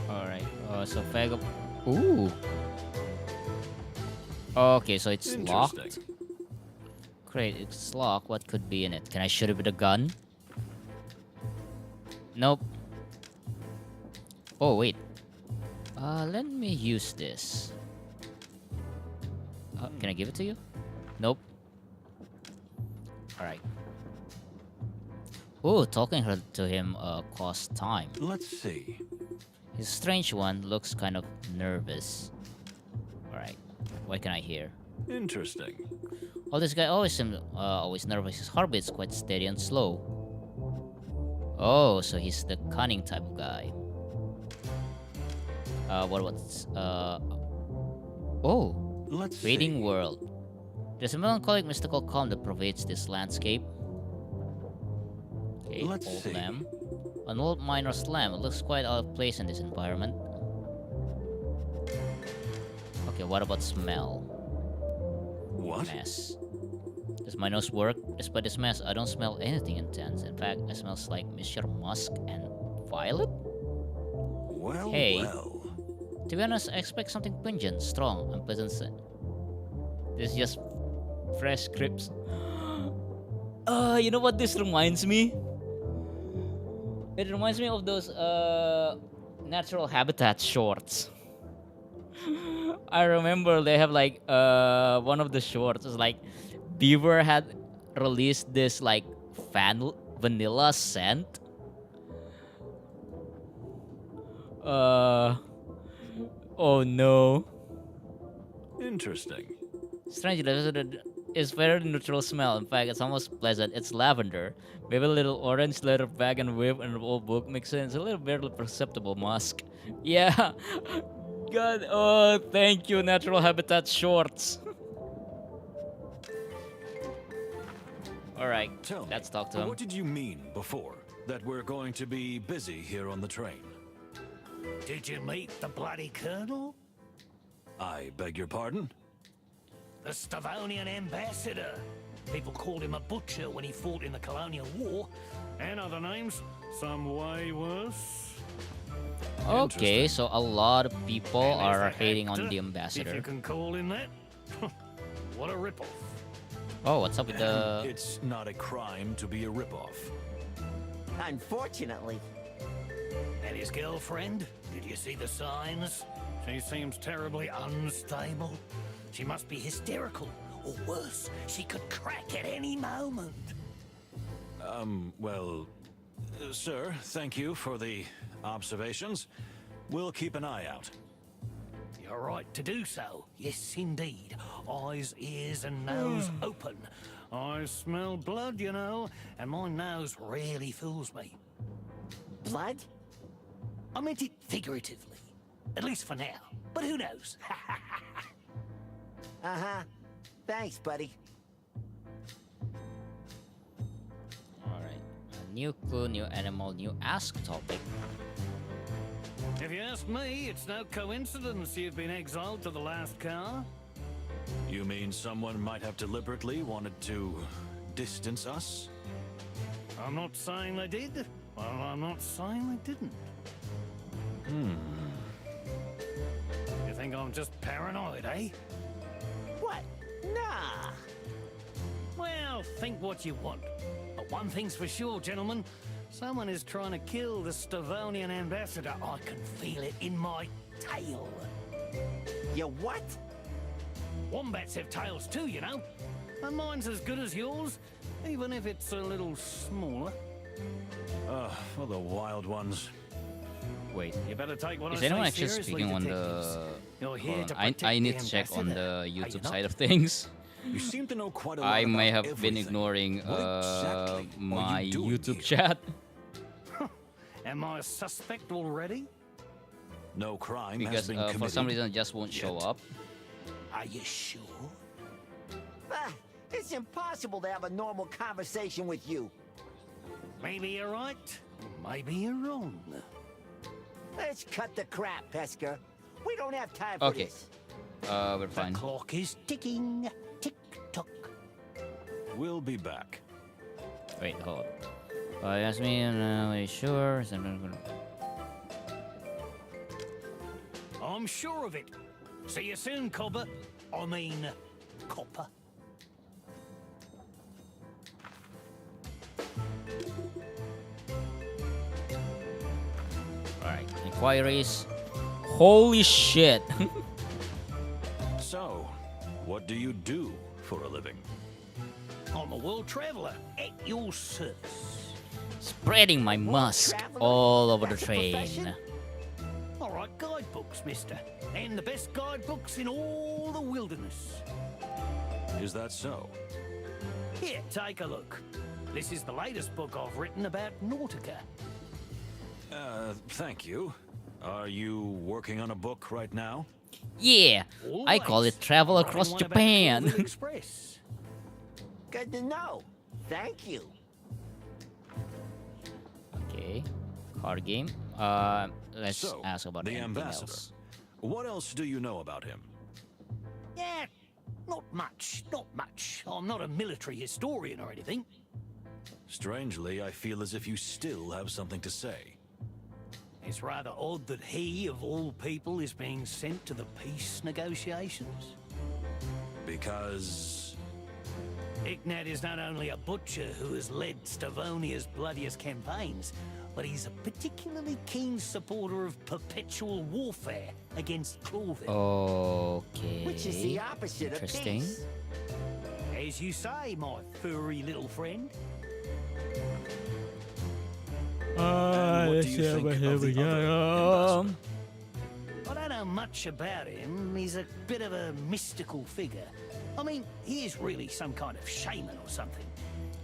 Alright. So Fag. Ooh. Okay, so it's locked. Great, it's locked. What could be in it? Can I shoot it with a gun? Nope. Oh wait. Let me use this. Can I give it to you? Nope. Alright. Oh, talking to him costs time. Let's see. His strange one looks kind of nervous. Alright. What can I hear? Interesting. Oh, this guy always seems always nervous. His heartbeat's quite steady and slow. Oh, so he's the cunning type of guy. What's oh. Let's Fading see. world. There's a melancholic mystical calm that pervades this landscape. Okay, Let's old see. lamp. An old miner's lamp. It looks quite out of place in this environment. Okay, what about smell? What? Mess. Does my nose work? Despite this mess, I don't smell anything intense. In fact, it smells like Mr. Musk and violet? Well, Hey. well. To be honest, I expect something pungent, strong, and pleasant scent. This is just fresh crisps. You know what this reminds me? It reminds me of those natural habitat shorts. I remember they have like one of the shorts is like Beaver had released this like vanilla scent. Oh no. Interesting. Strangely, it's very neutral smell. In fact, it's almost pleasant. It's lavender. Maybe a little orange leather bag and whip and an old book mixed in. It's a little barely perceptible musk. Yeah. God, oh, thank you, Natural Habitat Shorts. Alright, Tell me, let's talk to him. what did you mean before? That we're going to be busy here on the train? Did you meet the bloody colonel? I beg your pardon? The Stavonian ambassador. People called him a butcher when he fought in the colonial war. And other names, some way worse. Okay, so a lot of people And there's are the hating on actor, the if ambassador. you can call him that. What a ripoff. Oh, what's up with the... It's not a crime to be a ripoff. Unfortunately. And his girlfriend? Did you see the signs? She seems terribly unstable. She must be hysterical. Or worse, she could crack at any moment. Well, sir, thank you for the observations. We'll keep an eye out. You're right to do so. Yes, indeed. Eyes, ears, and nose open. I smell blood, you know, and my nose really fools me. Blood? I meant it figuratively. At least for now. But who knows? Uh-huh. Thanks, buddy. Alright. New clue, new animal, new ask topic. If you ask me, it's no coincidence you've been exiled to the last car. You mean someone might have deliberately wanted to distance us? I'm not saying they did. Well, I'm not saying they didn't. You think I'm just paranoid, eh? What? Nah. Well, think what you want. But one thing's for sure, gentlemen. Someone is trying to kill the Stavonian ambassador. I can feel it in my tail. You what? Wombats have tails too, you know. And mine's as good as yours, even if it's a little smaller. For the wild ones. Wait, You better take what is I say anyone actually seriously, speaking on detectives. the? You're here Hold to on, I protect need the to check on ambassador. the Are you YouTube not? side of things. You seem to know quite a lot I may about have been everything. ignoring What exactly are my you doing YouTube here? chat. Am I a suspect already? No crime has Because been for committed. some reason it just won't show yet. up. Are you sure? It's impossible to have a normal conversation with you. Maybe you're right. Maybe you're wrong. Let's cut the crap, Pesker. We don't have time for Okay. this. We're The fine. clock is ticking. Tick tock. We'll be back. Wait, hold on. Ask me, are you sure? I'm sure of it. See you soon, Cobber. I mean, Copper. Alright, inquiries. Holy shit! So, what do you do for a living? I'm a world traveler at your service. Spreading my musk all over the train. All right, guidebooks, mister. And the best guidebooks in all the wilderness. Is that so? Here, take a look. This is the latest book I've written about Nautica. Thank you. Are you working on a book right now? Yeah, I call it Travel Always. Across One about the Japan. Thor Express. Good to know. Thank you. Okay, card game. Let's So, ask about the anything ambassador. else. What else do you know about him? Yeah, not much, not much. I'm not a military historian or anything. Strangely, I feel as if you still have something to say. It's rather odd that he, of all people, is being sent to the peace negotiations. Because... Ignat is not only a butcher who has led Stavonia's bloodiest campaigns, but he's a particularly keen supporter of perpetual warfare against Clawville. Okay. Which is the opposite of Interesting. peace. As you say, my furry little friend. And what do you think of the other ambassador? I don't know much about him. He's a bit of a mystical figure. I mean, he is really some kind of shaman or something.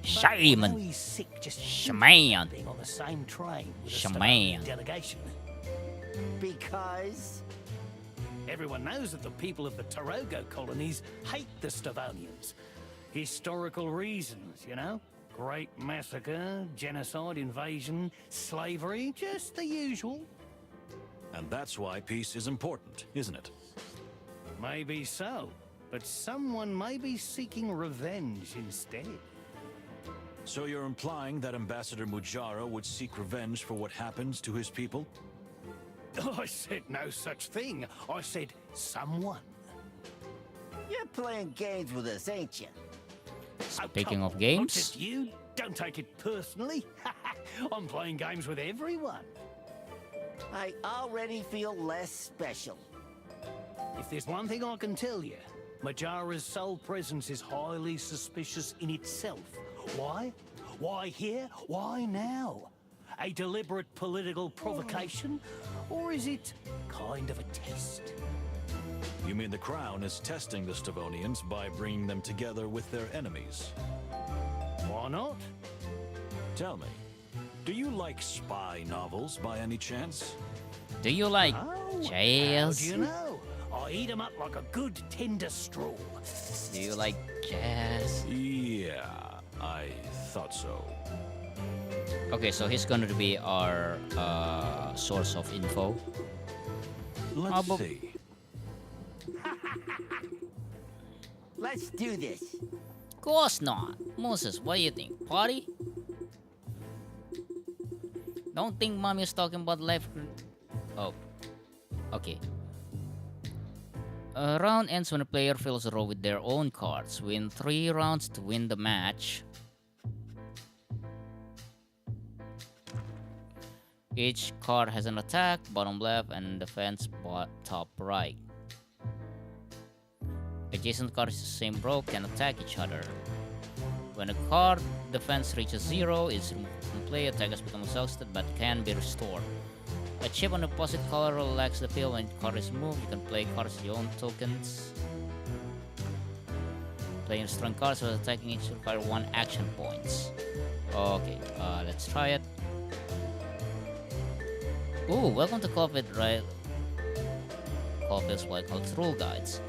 But I know Shaman. he's sick just Shaman. being on the same train with a Shaman. Stavonian delegation. Because... Everyone knows that the people of the Tarogo colonies hate the Stavonians. Historical reasons, you know? Great massacre, genocide, invasion, slavery, just the usual. And that's why peace is important, isn't it? Maybe so, but someone may be seeking revenge instead. So you're implying that Ambassador Mujara would seek revenge for what happens to his people? I said no such thing. I said someone. You're playing games with us, ain't you? Speaking come of on, games. not just you. Don't take it personally. I'm playing games with everyone. I already feel less special. If there's one thing I can tell you, Majara's sole presence is highly suspicious in itself. Why? Why here? Why now? A deliberate political provocation? Or is it kind of a test? You mean the Crown is testing the Stavonians by bringing them together with their enemies? Why not? Tell me, do you like spy novels by any chance? Do you like Oh, how jazz? do you know? I I eat 'em up like a good tender straw. Do you like jazz? Yeah, I thought so. Okay, so he's going to be our source of info. Let's see. Let's do this. Of course not. Moses, what do you think? Party? Don't think mommy's talking about life. Oh. Okay. A round ends when a player fills a row with their own cards. Win 3 rounds to win the match. Each card has an attack, bottom left, and defense, top right. Adjacent cards in the same row can attack each other. When a card defense reaches 0, it's removed from play. Attackers become exhausted but can be restored. A chip on the opposite color relaxes the field when the card is moved. You can play cards with your own tokens. Playing strong cards while attacking each require 1 action points. Okay, let's try it. Ooh, welcome to Clovis, right? Clovis White House rule guides.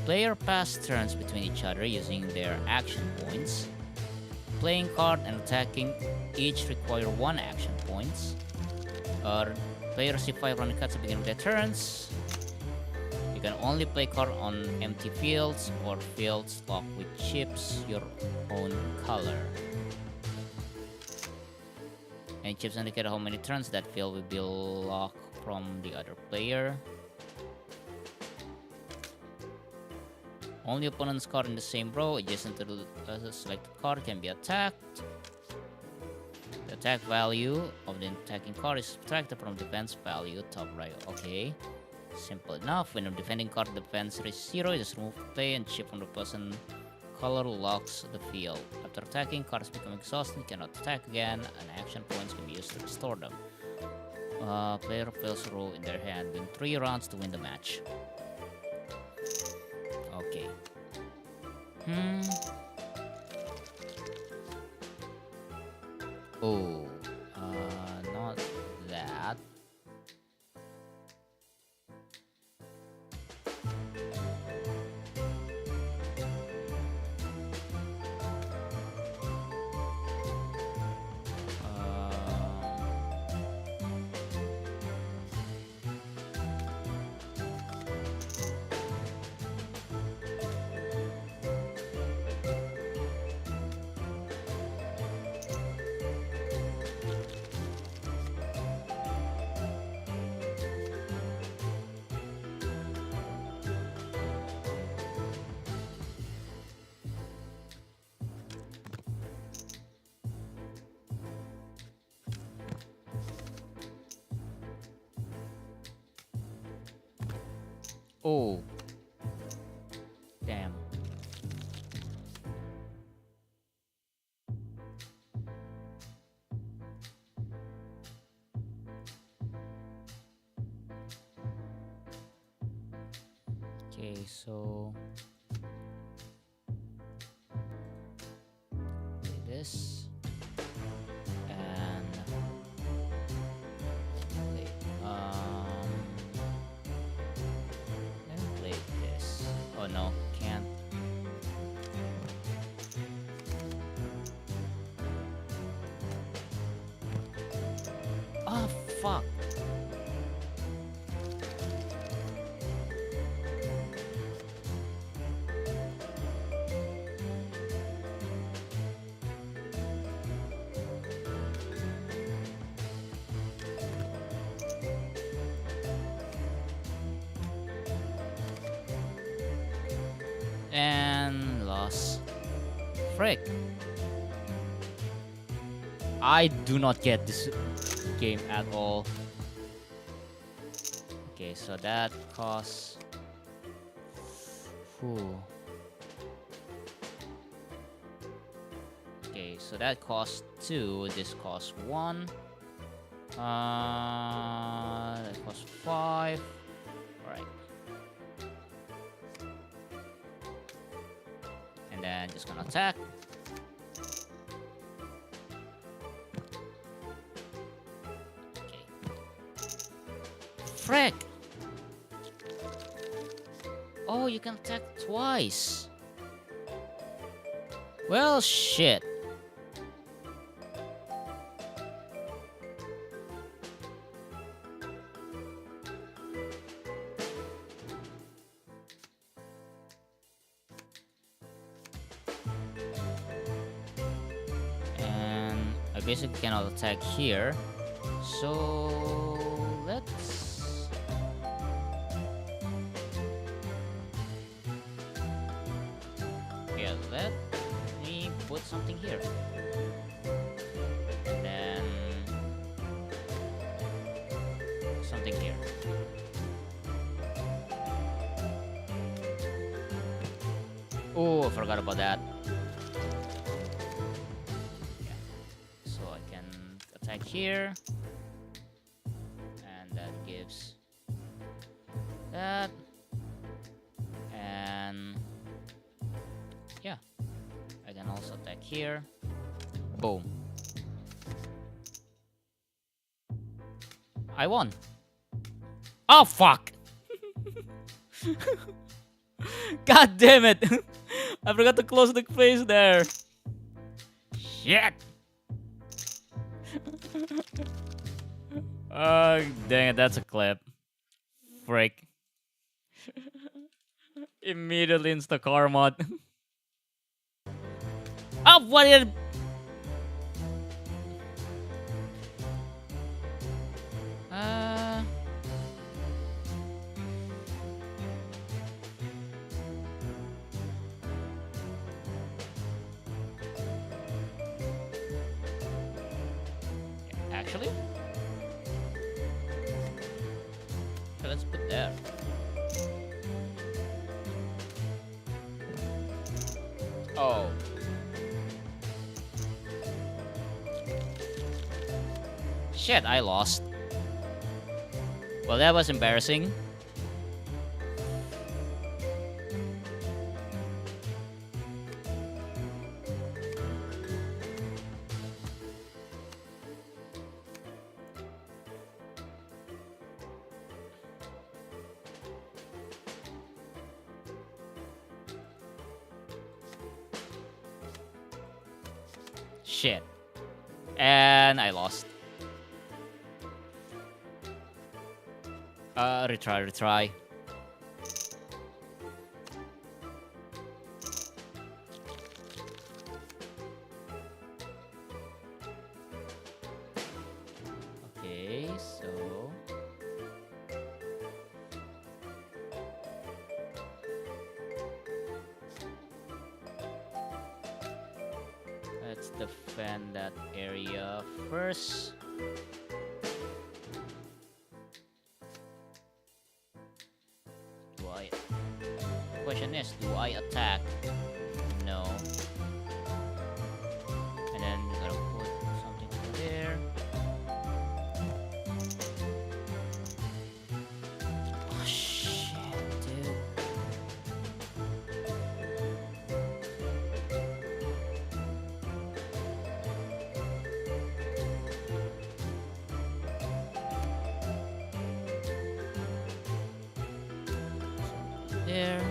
Player pass turns between each other using their action points. Playing card and attacking each require 1 action points. Players receive 5 running cards at the beginning of their turns. You can only play card on empty fields or fields locked with chips your own color. Any chips indicate how many turns that field will be locked from the other player. Only opponent's card in the same row adjacent to the selected card can be attacked. The attack value of the attacking card is subtracted from defense value top right. Okay, simple enough. When a defending card defense reaches 0, it is removed from play and chip from the person color locks the field. After attacking, cards become exhausted, cannot attack again, and action points can be used to restore them. Player fills a row in their hand. Win 3 rounds to win the match. Okay. Oh, not that. Oh. Damn. Okay, so play this and play then play this. Oh no, can't. Oh fuck. And lost. Frick. I do not get this game at all. Okay, so that costs. Whew. Okay, so that costs 2. This costs 1. That costs 5. Alright. And then just gonna attack. Okay. Frick! Oh, you can attack twice. Well, shit. And I basically cannot attack here. So let's... Yeah, let me put something here. And then something here. Oh, I forgot about that. Yeah. So I can attack here. And that gives that. And yeah, I can also attack here. Boom. I won. Oh, fuck. God damn it. I forgot to close the face there. Shit. Oh, dang it. That's a clip. Frick. Immediately insta karma. Oh, what did... Actually? Okay, let's put there. Oh. Shit, I lost. Well, that was embarrassing. Shit. And I lost. Retry. Okay, so... let's defend that area first. Question is, do I attack? No. And then we gotta put something there. Oh shit, dude. There.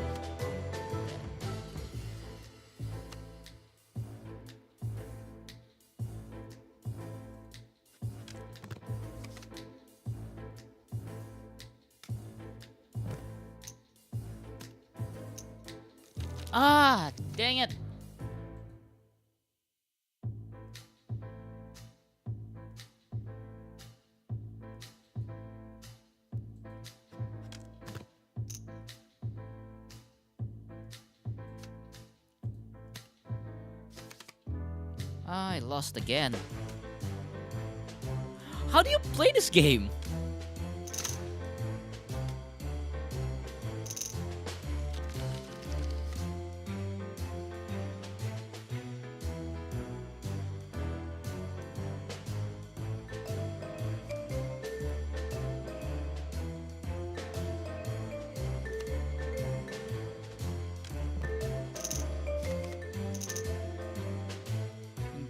Ah, dang it. Ah, I lost again. How do you play this game?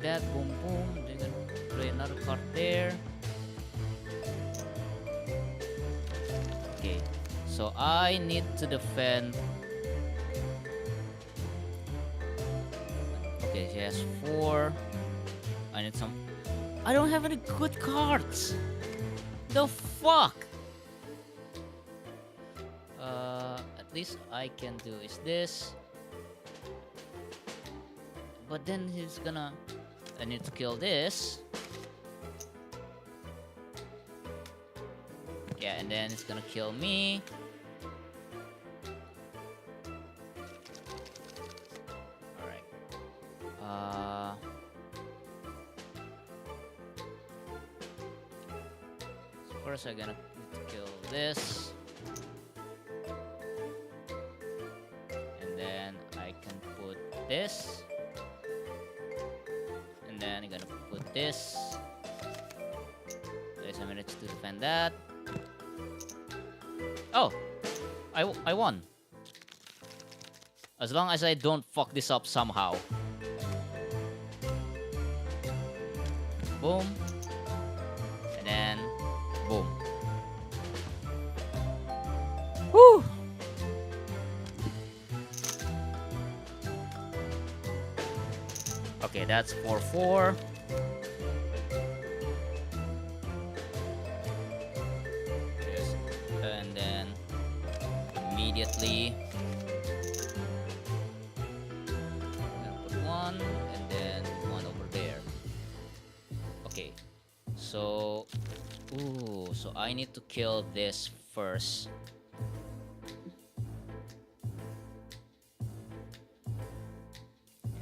That boom boom, then play another card there. Okay, so I need to defend Okay, she has 4. I need some. I don't have any good cards. The fuck? At least I can do is this. But then he's gonna. I need to kill this. Yeah, and then it's gonna kill me. Alright. So first I'm gonna need to kill this. And then I can put this. And then I'm gonna put this. There's a minute to defend that. Oh, I won. As long as I don't fuck this up somehow. Boom. And then, boom. Woo! Okay, that's 4-4. And then immediately I'm gonna put 1 and then 1 over there. Okay, so so I need to kill this first.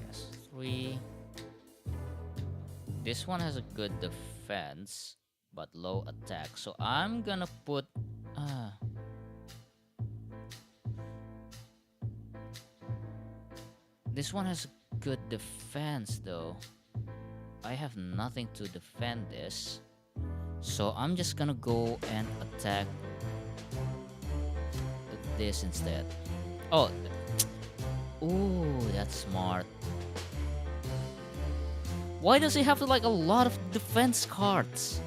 Yes, 3. This one has a good defense but low attack, so I'm gonna put this one has good defense though. I have nothing to defend this, so I'm just gonna go and attack this instead. Oh, ooh, that's smart. Why does he have like a lot of defense cards?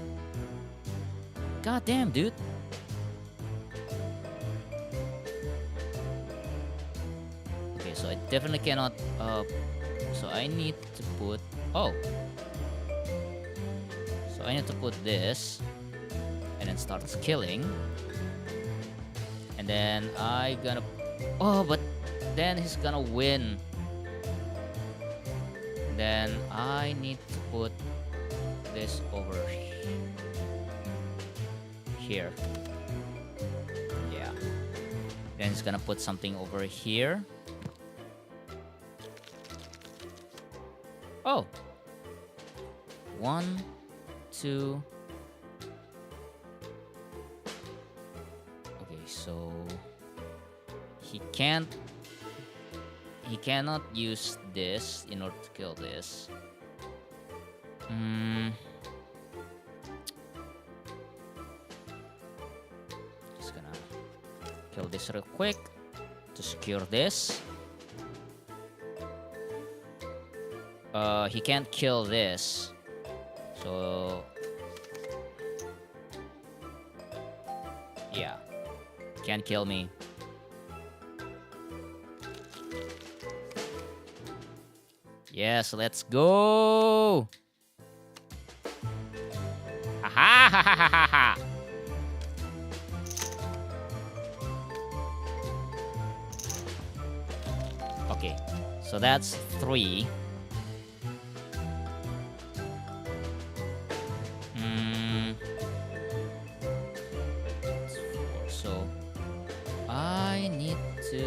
God damn, dude. Okay, so I definitely cannot. So I need to put. Oh. So I need to put this, and then starts killing. And then I gonna. Oh, but then he's gonna win. Then I need to put this over here. Yeah. Then he's gonna put something over here. Oh. 1, 2. Okay, so he cannot use this in order to kill this. Just gonna kill this real quick to secure this. He can't kill this, so yeah, can't kill me. Yes, let's go. Ha ha ha ha ha ha. Okay, so that's 3. That's 4. So I need to.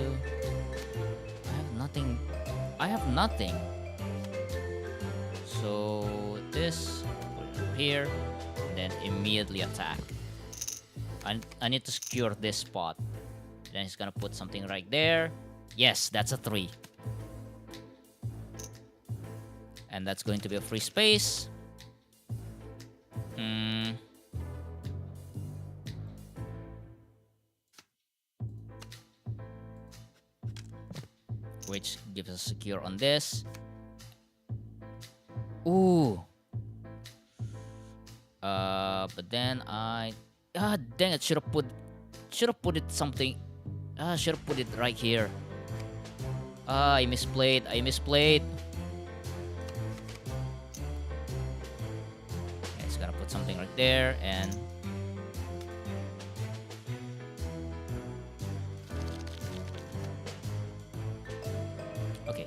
I have nothing. I have nothing. So this, put it over here, and then immediately attack. I need to secure this spot. Then he's gonna put something right there. Yes, that's a 3. And that's going to be a free space. Which gives us secure on this. Ooh. But then dang it, should have put it something. Should have put it right here. I misplayed. there, and okay.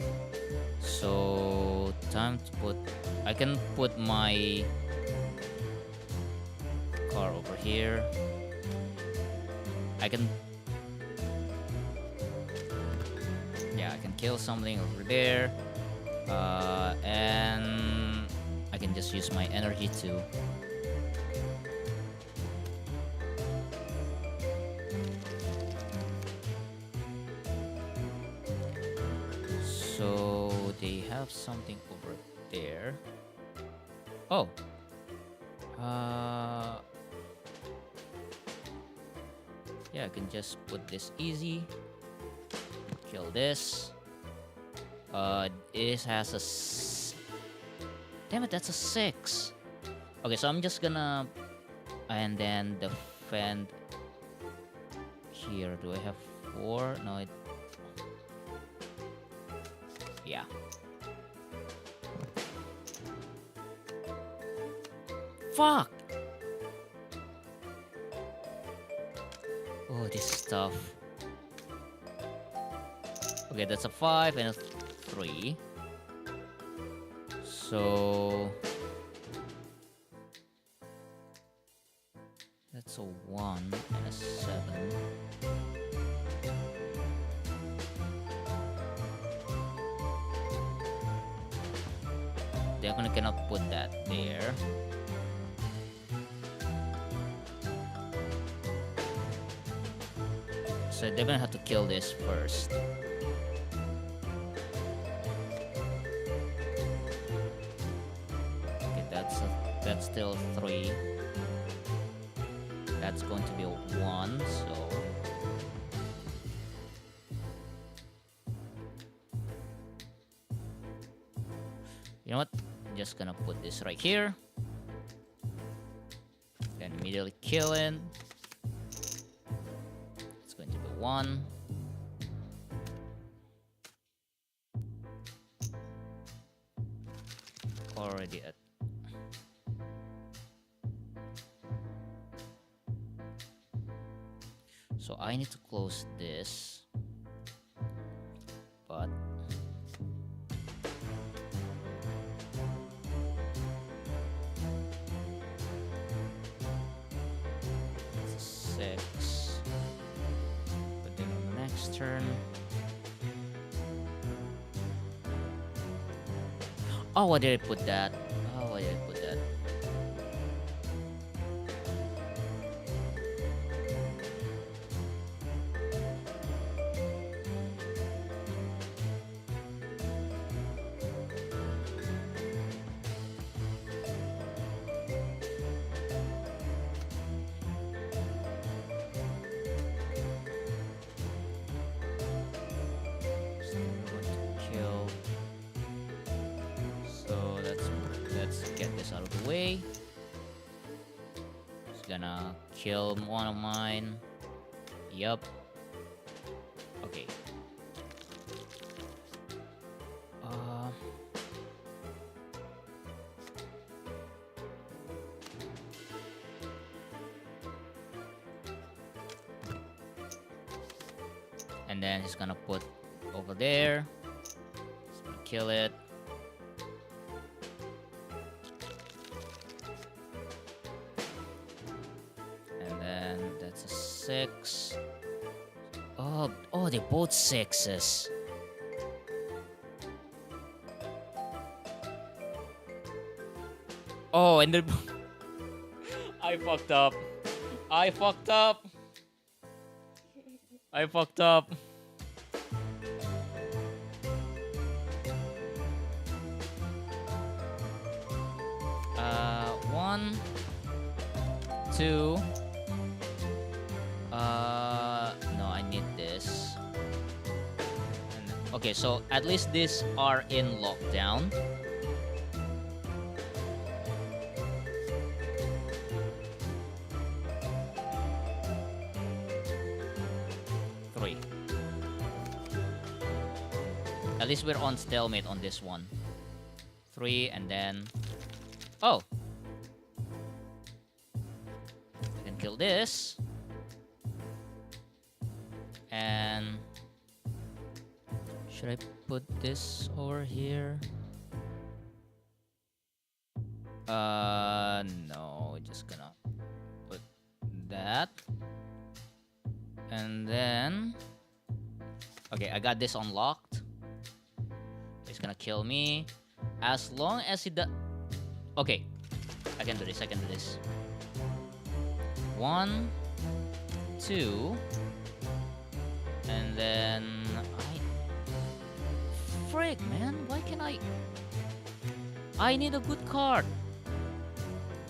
So time to put. I can put my car over here. I can. Yeah, I can kill something over there. And I can just use my energy to so they have something over there. Oh. Yeah, I can just put this easy. Kill this. This has a damn it, that's a 6. Okay, so I'm just gonna and then defend here. Do I have 4? No, yeah. Fuck. Oh, this stuff. Okay, that's a 5 and a 3. So that's a 1 and a 7. Definitely cannot put that there. So I definitely have to kill this first. That's still 3. That's going to be a 1, so you know what? I'm just gonna put this right here. Then immediately kill it. It's going to be 1. Already at so I need to close this, but it's a 6. But then on the next turn, oh, why did I put that? Oh, why did I put that? Kill one of mine. Yup. Okay. And then he's gonna put over there. He's gonna kill it. And that's a 6. Oh, they're both 6s. Oh, and then I fucked up. I fucked up. I fucked up. One, 2. No, I need this. Okay, so at least these are in lockdown. At least we're on stalemate on this one. 3 and then... Oh! kill this. And should I put this over here? No, just gonna put that. And then okay, I got this unlocked. He's gonna kill me. As long as he does. Okay, I can do this. I can do this. 1, 2, and then frick, man! Why can't I? I need a good card.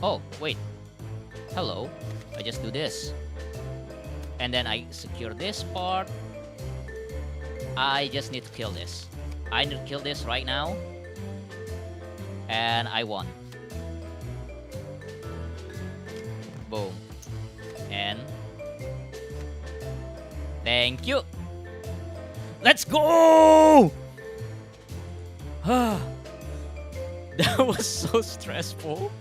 Oh wait. Hello. I just do this, and then I secure this part. I just need to kill this. I need to kill this right now. And I won. Boom. And thank you. Let's go! That was so stressful.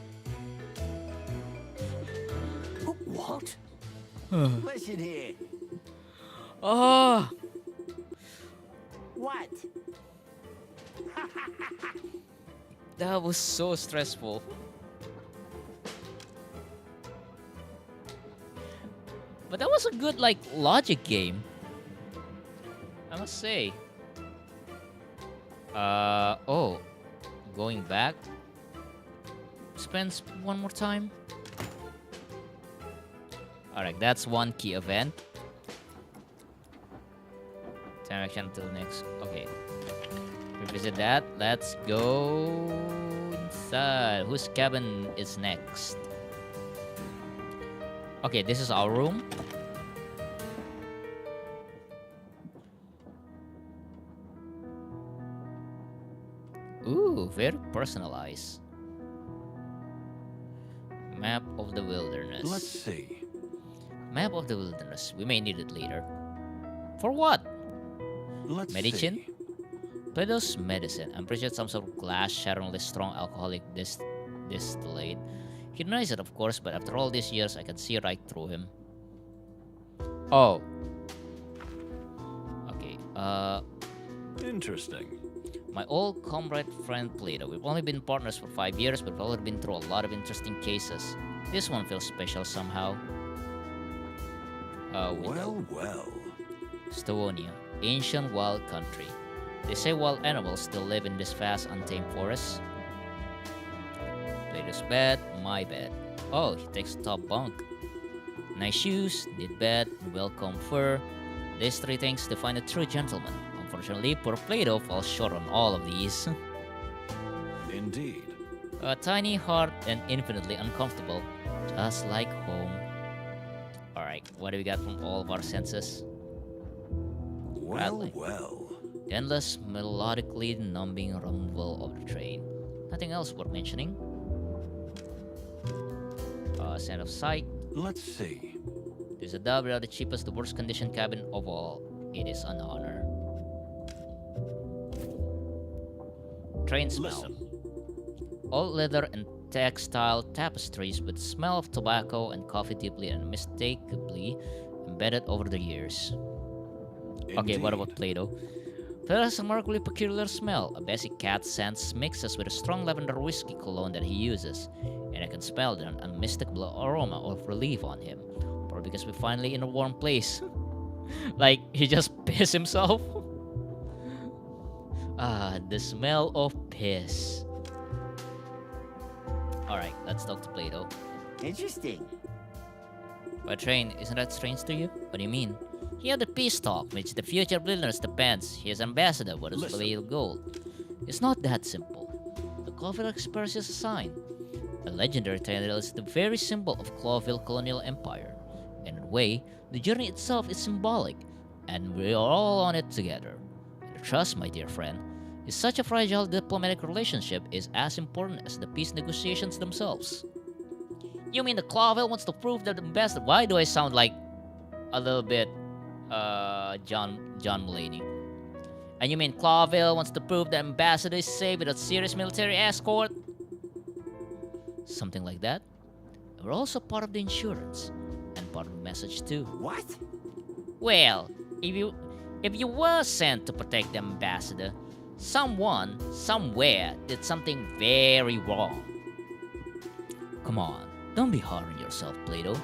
What? Listen here. Oh. What? That was so stressful. But that was a good, like, logic game, I must say. Oh. Going back. Spends one more time. Alright, that's one key event. Time action until next. Okay. Revisit that. Let's go inside. Whose cabin is next? Okay, this is our room. Ooh, very personalized. Map of the wilderness. Let's see. Map of the wilderness. We may need it later. For what? Let's Medicine? see. Plato's medicine. I'm pretty sure it's some sort of glass shatteringly strong alcoholic distillate. He denies it, of course, but after all these years, I can see right through him. Oh. Okay, Interesting. my old comrade friend Plato. We've only been partners for 5 years, but we've already been through a lot of interesting cases. This one feels special somehow. Well. Stavonia, ancient wild country. They say wild animals still live in this vast, untamed forest. Plato's bed, my bed. Oh, he takes the top bunk. Nice shoes, neat bed, well-combed fur. These 3 things define a true gentleman. Unfortunately, poor Plato falls short on all of these. Indeed. A tiny heart and infinitely uncomfortable, just like home. Alright, what do we got from all of our senses? Bradley. Well. The endless, melodically numbing rumble of the train. Nothing else worth mentioning. Scent of sight. Let's see. There's a dub without the cheapest, the worst conditioned cabin of all. It is an honor. Train smell. Listen. Old leather and textile tapestries with smell of tobacco and coffee deeply and unmistakably embedded over the years. Okay, what about Plato? Plato has a remarkably peculiar smell. A basic cat scent mixes with a strong lavender whiskey cologne that he uses, and I can smell the unmistakable aroma of relief on him. Probably because we're finally in a warm place. Like, he just pissed himself. The smell of piss. Alright, let's talk to Plato. Interesting. But Train, isn't that strange to you? What do you mean? He had the peace talk, which the future of wilderness depends. He is ambassador, what is the gold? It's not that simple. The Clawville Express is a sign. A legendary tale is the very symbol of Clawville colonial empire. In a way, the journey itself is symbolic, and we are all on it together. And trust, my dear friend, is such a fragile diplomatic relationship is as important as the peace negotiations themselves. You mean the Clawville wants to prove that the ambassador? Why do I sound like a little bit John Mulaney? And you mean Clawville wants to prove the ambassador is safe without serious military escort? Something like that. We're also part of the insurance. part of the message too. What? Well, if you were sent to protect the ambassador, someone, somewhere, did something very wrong. Come on, don't be hard on yourself, Plato.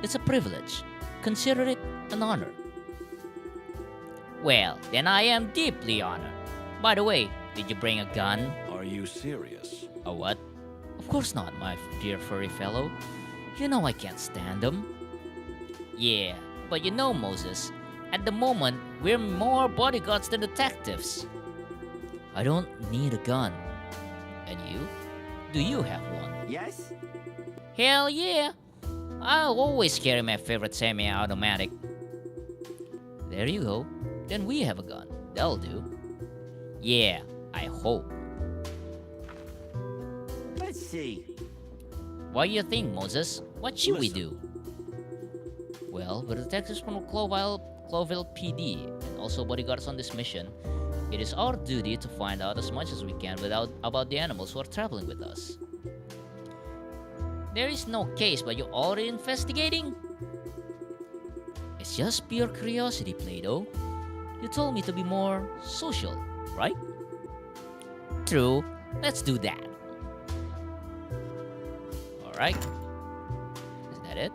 It's a privilege. Consider it an honor. Well, then I am deeply honored. By the way, did you bring a gun? Are you serious? A what? Of course not, my dear furry fellow. You know I can't stand them. Yeah, but you know, Moses, at the moment, we're more bodyguards than detectives. I don't need a gun. And you? Do you have one? Yes? Hell yeah! I'll always carry my favorite semi-automatic. There you go. Then we have a gun. That'll do. Yeah, I hope. Let's see. What do you think, Moses? What should we do? Well, we're detectives from Cloville PD and also bodyguards on this mission. It is our duty to find out as much as we can about the animals who are traveling with us. There is no case, but you're already investigating? It's just pure curiosity, Plato. You told me to be more social, right? True. Let's do that. Alright. Is that it?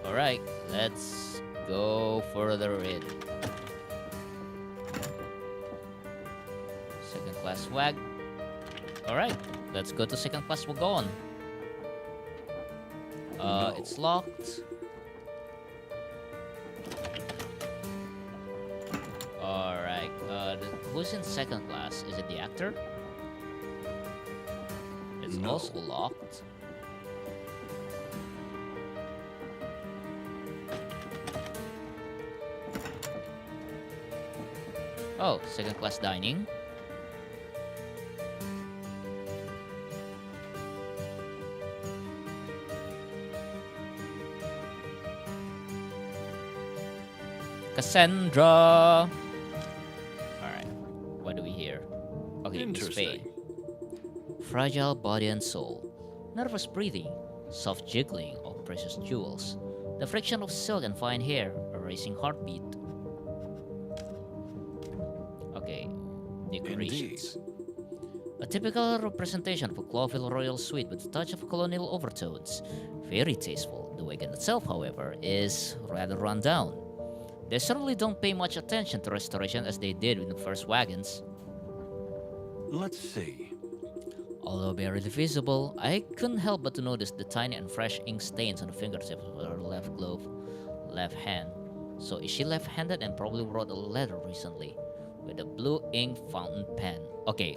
Alright, let's go further in. Second class swag. Alright, let's go to second class wagon. No. It's locked. Alright, who's in second class? Is it the actor? It's No. also locked. Oh, second class dining. Cassandra. Alright, what do we hear? Okay, Miss Faye. Interesting. Fragile body and soul. Nervous breathing. Soft jiggling of precious jewels. The friction of silk and fine hair. A racing heartbeat. Okay, decorations. A typical representation of a Cloville royal suite with a touch of colonial overtones. Very tasteful. The wagon itself, however, is rather run down. They certainly don't pay much attention to restoration as they did with the first wagons. Let's see. Although barely visible, I couldn't help but to notice the tiny and fresh ink stains on the fingertips of her left glove, left hand. So is she left-handed and probably wrote a letter recently with a blue ink fountain pen. Okay,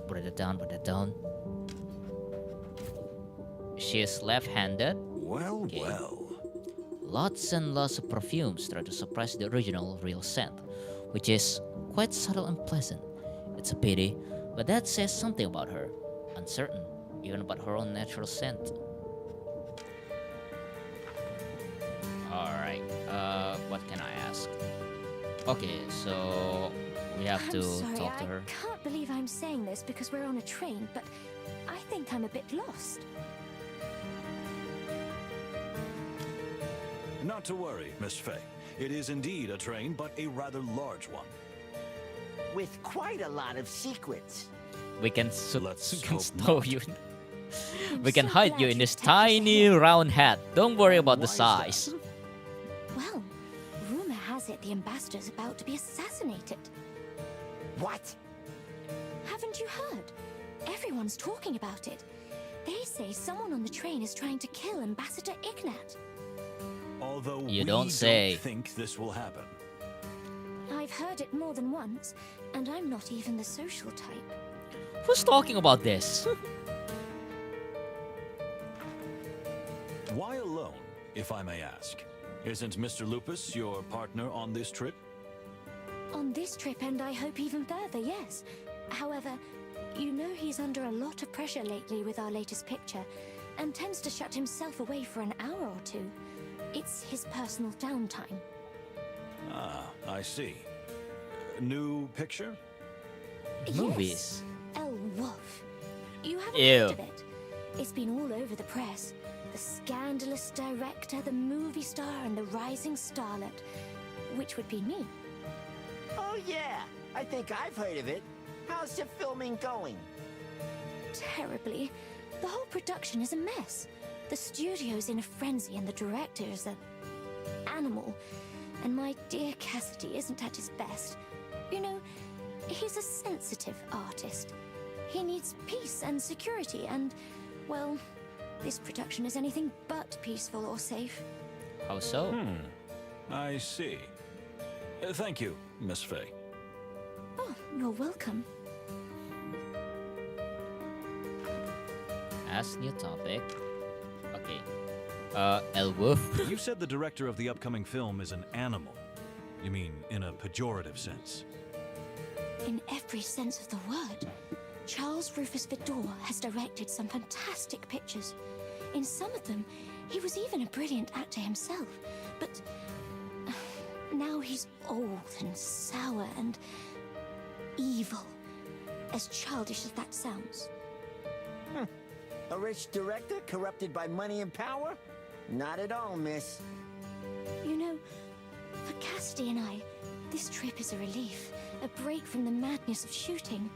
put it down. She is left-handed. Well, Okay. well. Lots and lots of perfumes try to suppress the original real scent, which is quite subtle and pleasant. It's a pity, but that says something about her. Uncertain, even about her own natural scent. Alright, what can I ask? Okay, so we have to I'm sorry, talk to her. I can't believe I'm saying this because we're on a train, but I think I'm a bit lost. Not to worry, Miss Faye. It is indeed a train, but a rather large one. With quite a lot of secrets. We can, Let's we can hope stow not. you. I'm We can so hide glad you in you've this touched us tiny here. round hat. Don't worry about the Why is size. that? Well, rumor has it the ambassador's about to be assassinated. What? Haven't you heard? Everyone's talking about it. They say someone on the train is trying to kill Ambassador Ignat. Although You we don't say. think this will happen. I've heard it more than once, and I'm not even the social type. Who's talking about this? Why alone, if I may ask? Isn't Mr. Lupus your partner on this trip? On this trip, and I hope even further, yes. However, you know he's under a lot of pressure lately with our latest picture, and tends to shut himself away for an hour or two. It's his personal downtime. Ah, I see. New picture? Movies. Yes, El Wolf. You haven't Ew. heard of it? It's been all over the press. The scandalous director, the movie star, and the rising starlet. Which would be me. Oh, yeah. I think I've heard of it. How's the filming going? Terribly. The whole production is a mess. The studio's in a frenzy and the director is an animal. And my dear Cassidy isn't at his best. You know, he's a sensitive artist. He needs peace and security and, well, this production is anything but peaceful or safe. How so? I see. Thank you, Miss Faye. Oh, you're welcome. Ask new topic. Okay. Elwolf. You said the director of the upcoming film is an animal. You mean in a pejorative sense? In every sense of the word. Charles Rufus Vidor has directed some fantastic pictures. In some of them, he was even a brilliant actor himself. But now he's old and sour and evil. As childish as that sounds. A rich director corrupted by money and power? Not at all, miss. You know, for Cassidy and I, this trip is a relief. A break from the madness of shooting.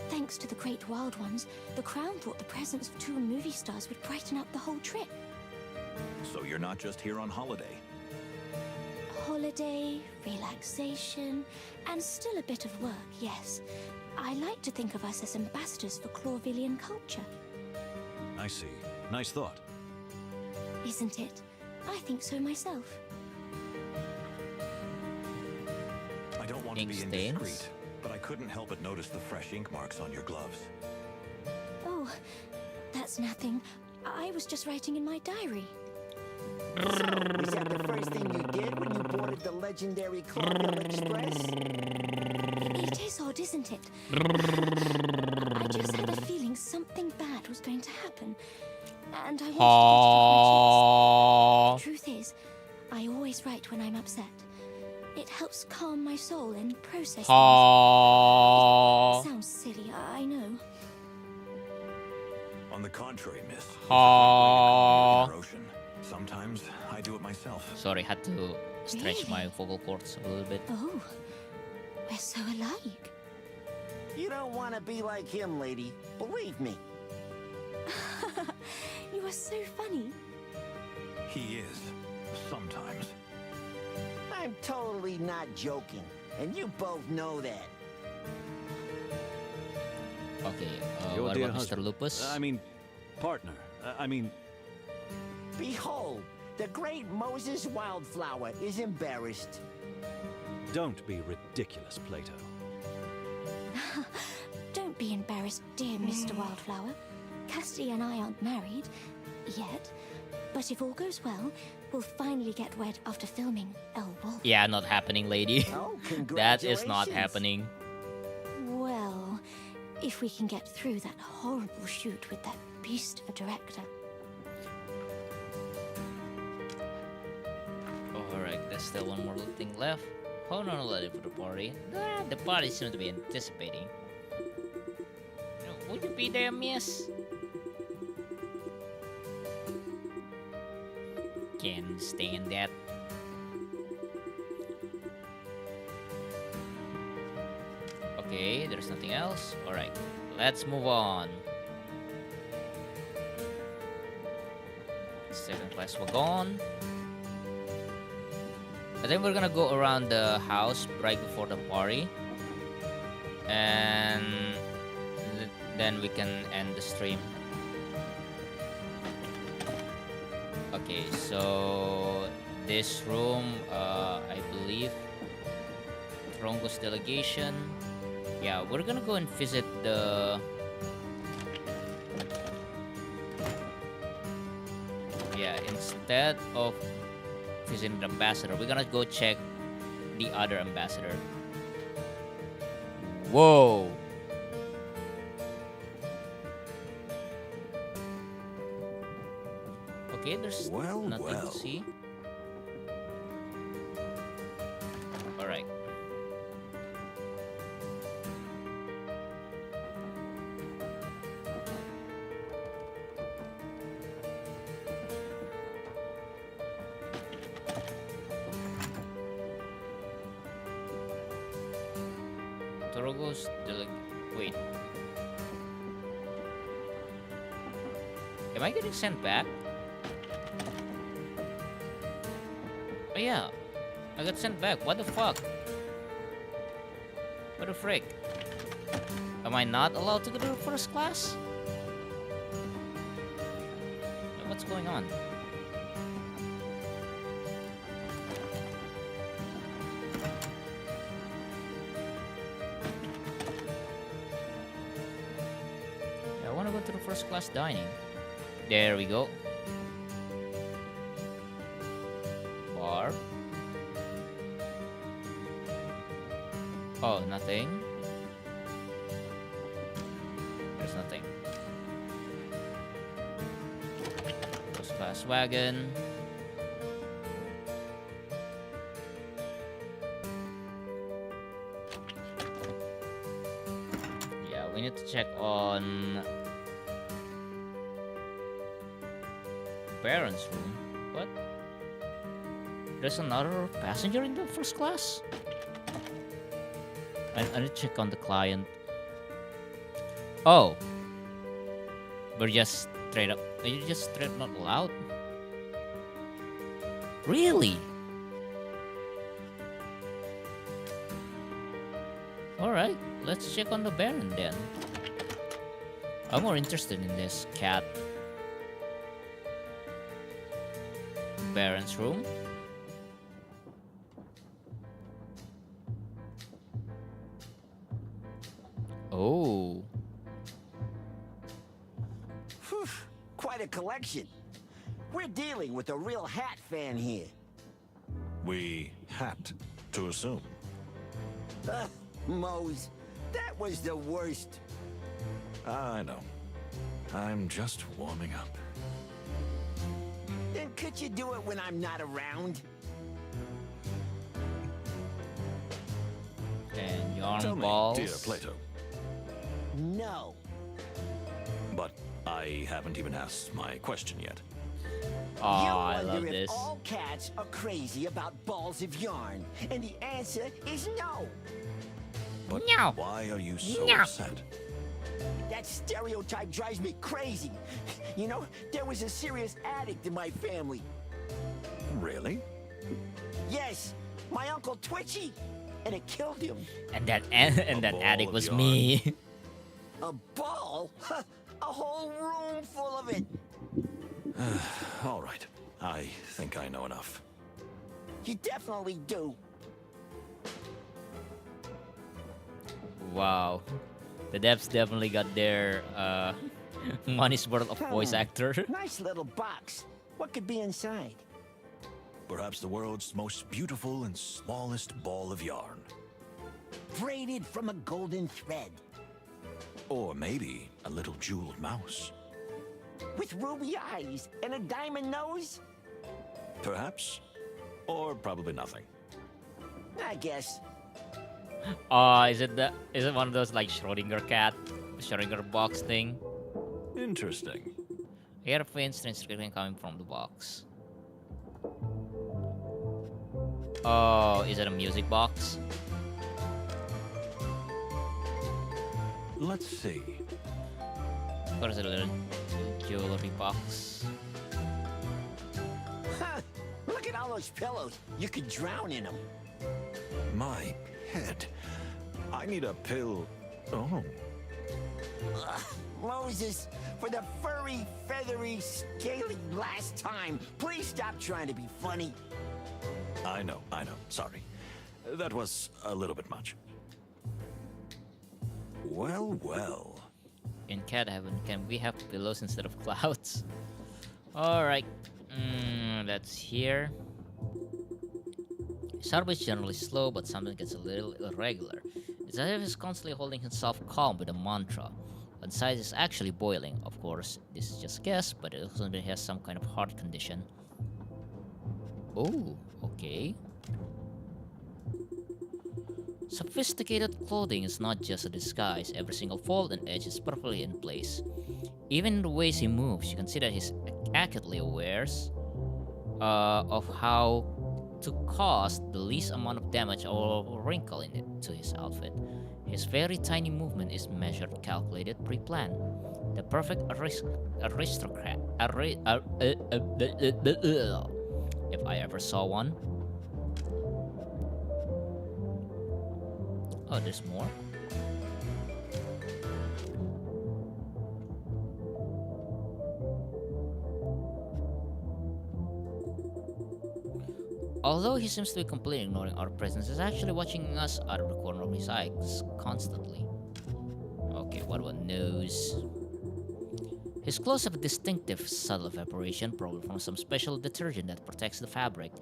Thanks to the Great Wild Ones, the Crown thought the presence of 2 movie stars would brighten up the whole trip. So you're not just here on holiday? Holiday, relaxation, and still a bit of work, yes. I like to think of us as ambassadors for Clawvillian culture. I see. Nice thought. Isn't it? I think so myself. I don't want Ink to be stains? indiscreet, but I couldn't help but notice the fresh ink marks on your gloves. Oh, that's nothing. I was just writing in my diary. So, was that the first thing you did when you boarded the legendary Clawville Express? It is odd, isn't it? I just had a feeling something bad was going to happen. And I wanted to get it off my chest. The truth is, I always write when I'm upset. It helps calm my soul and process things. It sounds silly, I know. On the contrary, miss. It's a great way to calm your emotion. Sometimes I do it myself. Sorry, had to stretch Really? my vocal cords a little bit. Oh, we're so alike. You don't want to be like him, lady. Believe me. You are so funny. He is. Sometimes. I'm totally not joking, and you both know that. Okay, Your what dear about Mr. husband. Lupus? I mean, partner. Behold, the great Moses Wildflower is embarrassed. Don't be ridiculous, Plato. Don't be embarrassed, dear Mr. Wildflower. Cassidy and I aren't married yet, but if all goes well, we'll finally get wed after filming El Wolf. Yeah, not happening, lady. Oh, That is not congratulations. happening. Well, if we can get through that horrible shoot with that beast of a director. Alright, there's still one more thing left. Hold on a little for the party. Ah, the party seems to be anticipating. Would you be there, miss? Can't stand that. Okay, there's nothing else. Alright, let's move on. Second class wagon. I think we're gonna go around the house right before the party. And then we can end the stream. Okay, so this room, I believe, Trongo's delegation. Yeah, we're gonna go and visit the... Yeah, instead of visiting the ambassador, we're gonna go check the other ambassador. Whoa! Okay, there's Well, nothing well. to see. Alright. supposed to like... Wait. Am I getting sent back? Oh yeah. I got sent back. What the fuck? What the frick? Am I not allowed to go to first class? What's going on? Yeah, I want to go to the first class dining. There we go. Bar. Oh, nothing. There's nothing. First class wagon. Yeah, we need to check on Baron's room. What? There's another passenger in the first class? I need to check on the client. Oh. We're just straight up. Are you just straight not allowed? Really? Alright, let's check on the Baron then. I'm more interested in this cat. Baron's room. Oh. Whew, quite a collection. We're dealing with a real hat fan here. We had to assume. Mose, that was the worst. I know. I'm just warming up. Then could you do it when I'm not around? And yarn Tell balls. me, dear Plato. No. But I haven't even asked my question yet. Oh, I you love wonder if this. all cats are crazy about balls of yarn, and the answer is no. But No. why are you so No. upset? That stereotype drives me crazy. You know, there was a serious addict in my family. Really? Yes, my Uncle Twitchy, and it killed him. And that addict ball was of me. A ball? A whole room full of it. All right. I think I know enough. You definitely do. Wow. The devs definitely got their money's worth of voice actor. Nice little box. What could be inside? Perhaps the world's most beautiful and smallest ball of yarn. Braided from a golden thread. Or maybe a little jeweled mouse. With ruby eyes and a diamond nose? Perhaps. Or probably nothing. I guess. Is it one of those like Schrodinger box thing? Interesting. I hear a faint strange screaming coming from the box. Oh, is it a music box? Let's see. Or is it a little jewelry box? Huh. Look at all those pillows. You could drown in them. My head. I need a pill. Oh. Moses, for the furry, feathery, scaly last time, please stop trying to be funny. I know. Sorry. That was a little bit much. Well. In cat heaven, can we have pillows instead of clouds? Alright. That's here. His heart is generally slow, but something gets a little irregular. It's as if he's constantly holding himself calm with a mantra. Inside is actually boiling. Of course, this is just a guess, but it looks like he has some kind of heart condition. Oh, okay. Sophisticated clothing is not just a disguise. Every single fold and edge is perfectly in place. Even in the ways he moves, you can see that he's accurately aware of how to cause the least amount of damage or wrinkle to his outfit. His very tiny movement is measured, calculated, pre-planned. The perfect aristocrat. If I ever saw one. Oh, there's more? Although he seems to be completely ignoring our presence, he's actually watching us out of the corner of his eyes constantly. Okay, what about nose? His clothes have a distinctive, subtle evaporation, probably from some special detergent that protects the fabric.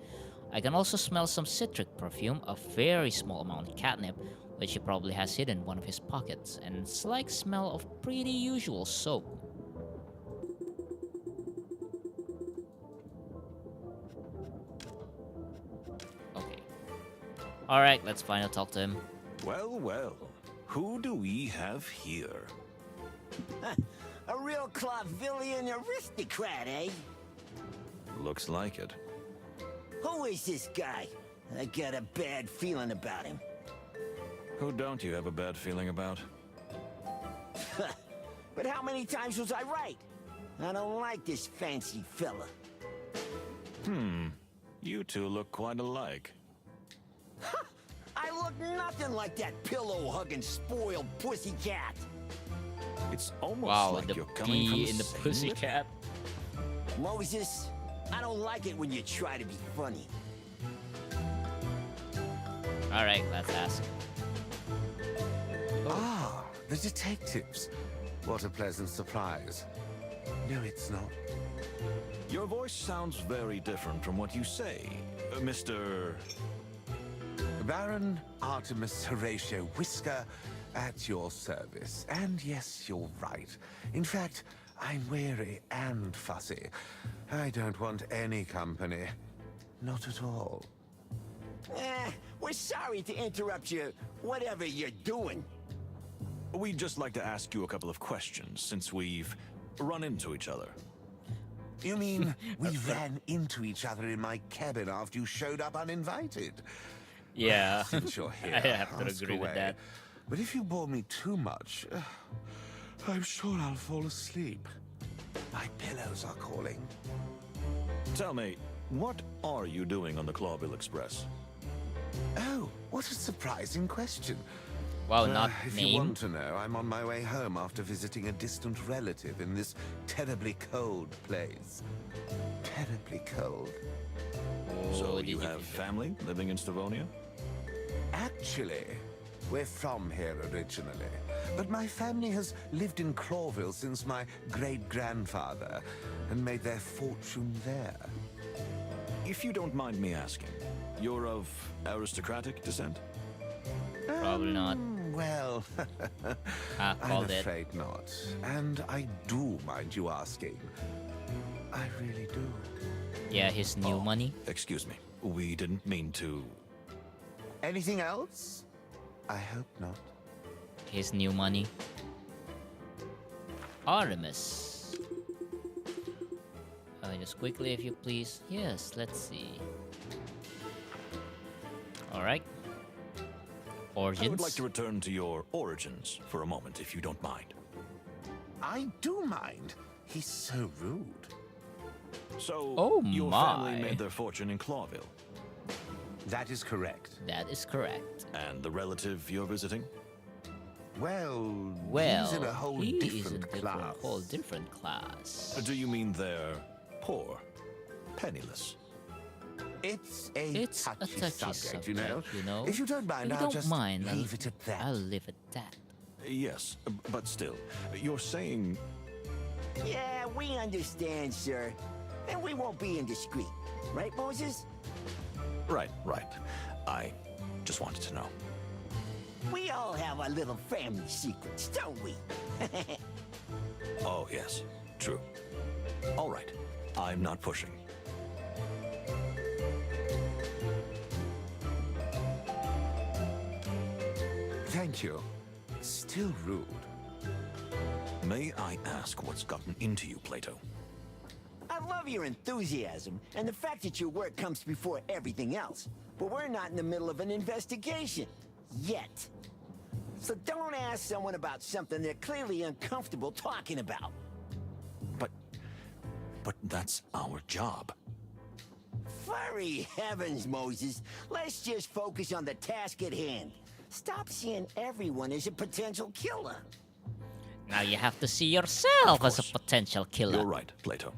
I can also smell some citric perfume, a very small amount of catnip, which he probably has hidden in one of his pockets, and a slight smell of pretty usual soap. Okay. Alright, let's finally talk to him. Well, well. Who do we have here? A real Clavillian aristocrat, eh? Looks like it. Who is this guy? I got a bad feeling about him. Who don't you have a bad feeling about? But how many times was I right? I don't like this fancy fella. You two look quite alike. I look nothing like that pillow-hugging, spoiled pussycat. It's almost Wow, like the you're coming from P in the same pussycat. Moses, I don't like it when you try to be funny. Alright, let's ask. Ah, the detectives. What a pleasant surprise. No, it's not. Your voice sounds very different from what you say, Mr. Baron Artemis Horatio Whisker at your service. And yes, you're right. In fact, I'm wary and fussy. I don't want any company. Not at all. We're sorry to interrupt you, whatever you're doing. We'd just like to ask you a couple of questions since we've run into each other. You mean we ran into each other in my cabin after you showed up uninvited? Yeah, Since you're here, I have to ask agree with away. that. But if you bore me too much, I'm sure I'll fall asleep. My pillows are calling. Tell me, what are you doing on the Clawbill Express? Oh, what a surprising question. Wow, not if you name. want to know, I'm on my way home after visiting a distant relative in this terribly cold place. Terribly cold. So did you have family living in Stavonia? Actually, we're from here originally, but my family has lived in Clawville since my great-grandfather and made their fortune there. If you don't mind me asking, you're of aristocratic descent? Probably not. Well, I'm called it. afraid not. And I do mind you asking. I really do. Yeah, his new money. Excuse me, we didn't mean to... Anything else? I hope not. His new money. Artemis. Just quickly, if you please. Yes, let's see. Alright. Origins. I would like to return to your origins for a moment, if you don't mind. I do mind. He's so rude. So, Oh your my. family made their fortune in Clawville, That is correct. That is correct. and the relative you're visiting? Well, Well, he's in a whole he is different a class. whole different class. Do you mean they're poor, penniless? It's It's a touchy touchy subject, you know? you know? If you don't mind, If you I'll don't just mind, leave it at that. I'll leave it at that. Yes, but still, you're saying... Yeah, we understand, sir. And we won't be indiscreet. Right, Moses? Right. I just wanted to know. We all have our little family secrets, don't we? Oh, yes, true. All right, I'm not pushing. Thank you. Still rude. May I ask what's gotten into you, Plato? I love your enthusiasm and the fact that your work comes before everything else. But we're not in the middle of an investigation. Yet. So don't ask someone about something they're clearly uncomfortable talking about. But that's our job. Furry heavens, Moses. Let's just focus on the task at hand. Stop seeing everyone as a potential killer. Now you have to see yourself as a potential killer. You're right, Plato.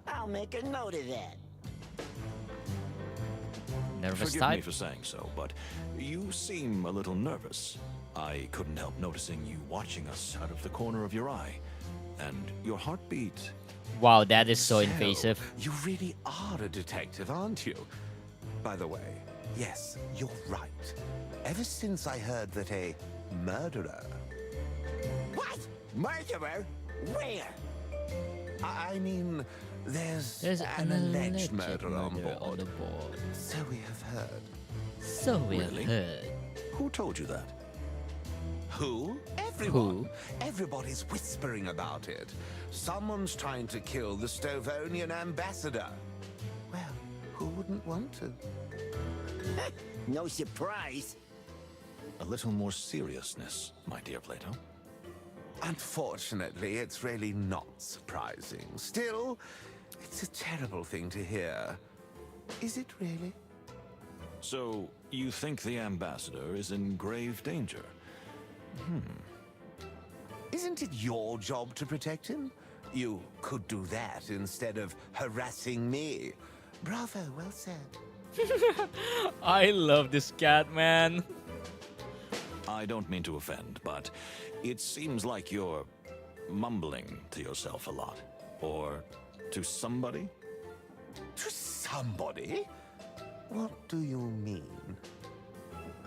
I'll make a note of that. Nervous Forgive type? me for saying so, but you seem a little nervous. I couldn't help noticing you watching us out of the corner of your eye. And your heartbeat. Wow, that is so invasive. You really are a detective, aren't you? By the way, yes, you're right. Ever since I heard that a murderer... What? Murderer? Where? I mean, there's There's an alleged murderer on murderer on board. the board. So we have heard. So we Really? have heard. Who told you that? Who? Everyone. Everybody's whispering about it. Someone's trying to kill the Stovonian ambassador. Well, who wouldn't want to? No surprise. A little more seriousness, my dear Plato. Unfortunately, it's really not surprising. Still, it's a terrible thing to hear. Is it really? So, you think the ambassador is in grave danger? Isn't it your job to protect him? You could do that instead of harassing me. Bravo, well said. I love this cat, man. I don't mean to offend, but it seems like you're mumbling to yourself a lot. Or to somebody? To somebody? What do you mean?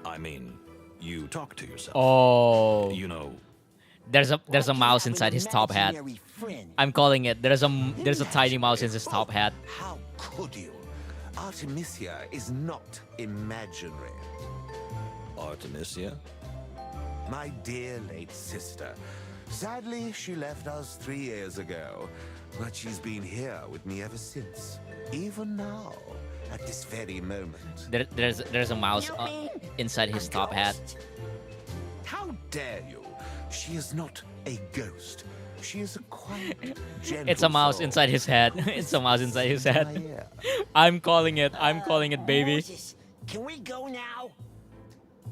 I mean, you talk to yourself. Oh. You know, There's a mouse inside his top hat. I'm calling it. There's a tiny mouse in his top hat. How could you? Artemisia is not imaginary. Artemisia? My dear late sister. Sadly, she left us 3 years ago, but she's been here with me ever since. Even now, at this very moment. There's a mouse inside his top hat. How dare you? She is not a ghost. She is a quiet, gentle It's a mouse soul. inside his head. It's a mouse inside his head. I'm calling it. I'm calling it, baby. Moses, can we go now?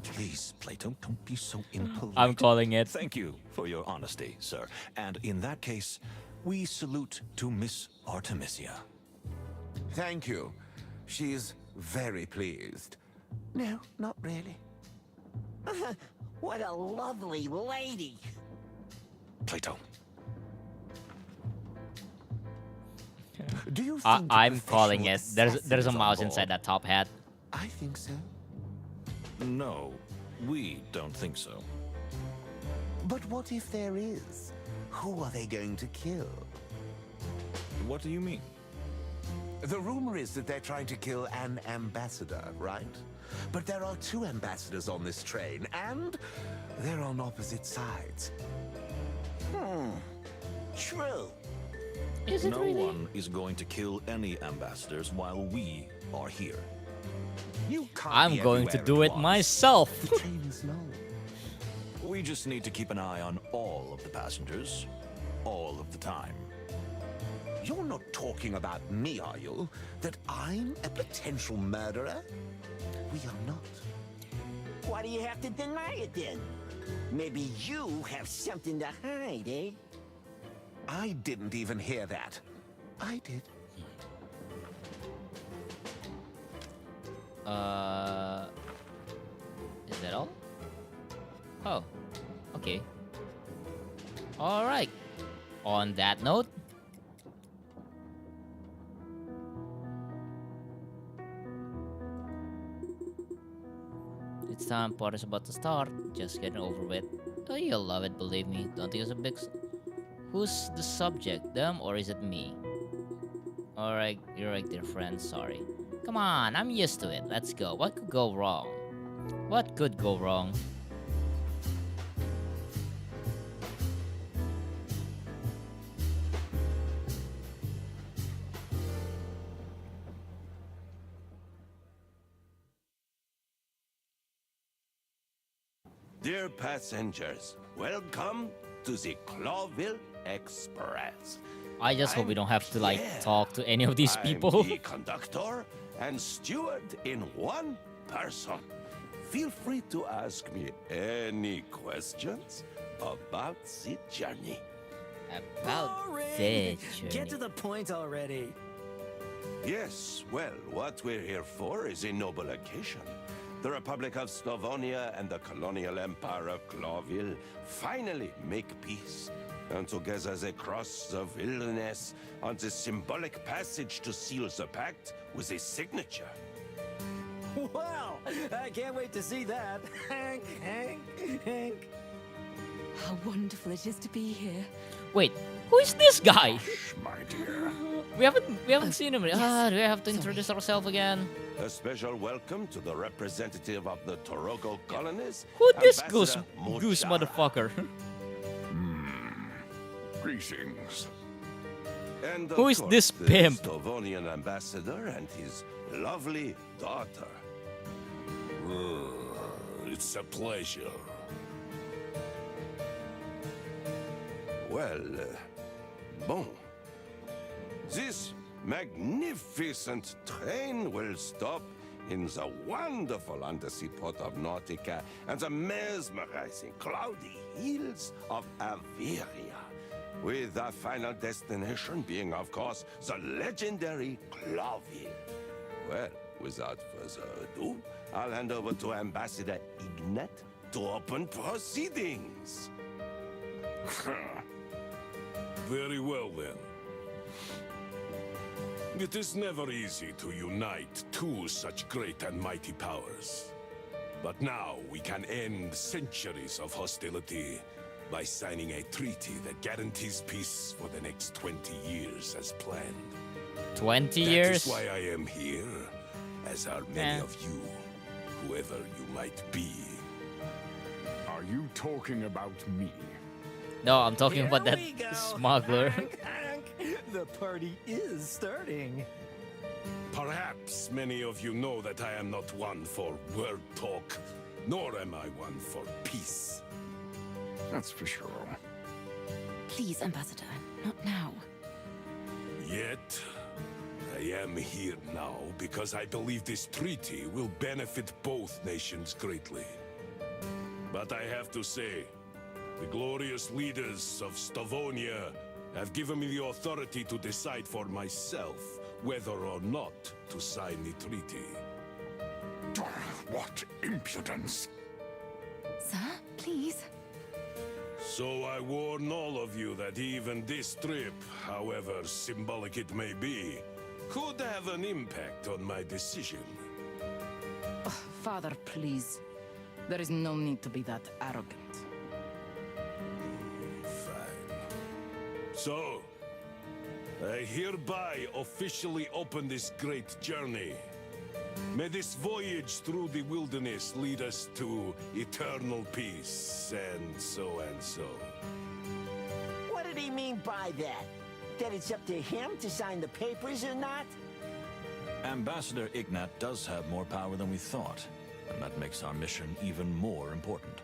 Please, Plato, don't be so impolite. I'm calling it. Thank you for your honesty, sir. And in that case, we salute to Miss Artemisia. Thank you. She's very pleased. No, not really. What a lovely lady. Plato. Do you think I'm calling it. There's a mouse inside that top hat. I think so. No, we don't think so. But what if there is? Who are they going to kill? What do you mean? The rumor is that they're trying to kill an ambassador, right? But there are 2 ambassadors on this train, and they're on opposite sides. True. Is it No really? one is going to kill any ambassadors while we are here. You can't I'm be going to everywhere do at it once. myself. The train is long. We just need to keep an eye on all of the passengers, all of the time. You're not talking about me, are you? That I'm a potential murderer? We are not. Why do you have to deny it then? Maybe you have something to hide, eh? I didn't even hear that. I did. Is that all? Oh, okay. All right. On that note, it's time. Party's about to start. Just getting over with. Oh, you'll love it, believe me. Don't use a big. Who's the subject? Them or is it me? All right, you're right, dear friend. Sorry. Come on, I'm used to it. Let's go. What could go wrong? What could go wrong? Dear passengers, welcome to the Clawville Express. I just hope we don't have to like Pierre. talk to any of these I'm people. the conductor and steward in one person. Feel free to ask me any questions about the journey. About Boring. the Get to journey. the point already. Yes, well, what we're here for is a noble occasion. The Republic of Slavonia and the colonial empire of Clawville finally make peace. And together they cross the wilderness on the symbolic passage to seal the pact with a signature. Wow! I can't wait to see that. Hank, Hank, Hank. How wonderful it is to be here. Wait, who is this guy? My dear. We haven't seen him. Do we have to introduce ourselves again? A special welcome to the representative of the Torogo colonies. Who this goose Ambassador Muchara. motherfucker? Greetings. And of Who is course, this the pimp? Slavonian ambassador and his lovely daughter. It's a pleasure. Well, bon. This magnificent train will stop in the wonderful undersea port of Nautica and the mesmerizing cloudy hills of Averia, with the final destination being, of course, the legendary Clawville. Well, without further ado, I'll hand over to Ambassador Ignat to open proceedings. Very well then. It is never easy to unite two such great and mighty powers. But now we can end centuries of hostility by signing a treaty that guarantees peace for the next 20 years as planned. 20 That years? is why I am here, as are many of you, whoever you might be. Are you talking about me? No, I'm talking Here about that we go. smuggler. Hank, Hank. The party is starting. Perhaps many of you know that I am not one for word talk, nor am I one for peace. That's for sure. Please, Ambassador, not now. Yet, I am here now because I believe this treaty will benefit both nations greatly. But I have to say, the glorious leaders of Stavonia have given me the authority to decide for myself whether or not to sign the treaty. What impudence! Sir, please. So I warn all of you that even this trip, however symbolic it may be, could have an impact on my decision. Father, please. There is no need to be that arrogant. Fine. So, I hereby officially open this great journey. May this voyage through the wilderness lead us to eternal peace, and so and so. What did he mean by that? That it's up to him to sign the papers or not? Ambassador Ignat does have more power than we thought, and that makes our mission even more important.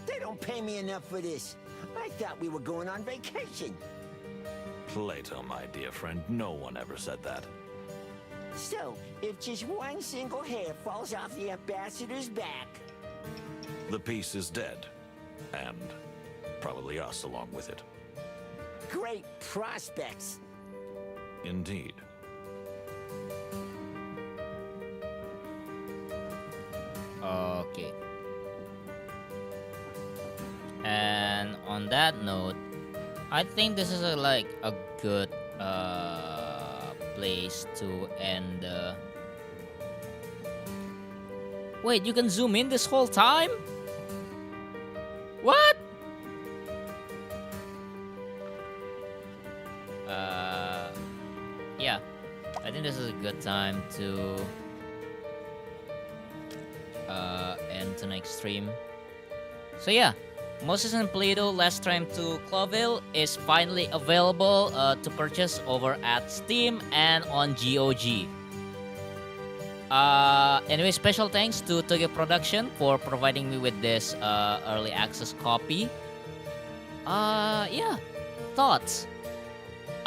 They don't pay me enough for this. I thought we were going on vacation. Plato, my dear friend, no one ever said that. So, if just one single hair falls off the ambassador's back... The peace is dead, and probably us along with it. Great prospects. Indeed. Okay. And on that note, I think this is like a good place to end. Wait, you can zoom in this whole time? What? Yeah, I think this is a good time to end tonight's stream. So yeah, Moses and Plato Last Time to Clawville is finally available to purchase over at Steam and on GOG. Anyway, special thanks to Toge Production for providing me with this early access copy. Yeah, thoughts.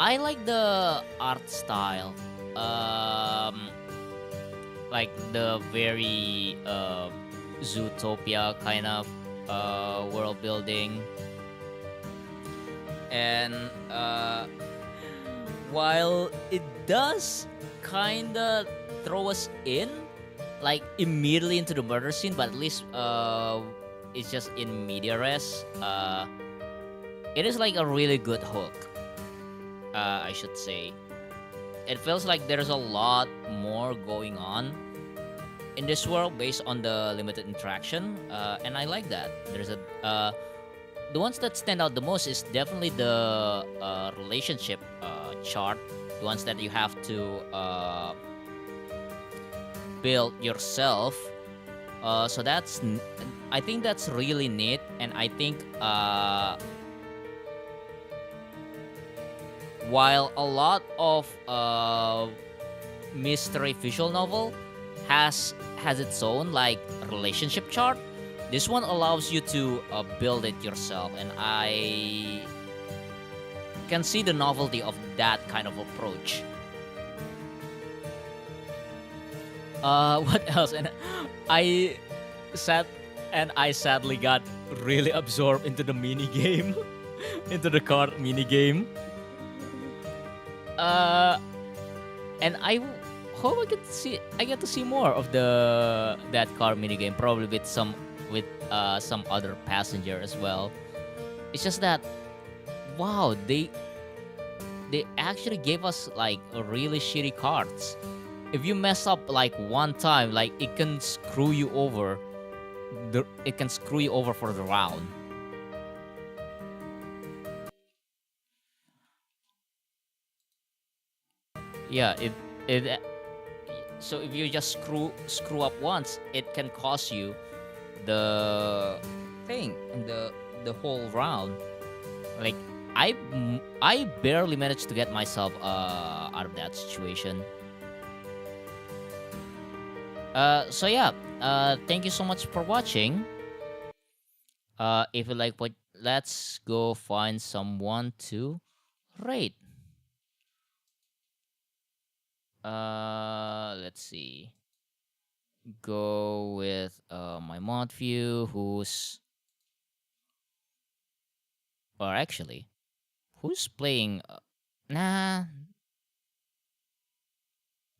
I like the art style. Um, like the very Zootopia kind of world building, and while it does kinda throw us in like immediately into the murder scene, but at least it's just in media res. It is like a really good hook, I should say. It feels like there's a lot more going on in this world based on the limited interaction, and I like that. There's a the ones that stand out the most is definitely the relationship chart, the ones that you have to build yourself. So I think that's really neat, and I think while a lot of mystery visual novel has its own like relationship chart, this one allows you to build it yourself, and I can see the novelty of that kind of approach. What else? And I sadly got really absorbed into the mini game, into the card mini game. And I hope I get to see more of that car minigame, probably with some other passenger as well. It's just that, wow, they actually gave us like a really shitty cards. If you mess up like one time, like it can screw you over. It can screw you over for the round. Yeah, it so if you just screw up once, it can cost you the thing and the whole round. Like I barely managed to get myself out of that situation. So yeah, thank you so much for watching. If you like what, let's go find someone to rate. Let's see. Go with my Nephew, or actually, who's playing? Nah,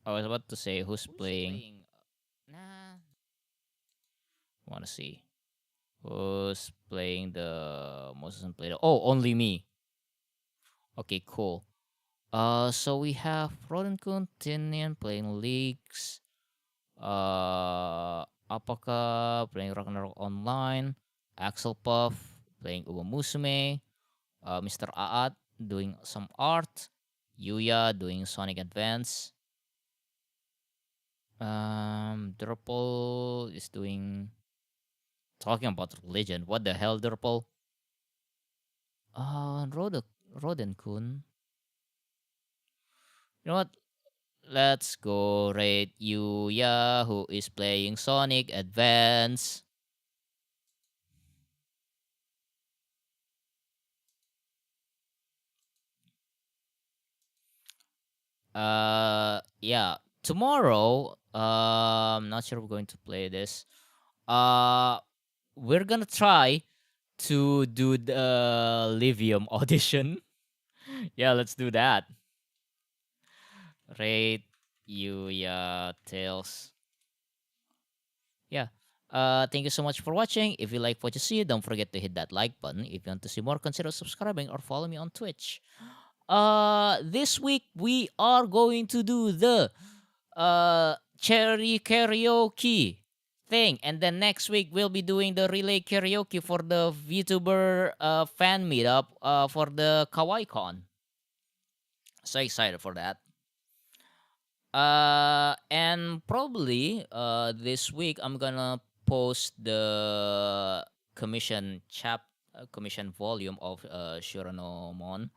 I was about to say who's playing. Nah, wanna see who's playing the most played. Oh, only me. Okay, cool. So we have Rodenkun Tinian playing Leagues. Apaka playing Ragnarok Online. Axel Puff playing Uma Musume. Mr. Aat doing some art. Yuya doing Sonic Advance. Durpol is doing talking about religion. What the hell, Durpol? Rodenkun. You know what? Let's go rate Yuya, who is playing Sonic Advance. Yeah. Tomorrow, I'm not sure we're going to play this. We're gonna try to do the Livium audition. Yeah, let's do that. Rate Yuya Tales. Yeah. Thank you so much for watching. If you like what you see, don't forget to hit that like button. If you want to see more, consider subscribing or follow me on Twitch. This week we are going to do the cherry karaoke thing, and then next week we'll be doing the relay karaoke for the VTuber fan meetup for the KawaiiKon. So excited for that. And probably this week I'm gonna post the commission volume of Shuranomon.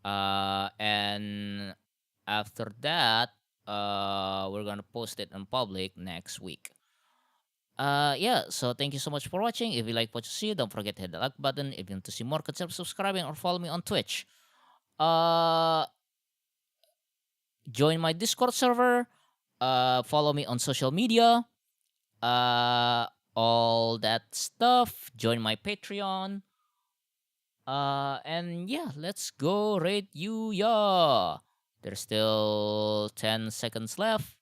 And after that, we're gonna post it in public next week. Yeah, so thank you so much for watching. If you like what you see, don't forget to hit the like button. If you want to see more, consider subscribing or follow me on Twitch. Join my Discord server. Follow me on social media. All that stuff. Join my Patreon. And yeah, let's go rate Yuya. There's still 10 seconds left.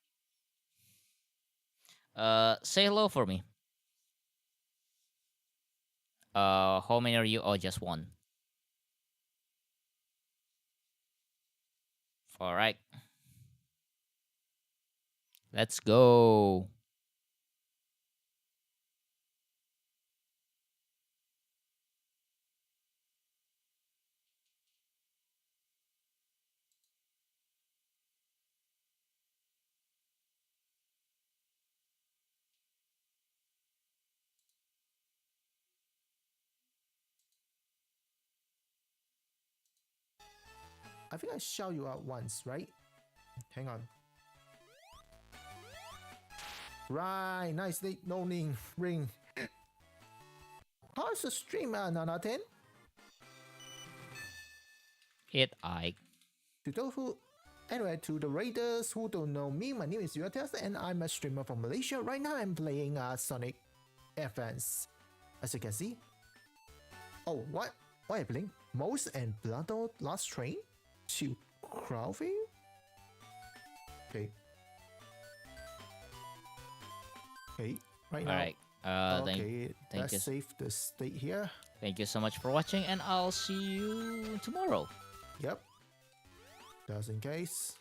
Say hello for me. How many are you? Oh, just one. All right. Let's go. I think I shout you out once, right? Hang on. Right, nice no name ring. How's the stream, Nana 10? Hit Ike. To those who, anyway, to the raiders who don't know me, my name is Elliot Trash and I'm a streamer from Malaysia. Right now I'm playing Sonic Advance. As you can see. Oh, what am I playing? Mouse and Plato Last Train? To Crowfield? Okay. Okay, right now. Alright. Okay, thank let's you. save the state here. Thank you so much for watching, and I'll see you tomorrow. Yep. Just in case.